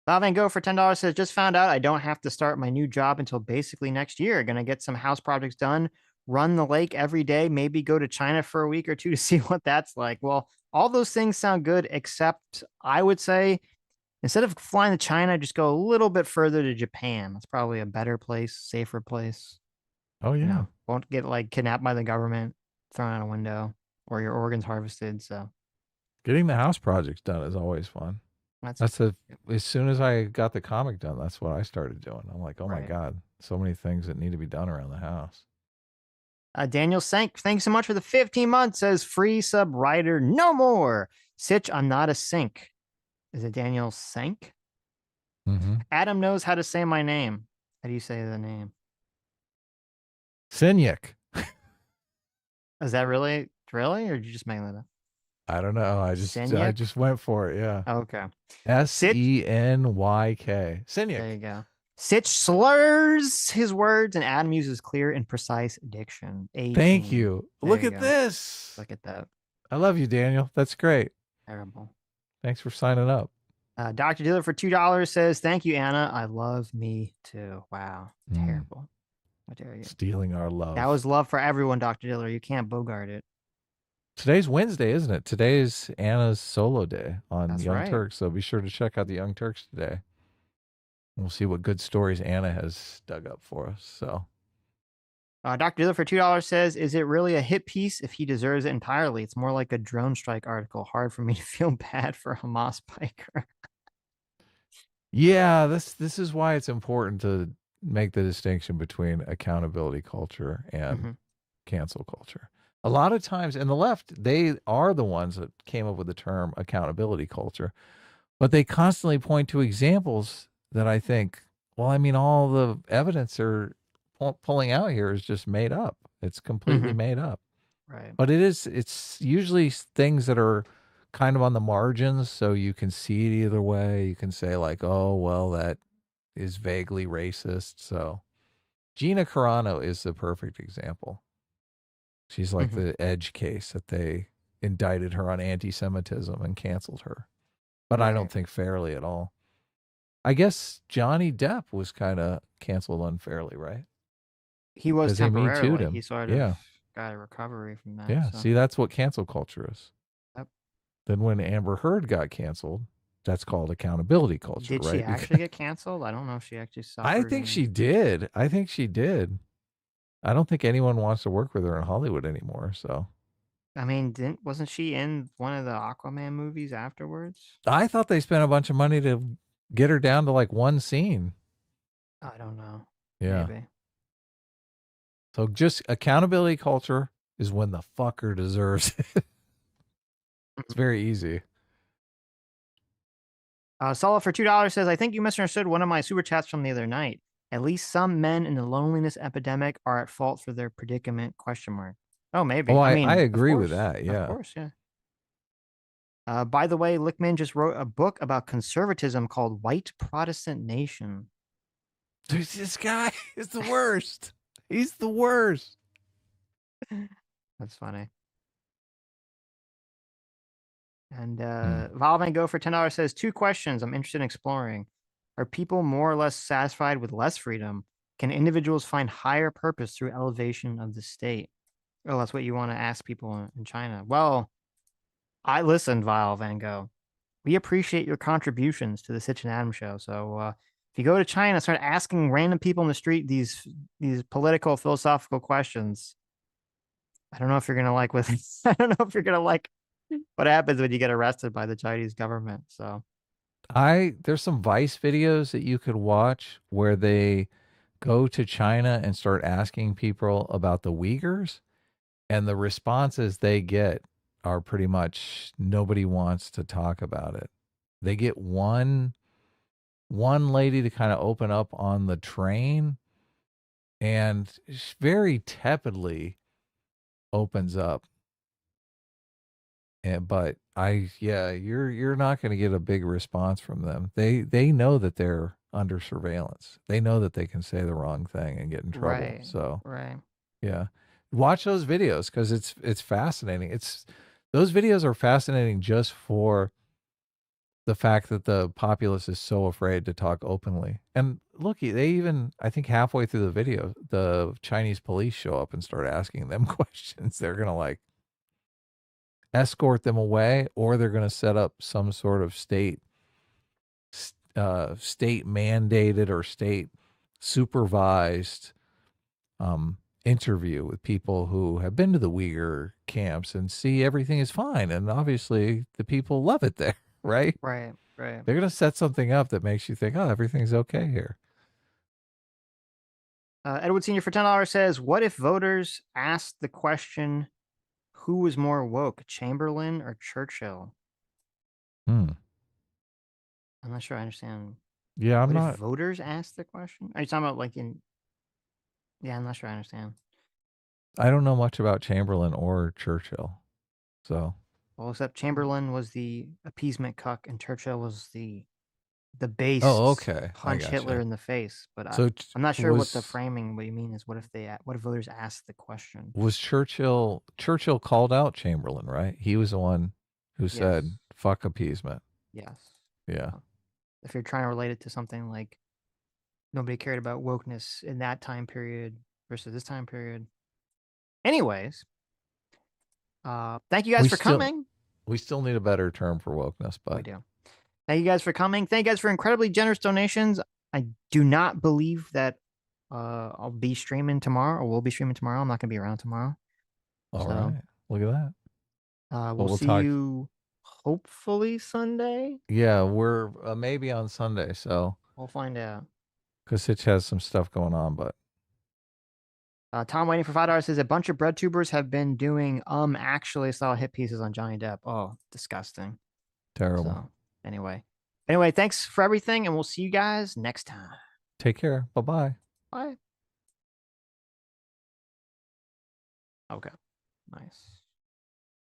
Bob Van Gogh for $10 says, just found out I don't have to start my new job until basically next year. Gonna get some house projects done, run the lake every day, maybe go to China for a week or two to see what that's like. Well, all those things sound good, except I would say Instead of flying to China, just go a little bit further to Japan. That's probably a better place, safer place. Oh yeah. You know, won't get like kidnapped by the government, thrown out a window, or your organs harvested. So Getting the house projects done is always fun. that's As soon as I got the comic done, that's what I started doing. I'm like, oh my Right. God, so many things that need to be done around the house. Daniel Cenk, thanks so much for the 15 months. Says free sub writer, no more. Sitch, I'm not a sink. Is it Daniel Cenk? Mm-hmm. Adam knows how to say my name. How do you say the name? Sinyik. Is that really, or did you just make that up? I don't know. I Sinyik? just went for it. Yeah. Okay. Senyk. There Sinyik. you go. Sitch slurs his words, and Adam uses clear and precise diction. 18. Thank you. There Look you at go. this. Look at that. I love you, Daniel. That's great. Terrible. Thanks for signing up. Dr. Dealer for $2 says, thank you, Anna. I love me too. Wow. Terrible. How dare you? Stealing our love. That was love for everyone, Dr. Diller. You can't bogart it. Today's Wednesday, isn't it? Today's Anna's solo day on That's Young right. Turks. So be sure to check out the Young Turks today. We'll see what good stories Anna has dug up for us. So, Dr. Diller for $2 says, is it really a hit piece if he deserves it entirely? It's more like a drone strike article. Hard for me to feel bad for Hamas Piker. yeah, this is why it's important to make the distinction between accountability culture and cancel culture. A lot of times, and the left, they are the ones that came up with the term accountability culture, but they constantly point to examples that I think, well, I mean, all the evidence they're pulling out here is just made up. It's completely made up. Right. But it's usually things that are kind of on the margins, so you can see it either way. You can say like, oh, well, that is vaguely racist. So Gina Carano is the perfect example. She's like the edge case that they indicted her on anti-Semitism and canceled her. But I don't think fairly at all. I guess Johnny Depp was kind of canceled unfairly, right? He was 'Cause they Me temporarily. Too'd him. He sort of got a recovery from that. Yeah. So. See, that's what cancel culture is. Yep. Then when Amber Heard got canceled, that's called accountability culture, Did right? she actually get canceled? I don't know if she actually suffered. I think she did. I think she did. I don't think anyone wants to work with her in Hollywood anymore. So I mean, wasn't she in one of the Aquaman movies afterwards? I thought they spent a bunch of money to get her down to like one scene. I don't know. Yeah. Maybe. So just accountability culture is when the fucker deserves it. It's very easy. Sala for $2 says, I think you misunderstood one of my super chats from the other night. At least some men in the loneliness epidemic are at fault for their predicament, ? Oh, maybe. Oh, I mean, I of agree with course. that. Yeah. Of course, yeah. By the way, Lichtman just wrote a book about conservatism called White Protestant Nation. Dude, this guy is the worst. He's the worst. That's funny. And Val Van Gogh for $10 says, 2 questions I'm interested in exploring. Are people more or less satisfied with less freedom? Can individuals find higher purpose through elevation of the state? Oh, that's what you want to ask people in China. Well, I listened, Val Van Gogh. We appreciate your contributions to the Sitch and Adam show. So if you go to China, start asking random people in the street these political, philosophical questions. I don't know if you're gonna like what I don't know if you're gonna like what happens when you get arrested by the Chinese government. So There's some Vice videos that you could watch where they go to China and start asking people about the Uyghurs, and the responses they get are pretty much nobody wants to talk about it. They get one lady to kind of open up on the train, and very tepidly opens up. But you're not going to get a big response from them. They know that they're under surveillance. They know that they can say the wrong thing and get in trouble. right, So right. yeah, watch those videos because it's fascinating. Those videos are fascinating just for the fact that the populace is so afraid to talk openly. And look, they even, I think halfway through the video, the Chinese police show up and start asking them questions. They're gonna like escort them away, or they're going to set up some sort of state state mandated or state supervised interview with people who have been to the Uyghur camps and see everything is fine. And obviously the people love it there, right? Right. Right. They're going to set something up that makes you think, oh, everything's okay here. Edward Senior for $10 says, "What if voters asked the question, who was more woke, Chamberlain or Churchill?" Hmm. I'm not sure I understand. Yeah, I'm What not. if voters asked the question? Are you talking about like in? Yeah, I'm not sure I understand. I don't know much about Chamberlain or Churchill. So, Well, except Chamberlain was the appeasement cuck, and Churchill was the base oh, okay. I punch Hitler gotcha. in the face. But So I'm not sure what the was framing. What you mean is, what if voters asked the question? Churchill called out Chamberlain, right? He was the one who said, Yes. fuck appeasement. Yes. Yeah. If you're trying to relate it to something like nobody cared about wokeness in that time period versus this time period. Anyways, thank you guys for coming. We still need a better term for wokeness, We but do. Thank you guys for coming. Thank you guys for incredibly generous donations. I do not believe that I'll be streaming tomorrow, or we'll be streaming tomorrow. I'm not going to be around tomorrow. all right. Look at that. We'll see you hopefully Sunday. Yeah, we're maybe on Sunday, so We'll find out. because Sitch has some stuff going on, but Tom waiting for $5 says a bunch of bread tubers have been doing actually style hit pieces on Johnny Depp. Oh, disgusting. terrible. So anyway, thanks for everything, and we'll see you guys next time. Take care. Bye-bye. Bye. Okay. Nice.